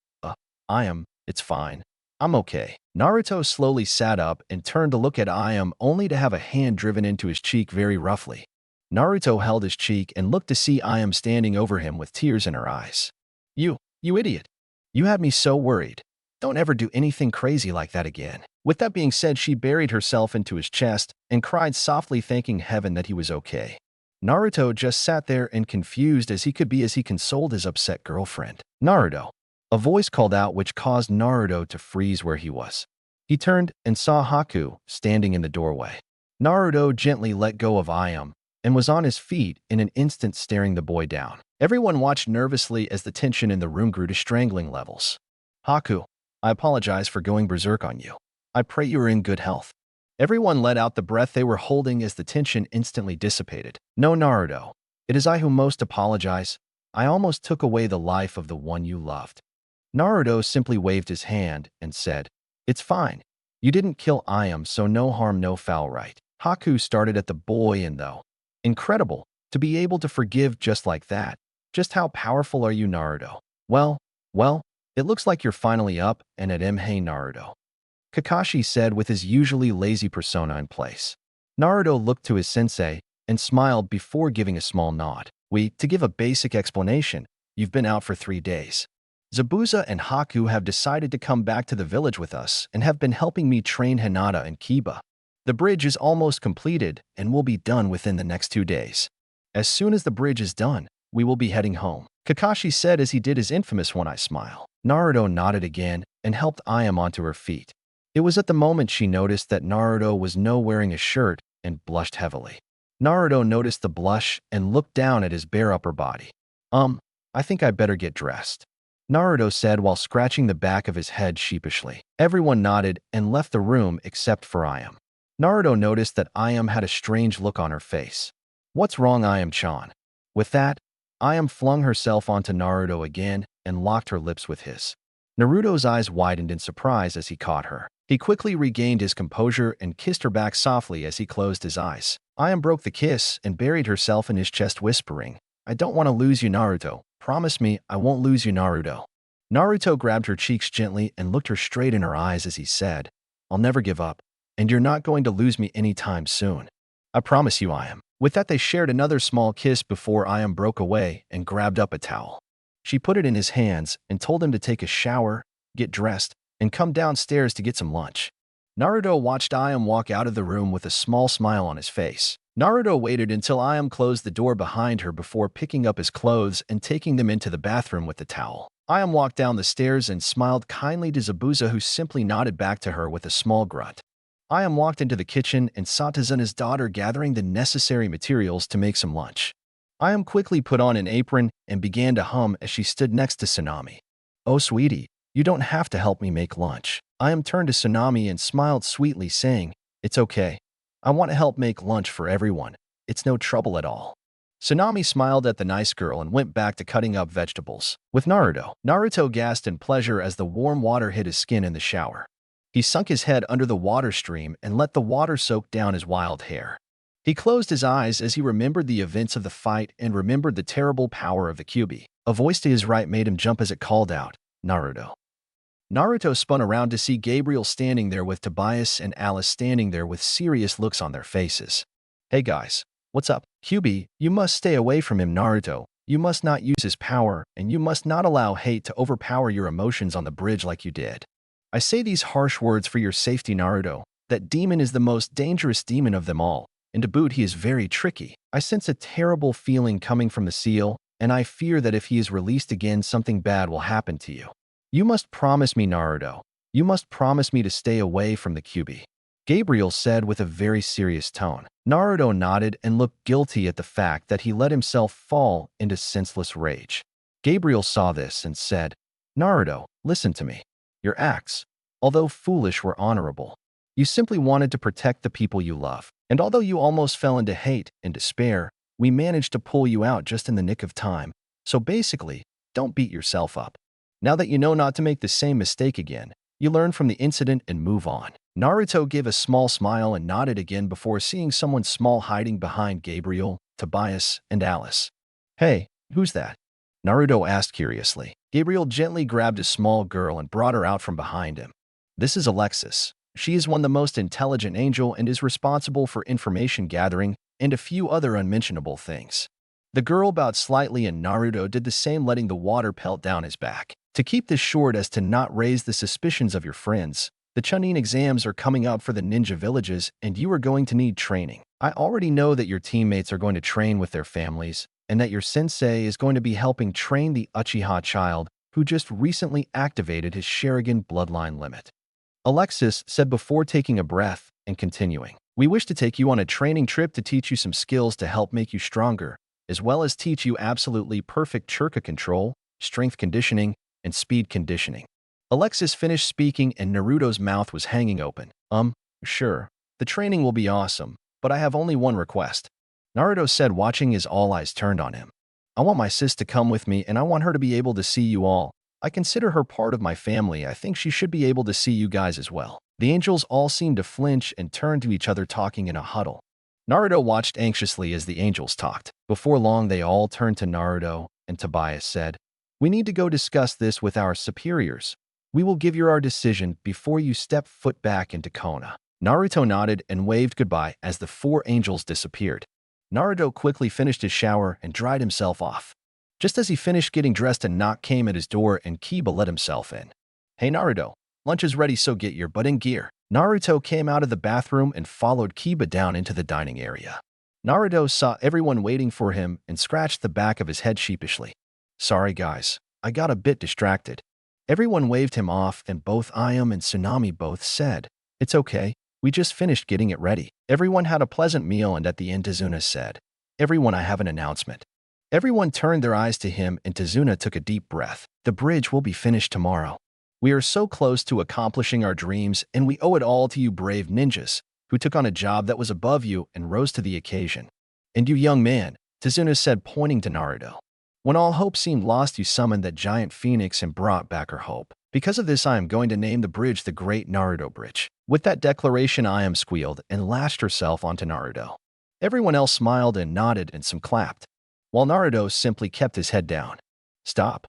Ayam, it's fine. I'm okay." Naruto slowly sat up and turned to look at Ayam only to have a hand driven into his cheek very roughly. Naruto held his cheek and looked to see Ayam standing over him with tears in her eyes. You idiot. You had me so worried. Don't ever do anything crazy like that again." With that being said, she buried herself into his chest and cried softly, thanking heaven that he was okay. Naruto just sat there and confused as he could be as he consoled his upset girlfriend. "Naruto." A voice called out which caused Naruto to freeze where he was. He turned and saw Haku standing in the doorway. Naruto gently let go of Ayam and was on his feet in an instant, staring the boy down. Everyone watched nervously as the tension in the room grew to strangling levels. "Haku, I apologize for going berserk on you. I pray you are in good health." Everyone let out the breath they were holding as the tension instantly dissipated. "No, Naruto. It is I who most apologize. I almost took away the life of the one you loved." Naruto simply waved his hand and said, "It's fine. You didn't kill Ayam, so no harm, no foul, right?" Haku started at the boy and though. "Incredible, to be able to forgive just like that. Just how powerful are you, Naruto?" Well, it looks like you're finally up and at hey Naruto," Kakashi said with his usually lazy persona in place. Naruto looked to his sensei and smiled before giving a small nod. To give a basic explanation, you've been out for 3 days. Zabuza and Haku have decided to come back to the village with us and have been helping me train Hinata and Kiba. The bridge is almost completed and will be done within the next 2 days. As soon as the bridge is done, we will be heading home," Kakashi said as he did his infamous one-eye smile. Naruto nodded again and helped Ayam onto her feet. It was at the moment she noticed that Naruto was no wearing a shirt and blushed heavily. Naruto noticed the blush and looked down at his bare upper body. I think I better get dressed," Naruto said while scratching the back of his head sheepishly. Everyone nodded and left the room except for Ayam. Naruto noticed that Ayam had a strange look on her face. What's wrong, Ayam-chan? With that, Ayam flung herself onto Naruto again and locked her lips with his. Naruto's eyes widened in surprise as he caught her. He quickly regained his composure and kissed her back softly as he closed his eyes. Ayam broke the kiss and buried herself in his chest, whispering, "I don't want to lose you, Naruto. Promise me I won't lose you, Naruto." Naruto grabbed her cheeks gently and looked her straight in her eyes as he said, "I'll never give up, and you're not going to lose me anytime soon. I promise you, Ayam." With that, they shared another small kiss before Ayam broke away and grabbed up a towel. She put it in his hands and told him to take a shower, get dressed, and come downstairs to get some lunch. Naruto watched Ayam walk out of the room with a small smile on his face. Naruto waited until Ayam closed the door behind her before picking up his clothes and taking them into the bathroom with the towel. Ayam walked down the stairs and smiled kindly to Zabuza, who simply nodded back to her with a small grunt. Ayam walked into the kitchen and saw Tazuna's daughter gathering the necessary materials to make some lunch. Ayam quickly put on an apron and began to hum as she stood next to Tsunami. "Oh, sweetie, you don't have to help me make lunch." Ayam turned to Tsunami and smiled sweetly, saying, "It's okay. I want to help make lunch for everyone. It's no trouble at all." Tsunami smiled at the nice girl and went back to cutting up vegetables. With Naruto gasped in pleasure as the warm water hit his skin in the shower. He sunk his head under the water stream and let the water soak down his wild hair. He closed his eyes as he remembered the events of the fight and remembered the terrible power of the Kyubi. A voice to his right made him jump as it called out, "Naruto." Naruto spun around to see Gabriel standing there with Tobias and Alice standing there with serious looks on their faces. "Hey guys, what's up? Kyubi, you must stay away from him, Naruto. You must not use his power, and you must not allow hate to overpower your emotions on the bridge like you did. I say these harsh words for your safety, Naruto. That demon is the most dangerous demon of them all, and to boot he is very tricky. I sense a terrible feeling coming from the seal, and I fear that if he is released again, something bad will happen to you. You must promise me, Naruto. You must promise me to stay away from the Kyubi," Gabriel said with a very serious tone. Naruto nodded and looked guilty at the fact that he let himself fall into senseless rage. Gabriel saw this and said, "Naruto, listen to me. Your acts, although foolish, were honorable. You simply wanted to protect the people you love. And although you almost fell into hate and despair, we managed to pull you out just in the nick of time. So basically, don't beat yourself up. Now that you know not to make the same mistake again, you learn from the incident and move on." Naruto gave a small smile and nodded again before seeing someone small hiding behind Gabriel, Tobias, and Alice. "Hey, who's that?" Naruto asked curiously. Gabriel gently grabbed a small girl and brought her out from behind him. "This is Alexis. She is one of the most intelligent angel and is responsible for information gathering and a few other unmentionable things." The girl bowed slightly and Naruto did the same, letting the water pelt down his back. "To keep this short as to not raise the suspicions of your friends, the Chunin exams are coming up for the ninja villages and you are going to need training. I already know that your teammates are going to train with their families and that your sensei is going to be helping train the Uchiha child who just recently activated his Sharingan bloodline limit," Alexis said before taking a breath and continuing. "We wish to take you on a training trip to teach you some skills to help make you stronger, as well as teach you absolutely perfect chakra control, strength conditioning, and speed conditioning." Alexis finished speaking and Naruto's mouth was hanging open. Sure. The training will be awesome, but I have only one request," Naruto said, watching as all eyes turned on him. "I want my sis to come with me and I want her to be able to see you all. I consider her part of my family. I think she should be able to see you guys as well." The angels all seemed to flinch and turn to each other, talking in a huddle. Naruto watched anxiously as the angels talked. Before long, they all turned to Naruto and Tobias said, "We need to go discuss this with our superiors. We will give you our decision before you step foot back into Konoha." Naruto nodded and waved goodbye as the four angels disappeared. Naruto quickly finished his shower and dried himself off. Just as he finished getting dressed, a knock came at his door and Kiba let himself in. "Hey Naruto, lunch is ready, so get your butt in gear." Naruto came out of the bathroom and followed Kiba down into the dining area. Naruto saw everyone waiting for him and scratched the back of his head sheepishly. "Sorry guys, I got a bit distracted." Everyone waved him off and both Ayam and Tsunami both said, "It's okay, we just finished getting it ready." Everyone had a pleasant meal and at the end Tazuna said, "Everyone, I have an announcement." Everyone turned their eyes to him and Tazuna took a deep breath. "The bridge will be finished tomorrow. We are so close to accomplishing our dreams and we owe it all to you brave ninjas. who took on a job that was above you and rose to the occasion. And you, young man, Tazuna said, pointing to Naruto. When all hope seemed lost, you summoned that giant phoenix and brought back her hope. Because of this, I am going to name the bridge the Great Naruto Bridge. With that declaration, Ayam squealed and lashed herself onto Naruto. Everyone else smiled and nodded, and some clapped, while Naruto simply kept his head down. Stop,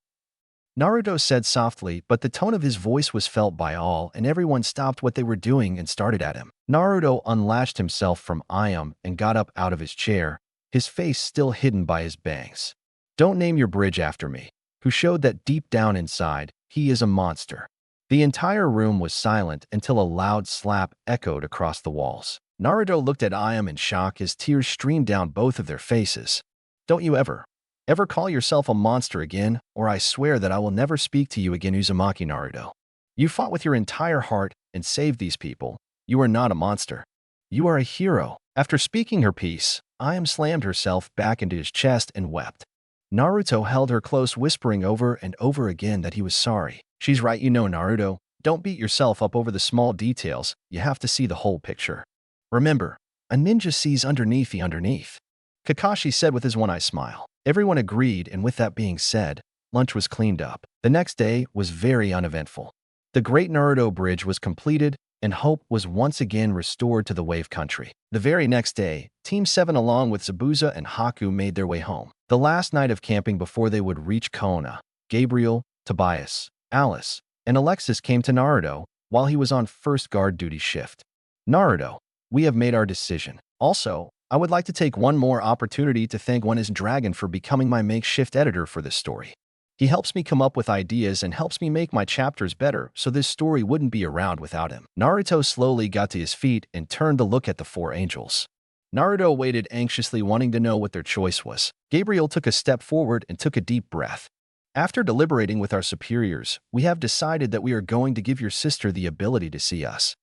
Naruto said softly, but the tone of his voice was felt by all, and everyone stopped what they were doing and started at him. Naruto unlatched himself from Ayam and got up out of his chair, his face still hidden by his bangs. Don't name your bridge after me, who showed that deep down inside, he is a monster. The entire room was silent until a loud slap echoed across the walls. Naruto looked at Ayam in shock as tears streamed down both of their faces. Don't you ever call yourself a monster again, or I swear that I will never speak to you again, Uzumaki Naruto. You fought with your entire heart and saved these people. You are not a monster. You are a hero. After speaking her piece, Ayam slammed herself back into his chest and wept. Naruto held her close, whispering over and over again that he was sorry. She's right, Naruto. Don't beat yourself up over the small details. You have to see the whole picture. Remember, a ninja sees underneath the underneath. Kakashi said with his one-eye smile. Everyone agreed, and with that being said, lunch was cleaned up. The next day was very uneventful. The Great Naruto Bridge was completed, and hope was once again restored to the Wave Country. The very next day, Team 7 along with Zabuza and Haku made their way home. The last night of camping before they would reach Konoha, Gabriel, Tobias, Alice, and Alexis came to Naruto while he was on first guard duty shift. Naruto, we have made our decision. Also, I would like to take one more opportunity to thank One is Dragon for becoming my makeshift editor for this story. He helps me come up with ideas and helps me make my chapters better, so this story wouldn't be around without him. Naruto slowly got to his feet and turned to look at the four angels. Naruto waited anxiously, wanting to know what their choice was. Gabriel took a step forward and took a deep breath. After deliberating with our superiors, we have decided that we are going to give your sister the ability to see us.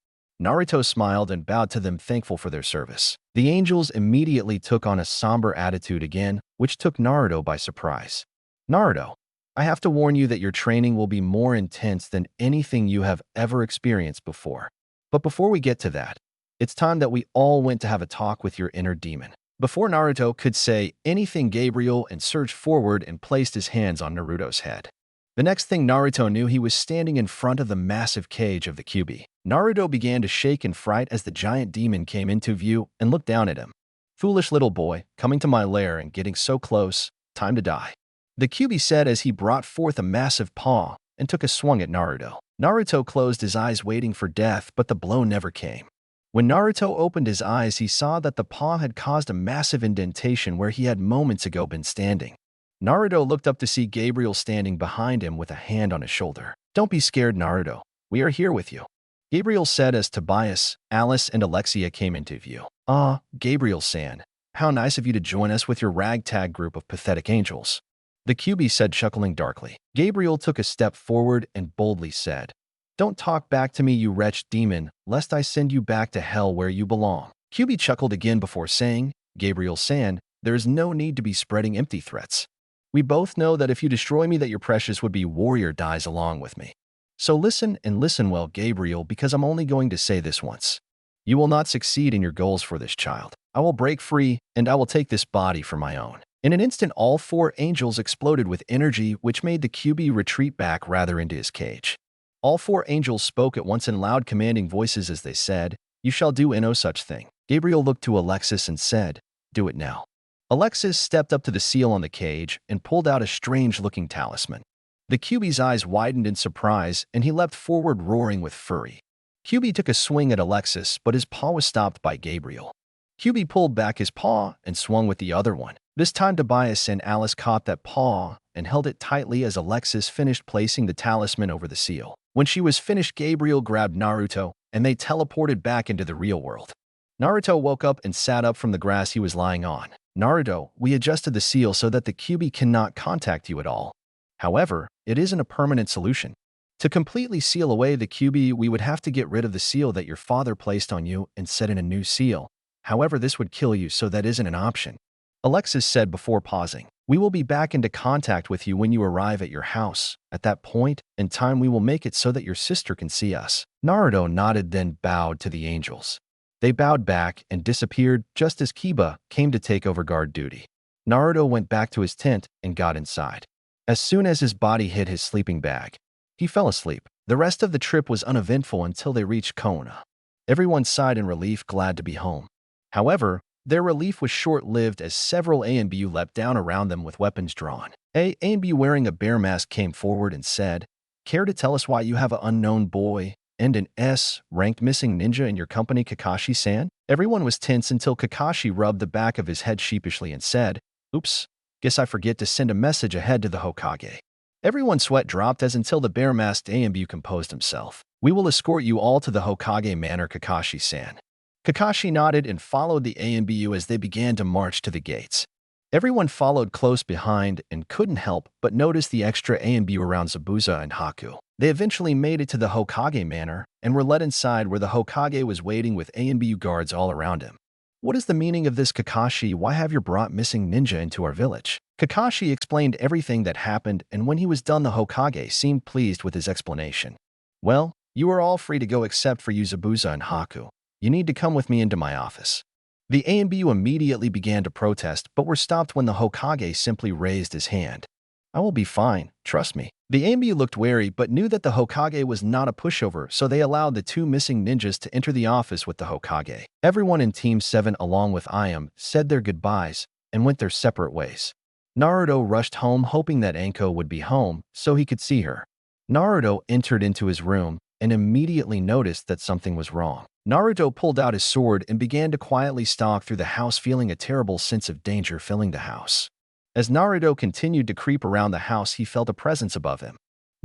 Naruto smiled and bowed to them, thankful for their service. The angels immediately took on a somber attitude again, which took Naruto by surprise. Naruto, I have to warn you that your training will be more intense than anything you have ever experienced before. But before we get to that, it's time that we all went to have a talk with your inner demon. Before Naruto could say anything, Gabriel surged forward and placed his hands on Naruto's head. The next thing Naruto knew, he was standing in front of the massive cage of the Kyubi. Naruto began to shake in fright as the giant demon came into view and looked down at him. Foolish little boy, coming to my lair and getting so close, time to die. The Kyubi said as he brought forth a massive paw and took a swung at Naruto. Naruto closed his eyes waiting for death, but the blow never came. When Naruto opened his eyes, he saw that the paw had caused a massive indentation where he had moments ago been standing. Naruto looked up to see Gabriel standing behind him with a hand on his shoulder. Don't be scared, Naruto. We are here with you, Gabriel said as Tobias, Alice, and Alexia came into view. Ah, Gabriel-san, how nice of you to join us with your ragtag group of pathetic angels, the Kyubi said, chuckling darkly. Gabriel took a step forward and boldly said, Don't talk back to me, you wretched demon, lest I send you back to hell where you belong. Kyubi chuckled again before saying, Gabriel-san, there is no need to be spreading empty threats. We both know that if you destroy me, that your precious would-be warrior dies along with me. So listen and listen well, Gabriel, because I'm only going to say this once. You will not succeed in your goals for this child. I will break free, and I will take this body for my own. In an instant, all four angels exploded with energy, which made the Kyubi retreat back rather into his cage. All four angels spoke at once in loud, commanding voices as they said, You shall do no such thing. Gabriel looked to Alexis and said, Do it now. Alexis stepped up to the seal on the cage and pulled out a strange-looking talisman. The Kyubi's eyes widened in surprise, and he leapt forward, roaring with fury. Kyubi took a swing at Alexis, but his paw was stopped by Gabriel. Kyubi pulled back his paw and swung with the other one. This time Tobias and Alice caught that paw and held it tightly as Alexis finished placing the talisman over the seal. When she was finished, Gabriel grabbed Naruto, and they teleported back into the real world. Naruto woke up and sat up from the grass he was lying on. Naruto, we adjusted the seal so that the Kyubi cannot contact you at all. However, it isn't a permanent solution. To completely seal away the Kyubi, we would have to get rid of the seal that your father placed on you and set in a new seal. However, this would kill you, so that isn't an option. Alexis said before pausing, We will be back into contact with you when you arrive at your house. At that point in time, we will make it so that your sister can see us. Naruto nodded, then bowed to the angels. They bowed back and disappeared just as Kiba came to take over guard duty. Naruto went back to his tent and got inside. As soon as his body hit his sleeping bag, he fell asleep. The rest of the trip was uneventful until they reached Konoha. Everyone sighed in relief, glad to be home. However, their relief was short-lived as several A and B leapt down around them with weapons drawn. A and B wearing a bear mask came forward and said, "Care to tell us why you have an unknown boy and an S-ranked missing ninja in your company, Kakashi-san?" Everyone was tense until Kakashi rubbed the back of his head sheepishly and said, "Oops, guess I forget to send a message ahead to the Hokage." Everyone's sweat dropped as until the bear-masked A and B composed himself. "We will escort you all to the Hokage Manor, Kakashi-san." Kakashi nodded and followed the A and BU as they began to march to the gates. Everyone followed close behind and couldn't help but notice the extra A and BU around Zabuza and Haku. They eventually made it to the Hokage Manor and were led inside where the Hokage was waiting with A and BU guards all around him. "What is the meaning of this, Kakashi? Why have you brought missing ninja into our village?" Kakashi explained everything that happened, and when he was done, the Hokage seemed pleased with his explanation. "Well, you are all free to go except for you, Zabuza and Haku. You need to come with me into my office." The A and BU immediately began to protest, but were stopped when the Hokage simply raised his hand. "I will be fine, trust me." The A and BU looked wary but knew that the Hokage was not a pushover, so they allowed the two missing ninjas to enter the office with the Hokage. Everyone in Team 7 along with Iam said their goodbyes and went their separate ways. Naruto rushed home hoping that Anko would be home so he could see her. Naruto entered into his room and immediately noticed that something was wrong. Naruto pulled out his sword and began to quietly stalk through the house, feeling a terrible sense of danger filling the house. As Naruto continued to creep around the house, he felt a presence above him.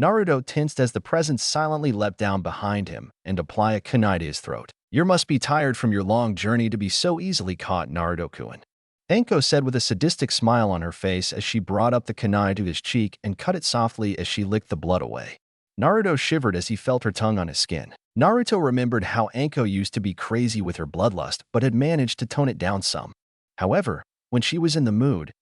Naruto tensed as the presence silently leapt down behind him and applied a kunai to his throat. "You must be tired from your long journey to be so easily caught, Naruto-kun," Anko said with a sadistic smile on her face as she brought up the kunai to his cheek and cut it softly as she licked the blood away. Naruto shivered as he felt her tongue on his skin. Naruto remembered how Anko used to be crazy with her bloodlust but had managed to tone it down some. However, when she was in the mood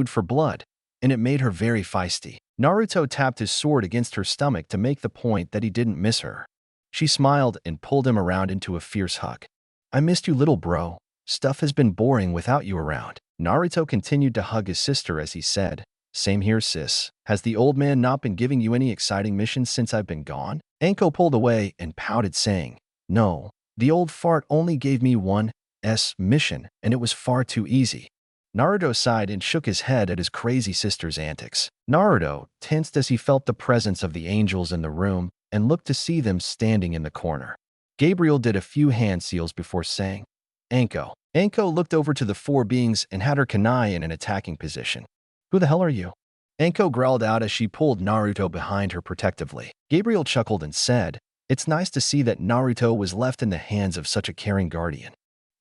for blood, and it made her very feisty. Naruto tapped his sword against her stomach to make the point that he didn't miss her. She smiled and pulled him around into a fierce hug. "I missed you, little bro. Stuff has been boring without you around." Naruto continued to hug his sister as he said, "Same here, sis. Has the old man not been giving you any exciting missions since I've been gone?" Anko pulled away and pouted, saying, "No, the old fart only gave me one mission, and it was far too easy." Naruto sighed and shook his head at his crazy sister's antics. Naruto tensed as he felt the presence of the angels in the room and looked to see them standing in the corner. Gabriel did a few hand seals before saying, "Anko." Anko looked over to the four beings and had her kunai in an attacking position. "Who the hell are you?" Anko growled out as she pulled Naruto behind her protectively. Gabriel chuckled and said, "It's nice to see that Naruto was left in the hands of such a caring guardian."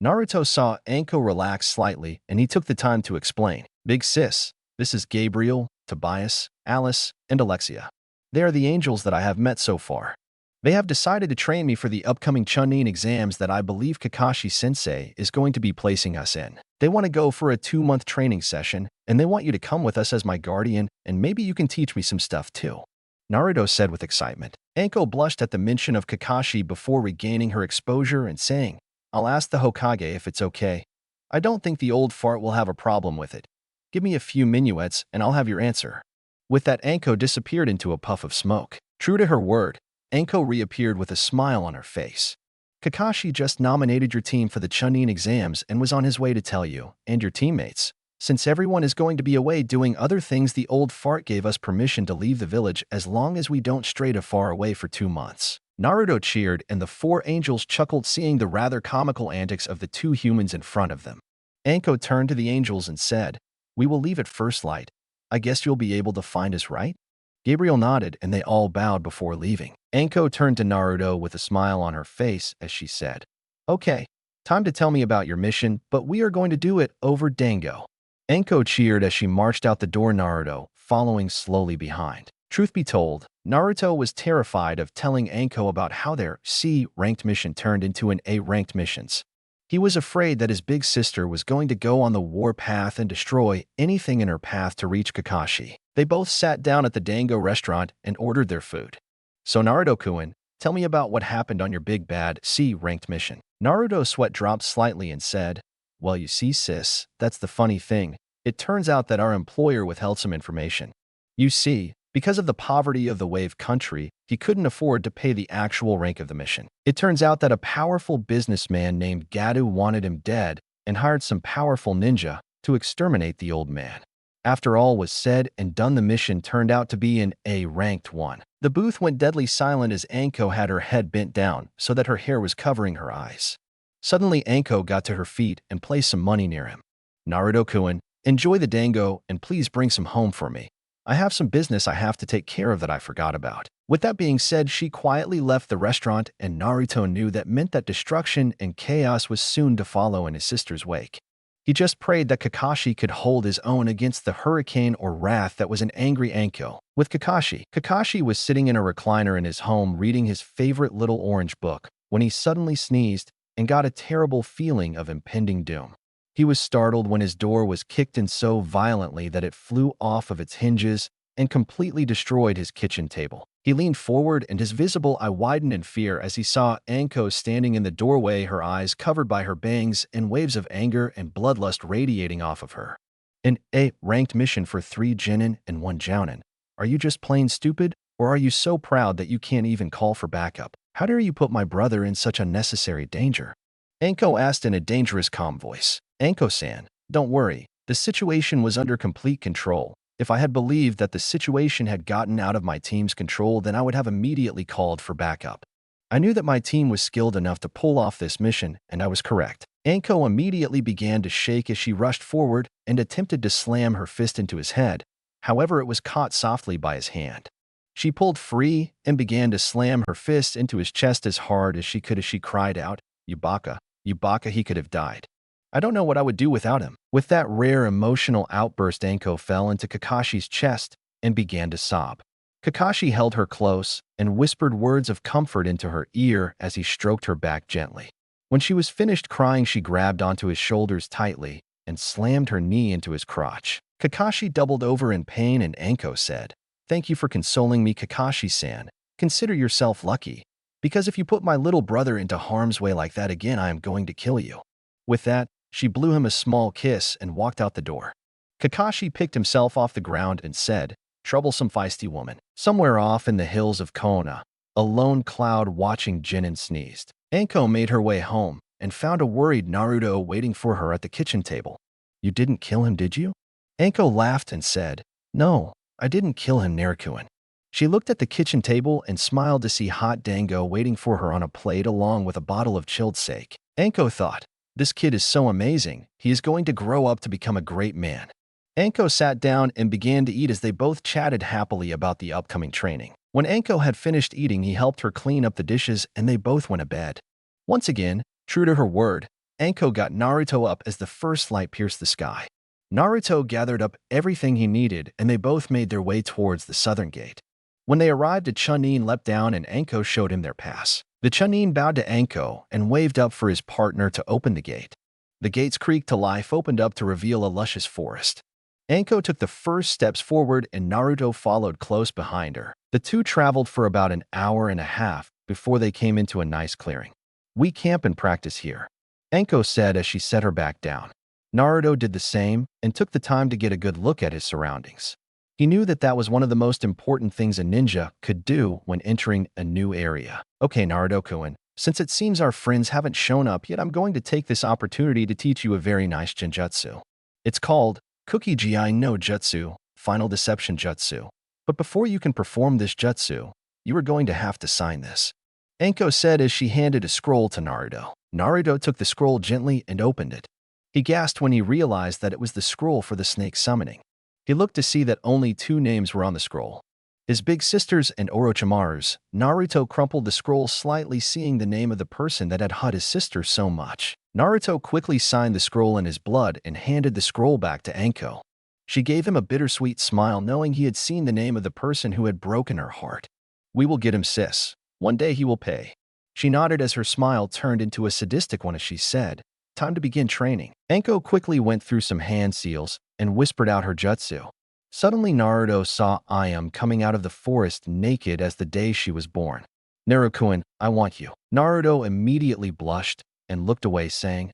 Naruto saw Anko relax slightly and he took the time to explain, "Big sis, this is Gabriel, Tobias, Alice, and Alexia. They are the angels that I have met so far. They have decided to train me for the upcoming Chunin exams that I believe Kakashi-sensei is going to be placing us in. They want to go for a 2-month training session, and they want you to come with us as my guardian, and maybe you can teach me some stuff too," Naruto said with excitement. Anko blushed at the mention of Kakashi before regaining her exposure and saying, "I'll ask the Hokage if it's okay. I don't think the old fart will have a problem with it. Give me a few minuets and I'll have your answer." With that, Anko disappeared into a puff of smoke. True to her word, Anko reappeared with a smile on her face. "Kakashi just nominated your team for the Chunin exams and was on his way to tell you, and your teammates. Since everyone is going to be away doing other things, the old fart gave us permission to leave the village as long as we don't stray too far away for 2 months. Naruto cheered and the four angels chuckled, seeing the rather comical antics of the two humans in front of them. Anko turned to the angels and said, "We will leave at first light. I guess you'll be able to find us, right?" Gabriel nodded and they all bowed before leaving. Anko turned to Naruto with a smile on her face as she said, "Okay, time to tell me about your mission, but we are going to do it over Dango." Anko cheered as she marched out the door, Naruto following slowly behind. Truth be told, Naruto was terrified of telling Anko about how their C-ranked mission turned into an A-ranked missions. He was afraid that his big sister was going to go on the war path and destroy anything in her path to reach Kakashi. They both sat down at the Dango restaurant and ordered their food. "So Naruto-kun, Tell me about what happened on your big bad C-ranked mission. Naruto's sweat dropped slightly and said, well, you see, sis, that's the funny thing. It turns out that our employer withheld some information. You see, because of the poverty of the wave country, he couldn't afford to pay the actual rank of the mission. It turns out that a powerful businessman named Gadu wanted him dead and hired some powerful ninja to exterminate the old man. After all was said and done, the mission turned out to be an A-ranked one. The booth went deadly silent as Anko had her head bent down so that her hair was covering her eyes. Suddenly, Anko got to her feet and placed some money near him. Naruto-kun, enjoy the dango and please bring some home for me. I have some business I have to take care of that I forgot about. With that being said, she quietly left the restaurant, and Naruto knew that meant that destruction and chaos was soon to follow in his sister's wake. He just prayed that Kakashi could hold his own against the hurricane or wrath that was an angry Anko. With Kakashi was sitting in a recliner in his home reading his favorite little orange book when he suddenly sneezed and got a terrible feeling of impending doom. He was startled when his door was kicked in so violently that it flew off of its hinges and completely destroyed his kitchen table. He leaned forward and his visible eye widened in fear as he saw Anko standing in the doorway, her eyes covered by her bangs and waves of anger and bloodlust radiating off of her. An A-ranked mission for 3 genin and 1 jounin. Are you just plain stupid, or are you so proud that you can't even call for backup? How dare you put my brother in such unnecessary danger? Anko asked in a dangerous calm voice. Anko-san, don't worry, the situation was under complete control. If I had believed that the situation had gotten out of my team's control, then I would have immediately called for backup. I knew that my team was skilled enough to pull off this mission, and I was correct. Anko immediately began to shake as she rushed forward and attempted to slam her fist into his head. However, it was caught softly by his hand. She pulled free and began to slam her fist into his chest as hard as she could as she cried out, "Yubaka, Yubaka, he could have died. I don't know what I would do without him." With that rare emotional outburst, Anko fell into Kakashi's chest and began to sob. Kakashi held her close and whispered words of comfort into her ear as he stroked her back gently. When she was finished crying, she grabbed onto his shoulders tightly and slammed her knee into his crotch. Kakashi doubled over in pain, and Anko said, "Thank you for consoling me, Kakashi-san. Consider yourself lucky, because if you put my little brother into harm's way like that again, I am going to kill you." With that, she blew him a small kiss and walked out the door. Kakashi picked himself off the ground and said, "Troublesome feisty woman." Somewhere off in the hills of Konoha, a lone cloud watching Jinin sneezed. Anko made her way home and found a worried Naruto waiting for her at the kitchen table. "You didn't kill him, did you?" Anko laughed and said, "No, I didn't kill him, Naruto." She looked at the kitchen table and smiled to see hot dango waiting for her on a plate along with a bottle of chilled sake. Anko thought, "This kid is so amazing, he is going to grow up to become a great man." Anko sat down and began to eat as they both chatted happily about the upcoming training. When Anko had finished eating, he helped her clean up the dishes and they both went to bed. Once again, true to her word, Anko got Naruto up as the first light pierced the sky. Naruto gathered up everything he needed and they both made their way towards the southern gate. When they arrived, a Chunin leapt down and Anko showed him their pass. The Chunin bowed to Anko and waved up for his partner to open the gate. The gate's creak to life opened up to reveal a luscious forest. Anko took the first steps forward and Naruto followed close behind her. The two traveled for about an hour and a half before they came into a nice clearing. "We camp and practice here," Anko said as she set her back down. Naruto did the same and took the time to get a good look at his surroundings. He knew that that was one of the most important things a ninja could do when entering a new area. "Okay, Naruto-kun, since it seems our friends haven't shown up yet, I'm going to take this opportunity to teach you a very nice genjutsu. It's called Kuki-Gi no Jutsu, Final Deception Jutsu. But before you can perform this jutsu, you are going to have to sign this," Anko said as she handed a scroll to Naruto. Naruto took the scroll gently and opened it. He gasped when he realized that it was the scroll for the snake summoning. He looked to see that only 2 names were on the scroll: his big sister's and Orochimaru's. Naruto crumpled the scroll slightly, seeing the name of the person that had hurt his sister so much. Naruto quickly signed the scroll in his blood and handed the scroll back to Anko. She gave him a bittersweet smile, knowing he had seen the name of the person who had broken her heart. "We will get him, sis. One day he will pay." She nodded as her smile turned into a sadistic one as she said, "Time to begin training." Anko quickly went through some hand seals and whispered out her jutsu. Suddenly Naruto saw Ayame coming out of the forest naked as the day she was born. Naruto-kun, I want you. Naruto immediately blushed and looked away, saying,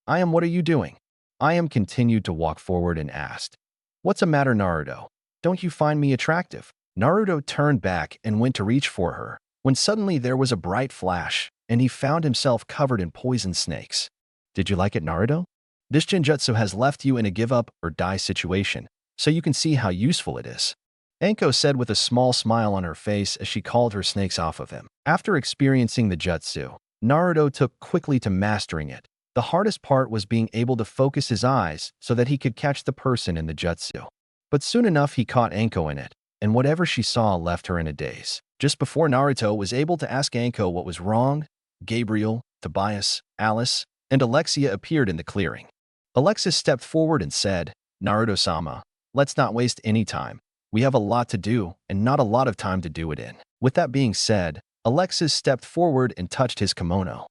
I am, what are you doing? I am continued to walk forward and asked, What's the matter, Naruto? Don't you find me attractive? Naruto turned back and went to reach for her, when suddenly there was a bright flash, and he found himself covered in poison snakes. Did you like it, Naruto? This genjutsu has left you in a give-up-or-die situation, so you can see how useful it is. Anko said with a small smile on her face as she called her snakes off of him. After experiencing the jutsu, Naruto took quickly to mastering it. The hardest part was being able to focus his eyes so that he could catch the person in the jutsu. But soon enough he caught Anko in it, and whatever she saw left her in a daze. Just before Naruto was able to ask Anko what was wrong, Gabriel, Tobias, Alice, and Alexia appeared in the clearing. Alexis stepped forward and said, Naruto-sama, let's not waste any time. We have a lot to do, and not a lot of time to do it in. With that being said, Alexis stepped forward and touched his kimono.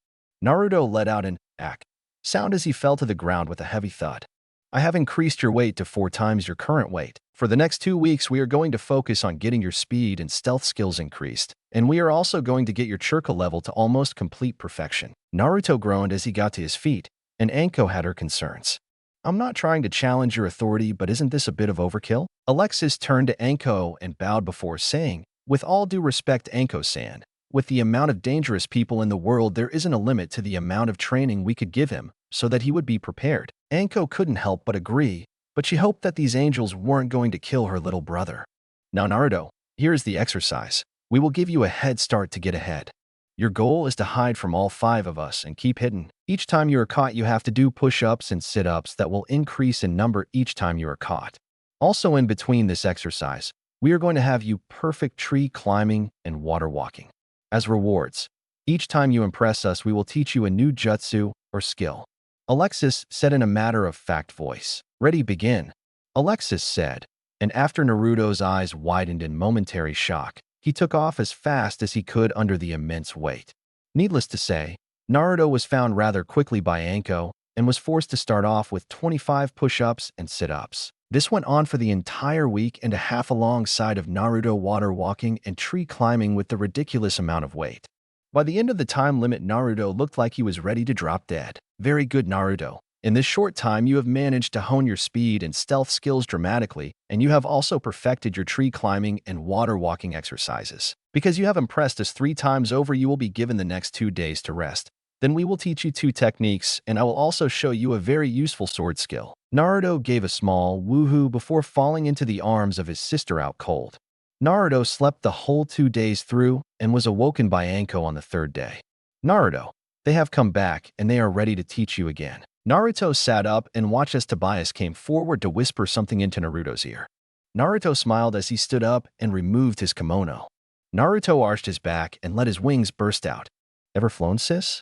Naruto let out an ack sound as he fell to the ground with a heavy thud. I have increased your weight to 4 times your current weight. For the next 2 weeks, we are going to focus on getting your speed and stealth skills increased, and we are also going to get your chakra level to almost complete perfection. Naruto groaned as he got to his feet, and Anko had her concerns. I'm not trying to challenge your authority, but isn't this a bit of overkill? Alexis turned to Anko and bowed before saying, With all due respect, Anko-san, with the amount of dangerous people in the world, there isn't a limit to the amount of training we could give him so that he would be prepared. Anko couldn't help but agree, but she hoped that these angels weren't going to kill her little brother. Now, Naruto, here is the exercise. We will give you a head start to get ahead. Your goal is to hide from all 5 of us and keep hidden. Each time you are caught, you have to do push-ups and sit-ups that will increase in number each time you are caught. Also, in between this exercise, we are going to have you perfect tree climbing and water walking. As rewards, each time you impress us, we will teach you a new jutsu or skill. Alexis said in a matter-of-fact voice. Ready, begin. Alexis said, and after Naruto's eyes widened in momentary shock, he took off as fast as he could under the immense weight. Needless to say, Naruto was found rather quickly by Anko and was forced to start off with 25 push-ups and sit-ups. This went on for the entire week and a half alongside of Naruto water walking and tree climbing with the ridiculous amount of weight. By the end of the time limit, Naruto looked like he was ready to drop dead. Very good, Naruto. In this short time, you have managed to hone your speed and stealth skills dramatically, and you have also perfected your tree climbing and water walking exercises. Because you have impressed us 3 times over, you will be given the next 2 days to rest. Then we will teach you 2 techniques, and I will also show you a very useful sword skill. Naruto gave a small woohoo before falling into the arms of his sister out cold. Naruto slept the whole 2 days through and was awoken by Anko on the 3rd day. Naruto, they have come back and they are ready to teach you again. Naruto sat up and watched as Tobias came forward to whisper something into Naruto's ear. Naruto smiled as he stood up and removed his kimono. Naruto arched his back and let his wings burst out. Ever flown, sis?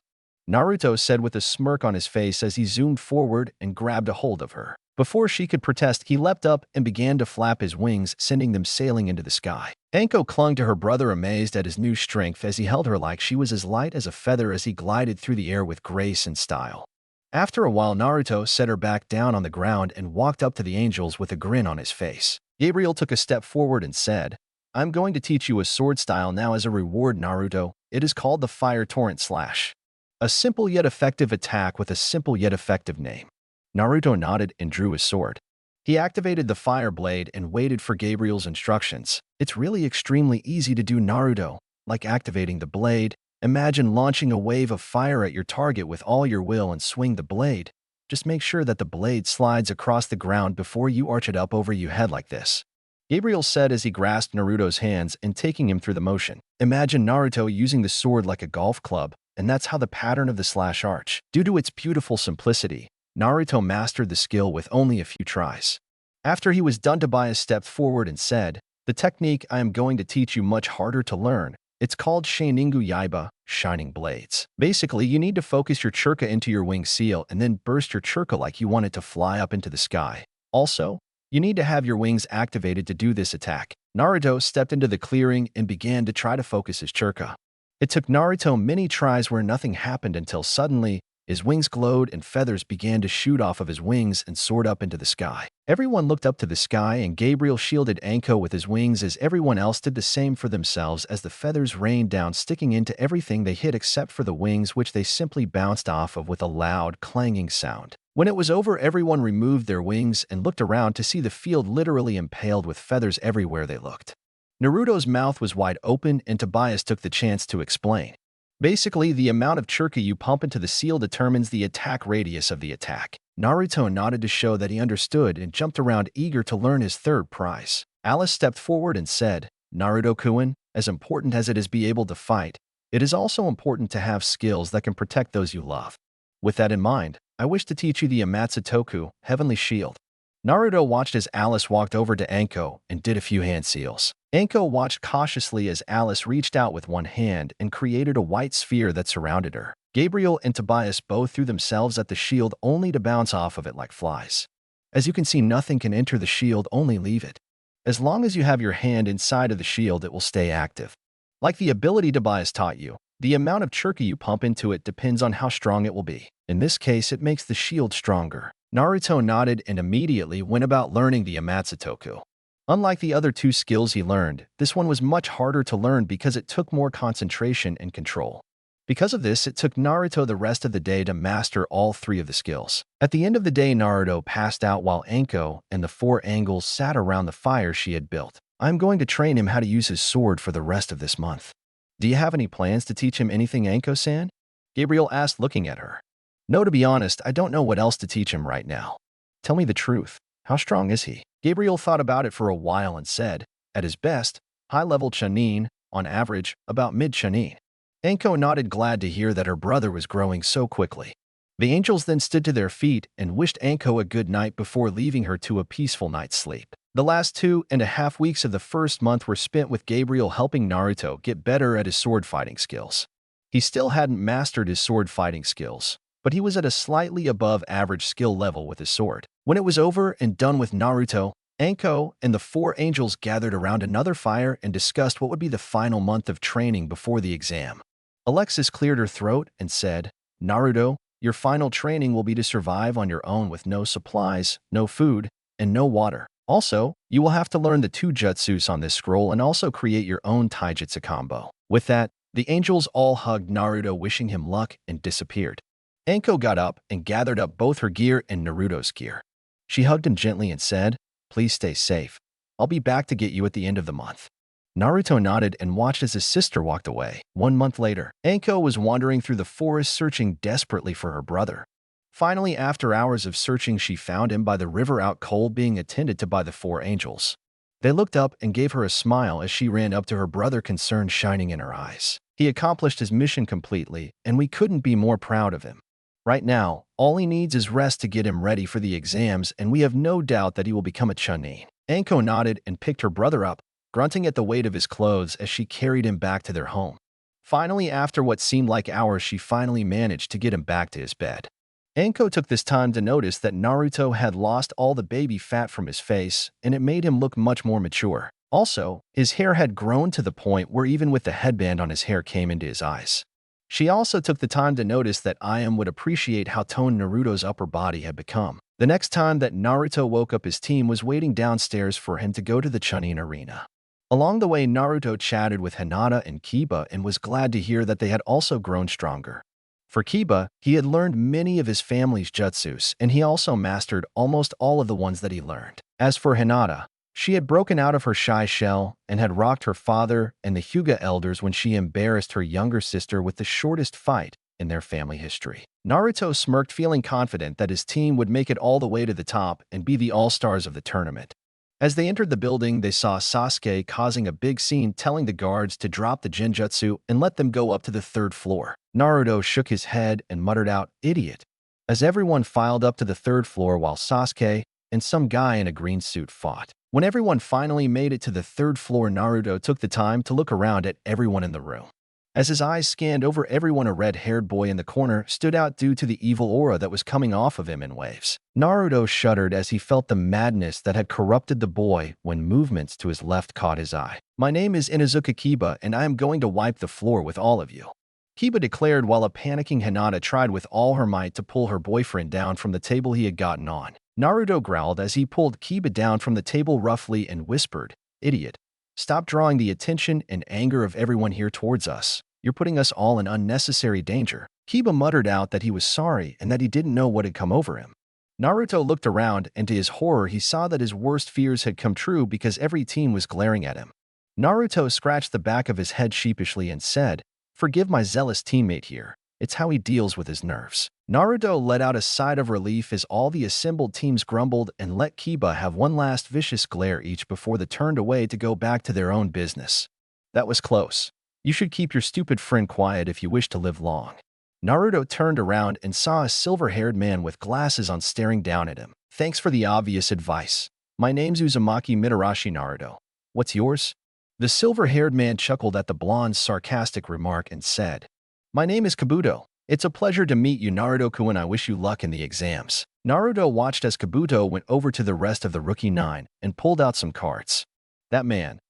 Naruto said with a smirk on his face as he zoomed forward and grabbed a hold of her. Before she could protest, he leapt up and began to flap his wings, sending them sailing into the sky. Anko clung to her brother, amazed at his new strength, as he held her like she was as light as a feather as he glided through the air with grace and style. After a while, Naruto set her back down on the ground and walked up to the angels with a grin on his face. Gabriel took a step forward and said, I'm going to teach you a sword style now as a reward, Naruto. It is called the Fire Torrent Slash. A simple yet effective attack with a simple yet effective name. Naruto nodded and drew his sword. He activated the fire blade and waited for Gabriel's instructions. It's really extremely easy to do, Naruto, like activating the blade. Imagine launching a wave of fire at your target with all your will and swing the blade. Just make sure that the blade slides across the ground before you arch it up over your head like this. Gabriel said as he grasped Naruto's hands and taking him through the motion. Imagine Naruto using the sword like a golf club, and that's how the pattern of the slash arch. Due to its beautiful simplicity, Naruto mastered the skill with only a few tries. After he was done, Tobias stepped forward and said, The technique I am going to teach you much harder to learn. It's called Shiningu Yaiba, Shining Blades. Basically, you need to focus your chakra into your wing seal and then burst your chakra like you want it to fly up into the sky. Also, you need to have your wings activated to do this attack. Naruto stepped into the clearing and began to try to focus his chakra. It took Naruto many tries where nothing happened until suddenly, His wings glowed and feathers began to shoot off of his wings and soared up into the sky. Everyone looked up to the sky and Gabriel shielded Anko with his wings as everyone else did the same for themselves as the feathers rained down, sticking into everything they hit except for the wings, which they simply bounced off of with a loud, clanging sound. When it was over, everyone removed their wings and looked around to see the field literally impaled with feathers everywhere they looked. Naruto's mouth was wide open and Tobias took the chance to explain. Basically, the amount of churka you pump into the seal determines the attack radius of the attack. Naruto nodded to show that he understood and jumped around eager to learn his third prize. Alice stepped forward and said, Naruto-kun, as important as it is be able to fight, it is also important to have skills that can protect those you love. With that in mind, I wish to teach you the Amatsutoku, Heavenly Shield. Naruto watched as Alice walked over to Anko and did a few hand seals. Anko watched cautiously as Alice reached out with one hand and created a white sphere that surrounded her. Gabriel and Tobias both threw themselves at the shield only to bounce off of it like flies. As you can see, nothing can enter the shield, only leave it. As long as you have your hand inside of the shield, it will stay active. Like the ability Tobias taught you, the amount of churka you pump into it depends on how strong it will be. In this case, it makes the shield stronger. Naruto nodded and immediately went about learning the Amatsutoku. Unlike the other two skills he learned, this one was much harder to learn because it took more concentration and control. Because of this, it took Naruto the rest of the day to master all three of the skills. At the end of the day, Naruto passed out while Anko and the four angles sat around the fire she had built. I'm going to train him how to use his sword for the rest of this month. Do you have any plans to teach him anything, Anko-san? Gabriel asked, looking at her. No, to be honest, I don't know what else to teach him right now. Tell me the truth. How strong is he? Gabriel thought about it for a while and said, at his best, high-level Chunin, on average, about mid-Chunin. Anko nodded, glad to hear that her brother was growing so quickly. The angels then stood to their feet and wished Anko a good night before leaving her to a peaceful night's sleep. The last 2.5 weeks of the first month were spent with Gabriel helping Naruto get better at his sword fighting skills. He still hadn't mastered his sword fighting skills, but he was at a slightly above average skill level with his sword. When it was over and done with Naruto, Anko and the four angels gathered around another fire and discussed what would be the final month of training before the exam. Alexis cleared her throat and said, Naruto, your final training will be to survive on your own with no supplies, no food, and no water. Also, you will have to learn the 2 jutsus on this scroll and also create your own taijutsu combo. With that, the angels all hugged Naruto, wishing him luck, and disappeared. Anko got up and gathered up both her gear and Naruto's gear. She hugged him gently and said, Please stay safe. I'll be back to get you at the end of the month. Naruto nodded and watched as his sister walked away. 1 month later, Anko was wandering through the forest searching desperately for her brother. Finally, after hours of searching, she found him by the river out cold, being attended to by the 4 angels. They looked up and gave her a smile as she ran up to her brother, concern shining in her eyes. He accomplished his mission completely, and we couldn't be more proud of him. Right now, all he needs is rest to get him ready for the exams, and we have no doubt that he will become a Chunin. Anko nodded and picked her brother up, grunting at the weight of his clothes as she carried him back to their home. Finally, after what seemed like hours, she finally managed to get him back to his bed. Anko took this time to notice that Naruto had lost all the baby fat from his face, and it made him look much more mature. Also, his hair had grown to the point where even with the headband on his hair came into his eyes. She also took the time to notice that Ayam would appreciate how toned Naruto's upper body had become. The next time that Naruto woke up, his team was waiting downstairs for him to go to the Chunin arena. Along the way, Naruto chatted with Hinata and Kiba and was glad to hear that they had also grown stronger. For Kiba, he had learned many of his family's jutsus, and he also mastered almost all of the ones that he learned. As for Hinata, she had broken out of her shy shell and had rocked her father and the Hyuga elders when she embarrassed her younger sister with the shortest fight in their family history. Naruto smirked, feeling confident that his team would make it all the way to the top and be the all-stars of the tournament. As they entered the building, they saw Sasuke causing a big scene, telling the guards to drop the genjutsu and let them go up to the 3rd floor. Naruto shook his head and muttered out, "Idiot," as everyone filed up to the 3rd floor while Sasuke and some guy in a green suit fought. When everyone finally made it to the 3rd floor, Naruto took the time to look around at everyone in the room. As his eyes scanned over everyone, a red-haired boy in the corner stood out due to the evil aura that was coming off of him in waves. Naruto shuddered as he felt the madness that had corrupted the boy when movements to his left caught his eye. "My name is Inuzuka Kiba, and I am going to wipe the floor with all of you." Kiba declared while a panicking Hinata tried with all her might to pull her boyfriend down from the table he had gotten on. Naruto growled as he pulled Kiba down from the table roughly and whispered, "Idiot. Stop drawing the attention and anger of everyone here towards us. You're putting us all in unnecessary danger." Kiba muttered out that he was sorry and that he didn't know what had come over him. Naruto looked around and to his horror he saw that his worst fears had come true because every team was glaring at him. Naruto scratched the back of his head sheepishly and said, "Forgive my zealous teammate here. It's how he deals with his nerves." Naruto let out a sigh of relief as all the assembled teams grumbled and let Kiba have one last vicious glare each before they turned away to go back to their own business. "That was close. You should keep your stupid friend quiet if you wish to live long." Naruto turned around and saw a silver-haired man with glasses on staring down at him. "Thanks for the obvious advice. My name's Uzumaki Mitarashi Naruto. What's yours?" The silver-haired man chuckled at the blonde's sarcastic remark and said, "My name is Kabuto. It's a pleasure to meet you, Naruto-kun. I wish you luck in the exams." Naruto watched as Kabuto went over to the rest of the rookie nine and pulled out some cards. That man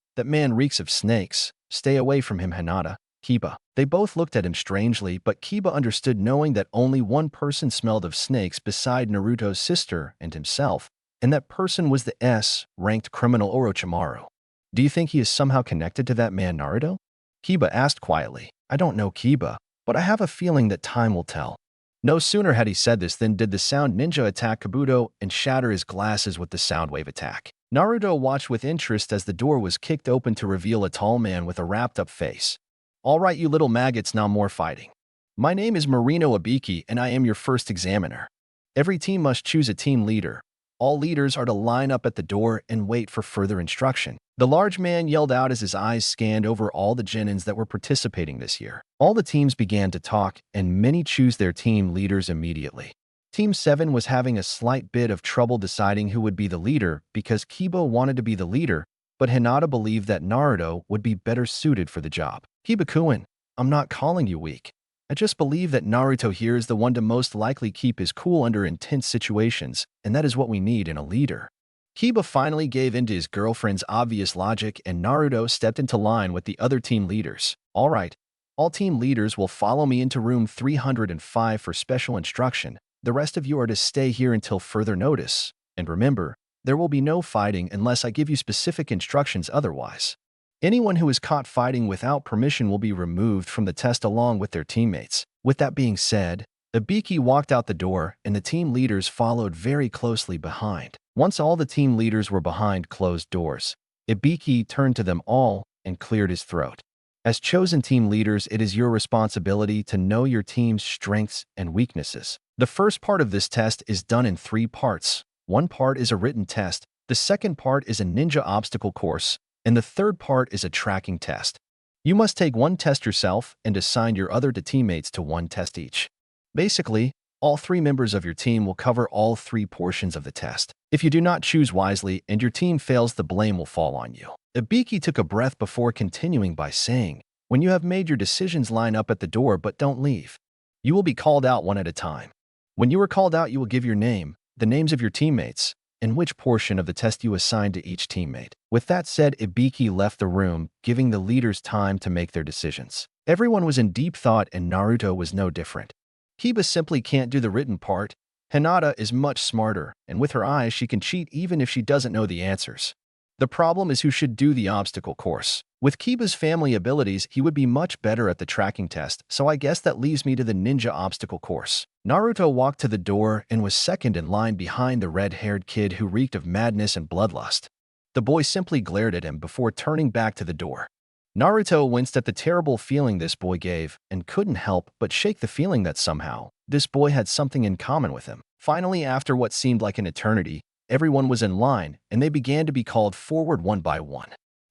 reeks of snakes. Stay away from him, Hinata." Kiba. They both looked at him strangely, but Kiba understood knowing that only one person smelled of snakes beside Naruto's sister and himself, and that person was the S-ranked criminal Orochimaru. "Do you think he is somehow connected to that man, Naruto?" Kiba asked quietly. "I don't know, Kiba, but I have a feeling that time will tell." No sooner had he said this than did the sound ninja attack Kabuto and shatter his glasses with the sound wave attack. Naruto watched with interest as the door was kicked open to reveal a tall man with a wrapped-up face. "All right, you little maggots, now more fighting. My name is Marino Abiki, and I am your first examiner. Every team must choose a team leader. All leaders are to line up at the door and wait for further instruction." The large man yelled out as his eyes scanned over all the genins that were participating this year. All the teams began to talk, and many chose their team leaders immediately. Team 7 was having a slight bit of trouble deciding who would be the leader because Kiba wanted to be the leader, but Hinata believed that Naruto would be better suited for the job. "Kiba-kun, I'm not calling you weak. I just believe that Naruto here is the one to most likely keep his cool under intense situations, and that is what we need in a leader." Kiba finally gave in to his girlfriend's obvious logic, and Naruto stepped into line with the other team leaders. "All right, all team leaders will follow me into room 305 for special instruction. The rest of you are to stay here until further notice. And remember, there will be no fighting unless I give you specific instructions otherwise. Anyone who is caught fighting without permission will be removed from the test along with their teammates." With that being said, Ibiki walked out the door and the team leaders followed very closely behind. Once all the team leaders were behind closed doors, Ibiki turned to them all and cleared his throat. "As chosen team leaders, it is your responsibility to know your team's strengths and weaknesses. The first part of this test is done in 3 parts. One part is a written test, the second part is a ninja obstacle course, and the third part is a tracking test. You must take one test yourself and assign your other teammates to one test each. Basically, all 3 members of your team will cover all 3 portions of the test. If you do not choose wisely and your team fails, the blame will fall on you." Ibiki took a breath before continuing by saying, "When you have made your decisions, line up at the door but don't leave. You will be called out one at a time. When you are called out, you will give your name, the names of your teammates, and which portion of the test you assign to each teammate." With that said, Ibiki left the room, giving the leaders time to make their decisions. Everyone was in deep thought and Naruto was no different. Kiba simply can't do the written part. Hinata is much smarter, and with her eyes she can cheat even if she doesn't know the answers. The problem is who should do the obstacle course. With Kiba's family abilities, he would be much better at the tracking test, so I guess that leaves me to the ninja obstacle course. Naruto walked to the door and was second in line behind the red-haired kid who reeked of madness and bloodlust. The boy simply glared at him before turning back to the door. Naruto winced at the terrible feeling this boy gave and couldn't help but shake the feeling that somehow this boy had something in common with him. Finally, after what seemed like an eternity, everyone was in line and they began to be called forward one by one.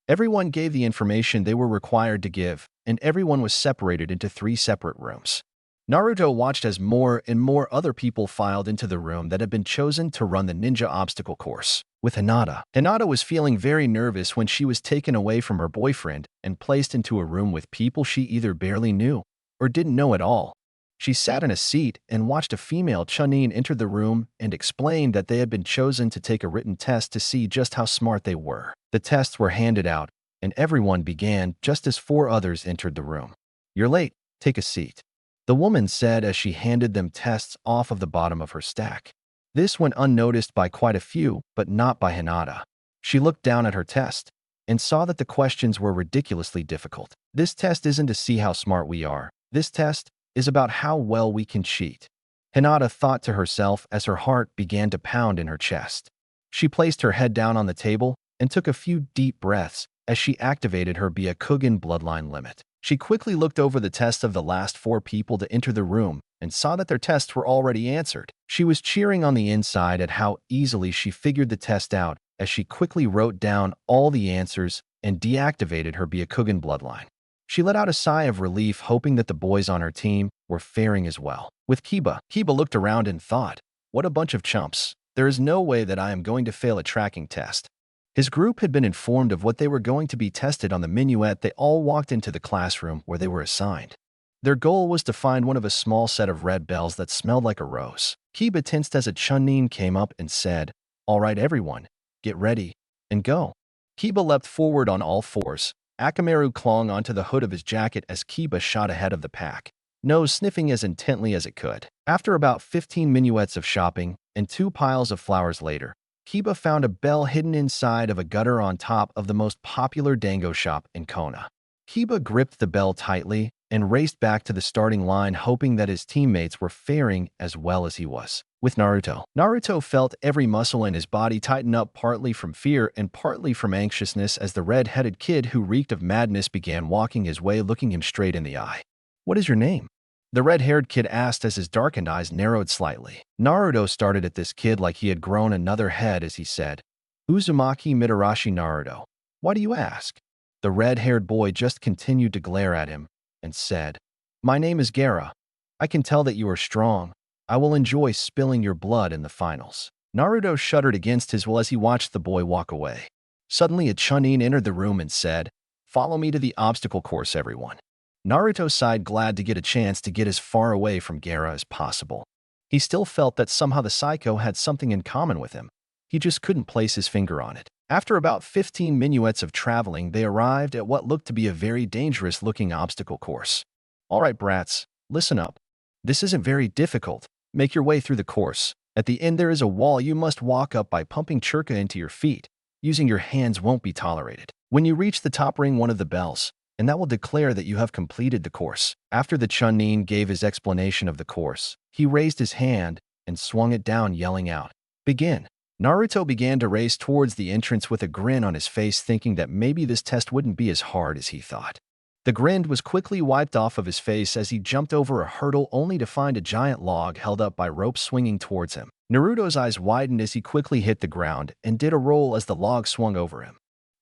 Everyone gave the information they were required to give, and everyone was separated into 3 separate rooms. Naruto watched as more and more other people filed into the room that had been chosen to run the ninja obstacle course. With Hinata. Hinata was feeling very nervous when she was taken away from her boyfriend and placed into a room with people she either barely knew or didn't know at all. She sat in a seat and watched a female Chunin enter the room and explained that they had been chosen to take a written test to see just how smart they were. The tests were handed out, and everyone began just as 4 others entered the room. "You're late. Take a seat," the woman said as she handed them tests off of the bottom of her stack. This went unnoticed by quite a few, but not by Hinata. She looked down at her test and saw that the questions were ridiculously difficult. This test isn't to see how smart we are. This test is about how well we can cheat, Hinata thought to herself as her heart began to pound in her chest. She placed her head down on the table and took a few deep breaths as she activated her Byakugan bloodline limit. She quickly looked over the tests of the last 4 people to enter the room and saw that their tests were already answered. She was cheering on the inside at how easily she figured the test out as she quickly wrote down all the answers and deactivated her Byakugan bloodline. She let out a sigh of relief, hoping that the boys on her team were faring as well. With Kiba looked around and thought, "What a bunch of chumps. There is no way that I am going to fail a tracking test." His group had been informed of what they were going to be tested on the minuet. They all walked into the classroom where they were assigned. Their goal was to find one of a small set of red bells that smelled like a rose. Kiba tensed as a Chunin came up and said, "All right, everyone, get ready and go." Kiba leapt forward on all fours. Akamaru clung onto the hood of his jacket as Kiba shot ahead of the pack, nose sniffing as intently as it could. After about 15 minuets of shopping and 2 piles of flowers later, Kiba found a bell hidden inside of a gutter on top of the most popular dango shop in Kona. Kiba gripped the bell tightly and raced back to the starting line, hoping that his teammates were faring as well as he was. With Naruto felt every muscle in his body tighten up, partly from fear and partly from anxiousness, as the red-headed kid who reeked of madness began walking his way, looking him straight in the eye. "What is your name?" the red-haired kid asked as his darkened eyes narrowed slightly. Naruto started at this kid like he had grown another head as he said, "Uzumaki Mitarashi Naruto. Why do you ask?" The red-haired boy just continued to glare at him and said, "My name is Gaara. I can tell that you are strong. I will enjoy spilling your blood in the finals." Naruto shuddered against his will as he watched the boy walk away. Suddenly a Chunin entered the room and said, "Follow me to the obstacle course, everyone." Naruto sighed, glad to get a chance to get as far away from Gaara as possible. He still felt that somehow the psycho had something in common with him. He just couldn't place his finger on it. After about 15 minuets of traveling, they arrived at what looked to be a very dangerous-looking obstacle course. "All right, brats, listen up. This isn't very difficult. Make your way through the course. At the end there is a wall you must walk up by pumping churka into your feet. Using your hands won't be tolerated. When you reach the top, ring one of the bells, and that will declare that you have completed the course." After the Chunin gave his explanation of the course, he raised his hand and swung it down, yelling out, "Begin." Naruto began to race towards the entrance with a grin on his face, thinking that maybe this test wouldn't be as hard as he thought. The grin was quickly wiped off of his face as he jumped over a hurdle, only to find a giant log held up by ropes swinging towards him. Naruto's eyes widened as he quickly hit the ground and did a roll as the log swung over him.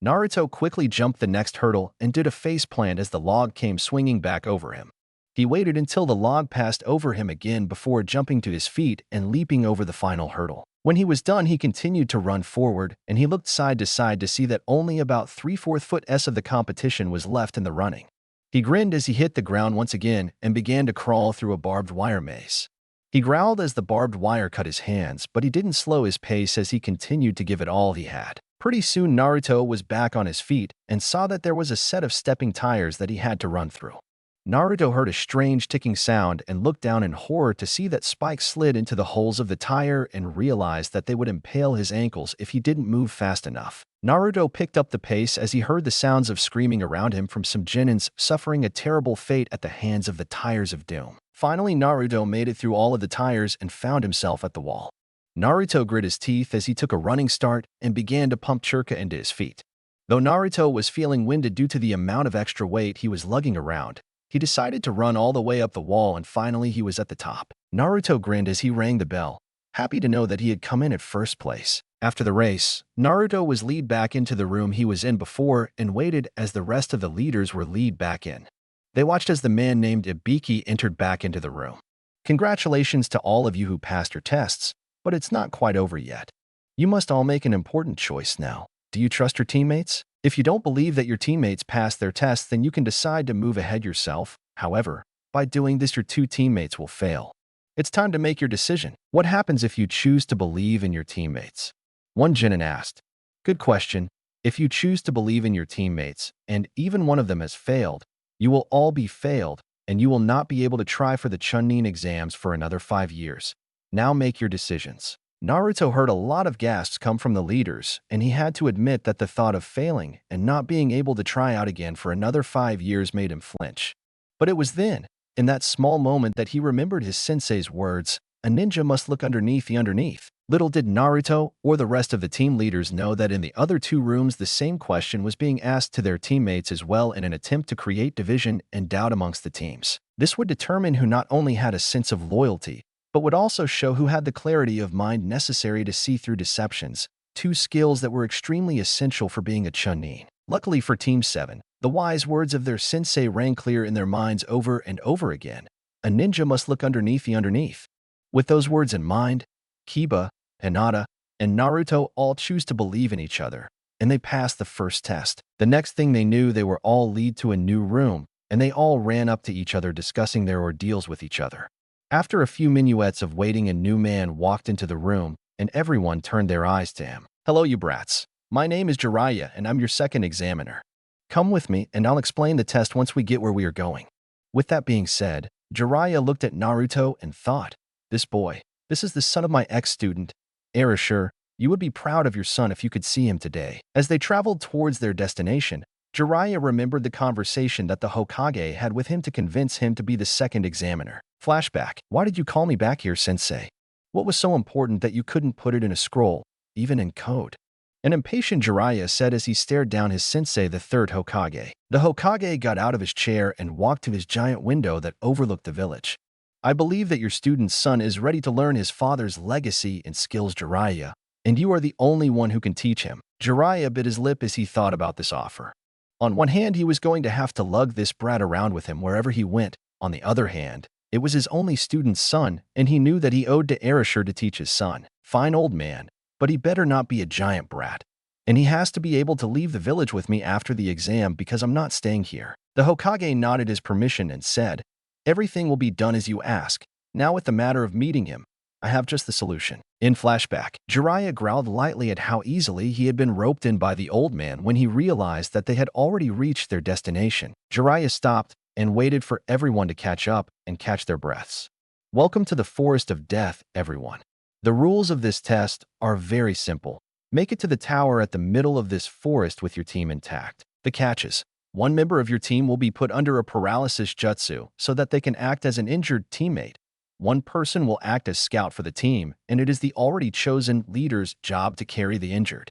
Naruto quickly jumped the next hurdle and did a faceplant as the log came swinging back over him. He waited until the log passed over him again before jumping to his feet and leaping over the final hurdle. When he was done, he continued to run forward, and he looked side to side to see that only about 3/4 foot of the competition was left in the running. He grinned as he hit the ground once again and began to crawl through a barbed wire maze. He growled as the barbed wire cut his hands, but he didn't slow his pace as he continued to give it all he had. Pretty soon Naruto was back on his feet and saw that there was a set of stepping tires that he had to run through. Naruto heard a strange ticking sound and looked down in horror to see that spikes slid into the holes of the tire and realized that they would impale his ankles if he didn't move fast enough. Naruto picked up the pace as he heard the sounds of screaming around him from some genins suffering a terrible fate at the hands of the tires of doom. Finally, Naruto made it through all of the tires and found himself at the wall. Naruto grit his teeth as he took a running start and began to pump churka into his feet. Though Naruto was feeling winded due to the amount of extra weight he was lugging around, he decided to run all the way up the wall, and finally he was at the top. Naruto grinned as he rang the bell, happy to know that he had come in at first place. After the race, Naruto was led back into the room he was in before and waited as the rest of the leaders were led back in. They watched as the man named Ibiki entered back into the room. "Congratulations to all of you who passed your tests, but it's not quite over yet. You must all make an important choice now. Do you trust your teammates? If you don't believe that your teammates passed their tests, then you can decide to move ahead yourself. However, by doing this, your 2 teammates will fail. It's time to make your decision. What happens if you choose to believe in your teammates?" One genin asked. "Good question. If you choose to believe in your teammates, and even one of them has failed, you will all be failed, and you will not be able to try for the Chunin exams for another 5 years. Now make your decisions." Naruto heard a lot of gasps come from the leaders, and he had to admit that the thought of failing and not being able to try out again for another 5 years made him flinch. But it was then, in that small moment, that he remembered his sensei's words, "A ninja must look underneath the underneath." Little did Naruto or the rest of the team leaders know that in the other 2 rooms the same question was being asked to their teammates as well in an attempt to create division and doubt amongst the teams. This would determine who not only had a sense of loyalty, but would also show who had the clarity of mind necessary to see through deceptions, 2 skills that were extremely essential for being a Chunin. Luckily for Team 7, the wise words of their sensei rang clear in their minds over and over again. A ninja must look underneath the underneath. With those words in mind, Kiba, Hinata, and Naruto all choose to believe in each other, and they passed the first test. The next thing they knew, they were all led to a new room, and they all ran up to each other discussing their ordeals with each other. After a few minuets of waiting, a new man walked into the room, and everyone turned their eyes to him. "Hello, you brats. My name is Jiraiya, and I'm your second examiner. Come with me, and I'll explain the test once we get where we are going." With that being said, Jiraiya looked at Naruto and thought, "This boy, this is the son of my ex-student, Arashur. You would be proud of your son if you could see him today." As they traveled towards their destination, Jiraiya remembered the conversation that the Hokage had with him to convince him to be the second examiner. Flashback. "Why did you call me back here, sensei? What was so important that you couldn't put it in a scroll, even in code?" An impatient Jiraiya said as he stared down his sensei, the third Hokage. The Hokage got out of his chair and walked to his giant window that overlooked the village. "I believe that your student's son is ready to learn his father's legacy and skills, Jiraiya, and you are the only one who can teach him." Jiraiya bit his lip as he thought about this offer. On one hand, he was going to have to lug this brat around with him wherever he went. On the other hand, it was his only student's son, and he knew that he owed to Arashur to teach his son. "Fine, old man, but he better not be a giant brat. And he has to be able to leave the village with me after the exam because I'm not staying here." The Hokage nodded his permission and said, "Everything will be done as you ask. Now with the matter of meeting him, I have just the solution." In flashback, Jiraiya growled lightly at how easily he had been roped in by the old man when he realized that they had already reached their destination. Jiraiya stopped and waited for everyone to catch up and catch their breaths. "Welcome to the Forest of Death, everyone. The rules of this test are very simple. Make it to the tower at the middle of this forest with your team intact. The catches: 1 member of your team will be put under a paralysis jutsu so that they can act as an injured teammate. 1 person will act as scout for the team, and it is the already chosen leader's job to carry the injured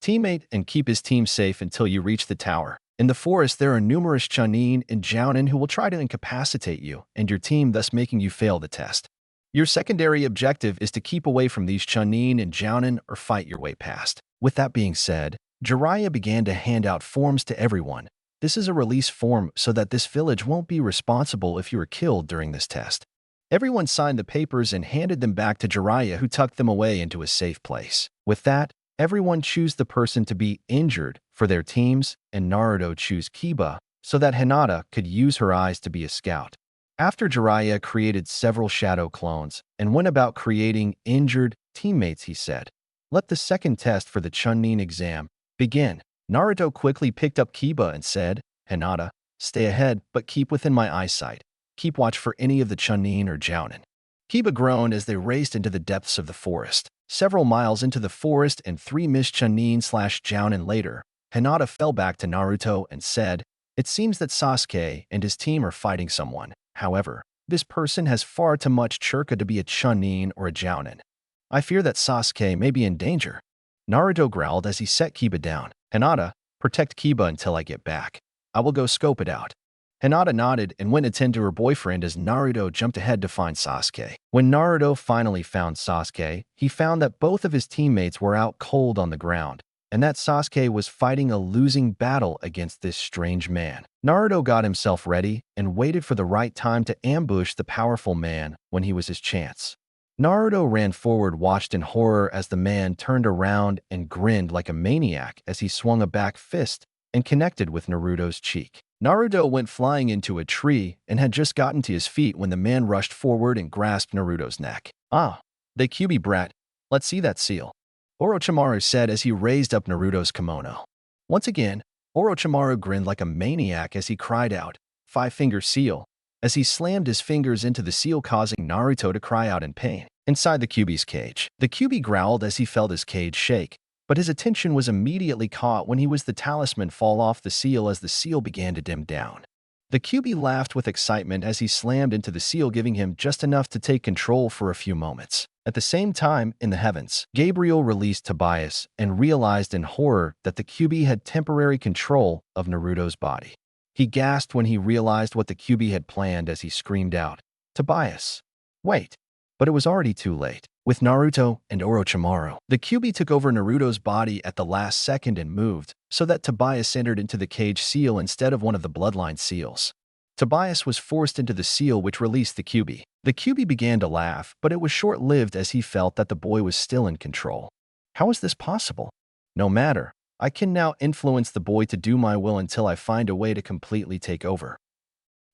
teammate and keep his team safe until you reach the tower. In the forest, there are numerous Chunin and Jounin who will try to incapacitate you and your team, thus making you fail the test. Your secondary objective is to keep away from these Chunin and Jounin or fight your way past." With that being said, Jiraiya began to hand out forms to everyone. This is a release form so that this village won't be responsible if you are killed during this test. Everyone signed the papers and handed them back to Jiraiya, who tucked them away into a safe place. With that, everyone chose the person to be injured for their teams, and Naruto chose Kiba so that Hinata could use her eyes to be a scout. After Jiraiya created several shadow clones and went about creating injured teammates, he said, "Let the second test for the Chunin exam begin." Naruto quickly picked up Kiba and said, "Hinata, stay ahead, but keep within my eyesight. Keep watch for any of the Chunin or Jounin." Kiba groaned as they raced into the depths of the forest. Several miles into the forest and 3 missed Chunin/Jounin later, Hinata fell back to Naruto and said, "It seems that Sasuke and his team are fighting someone. However, this person has far too much chakra to be a Chunin or a Jounin. I fear that Sasuke may be in danger." Naruto growled as he set Kiba down. "Hinata, protect Kiba until I get back. I will go scope it out." Hinata nodded and went to tend to her boyfriend as Naruto jumped ahead to find Sasuke. When Naruto finally found Sasuke, he found that both of his teammates were out cold on the ground, and that Sasuke was fighting a losing battle against this strange man. Naruto got himself ready and waited for the right time to ambush the powerful man when he was his chance. Naruto ran forward, watched in horror as the man turned around and grinned like a maniac as he swung a back fist and connected with Naruto's cheek. Naruto went flying into a tree and had just gotten to his feet when the man rushed forward and grasped Naruto's neck. "Ah, the Kyubi brat, let's see that seal," Orochimaru said as he raised up Naruto's kimono. Once again, Orochimaru grinned like a maniac as he cried out, "Five-finger seal, as he slammed his fingers into the seal, causing Naruto to cry out in pain. Inside the Kyubi's cage, the Kyubi growled as he felt his cage shake, but his attention was immediately caught when he was the talisman fall off the seal as the seal began to dim down. The Kyubi laughed with excitement as he slammed into the seal, giving him just enough to take control for a few moments. At the same time, in the heavens, Gabriel released Tobias and realized in horror that the Kyubi had temporary control of Naruto's body. He gasped when he realized what the Kyubi had planned as he screamed out, "Tobias, wait!" But it was already too late. With Naruto and Orochimaru, the Kyubi took over Naruto's body at the last second and moved, so that Tobias entered into the cage seal instead of one of the Bloodline seals. Tobias was forced into the seal, which released the Kyubi. The Kyubi began to laugh, but it was short-lived as he felt that the boy was still in control. How is this possible? No matter. I can now influence the boy to do my will until I find a way to completely take over.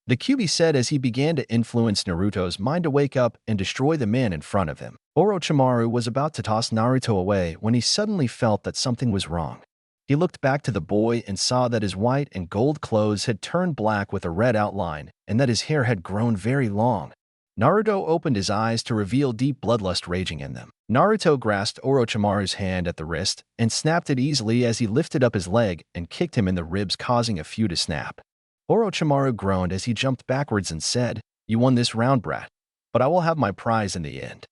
The Kyubi said as he began to influence Naruto's mind to wake up and destroy the man in front of him. Orochimaru was about to toss Naruto away when he suddenly felt that something was wrong. He looked back to the boy and saw that his white and gold clothes had turned black with a red outline and that his hair had grown very long. Naruto opened his eyes to reveal deep bloodlust raging in them. Naruto grasped Orochimaru's hand at the wrist and snapped it easily as he lifted up his leg and kicked him in the ribs, causing a few to snap. Orochimaru groaned as he jumped backwards and said, "You won this round, brat, but I will have my prize in the end."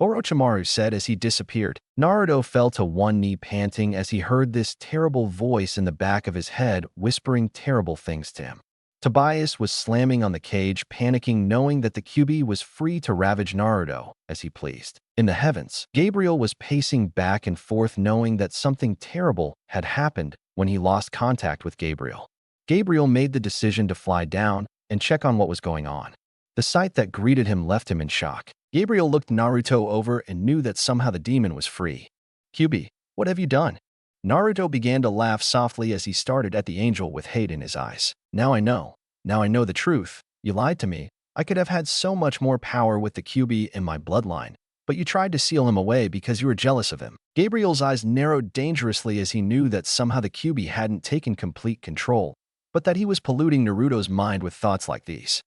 Orochimaru said as he disappeared. Naruto fell to one knee, panting as he heard this terrible voice in the back of his head whispering terrible things to him. Tobias was slamming on the cage, panicking, knowing that the Kyubi was free to ravage Naruto as he pleased. In the heavens, Gabriel was pacing back and forth, knowing that something terrible had happened when he lost contact with Gabriel. Gabriel made the decision to fly down and check on what was going on. The sight that greeted him left him in shock. Gabriel looked Naruto over and knew that somehow the demon was free. "Kyubi, what have you done?" Naruto began to laugh softly as he started at the angel with hate in his eyes. Now I know the truth. You lied to me. I could have had so much more power with the Kyubi in my bloodline, but you tried to seal him away because you were jealous of him." Gabriel's eyes narrowed dangerously as he knew that somehow the Kyubi hadn't taken complete control, but that he was polluting Naruto's mind with thoughts like these.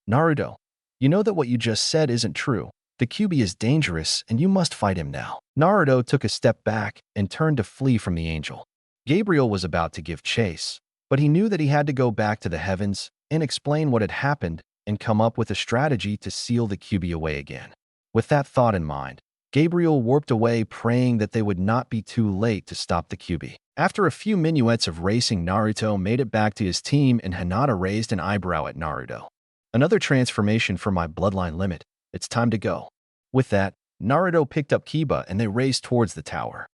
"Naruto, you know that what you just said isn't true. The Kyubi is dangerous and you must fight him now." Naruto took a step back and turned to flee from the angel. Gabriel was about to give chase, but he knew that he had to go back to the heavens and explain what had happened and come up with a strategy to seal the Kyubi away again. With that thought in mind, Gabriel warped away, praying that they would not be too late to stop the Kyubi. After a few minuets of racing, Naruto made it back to his team and Hinata raised an eyebrow at Naruto. "Another transformation for my bloodline limit. It's time to go." With that, Naruto picked up Kiba and they raced towards the tower.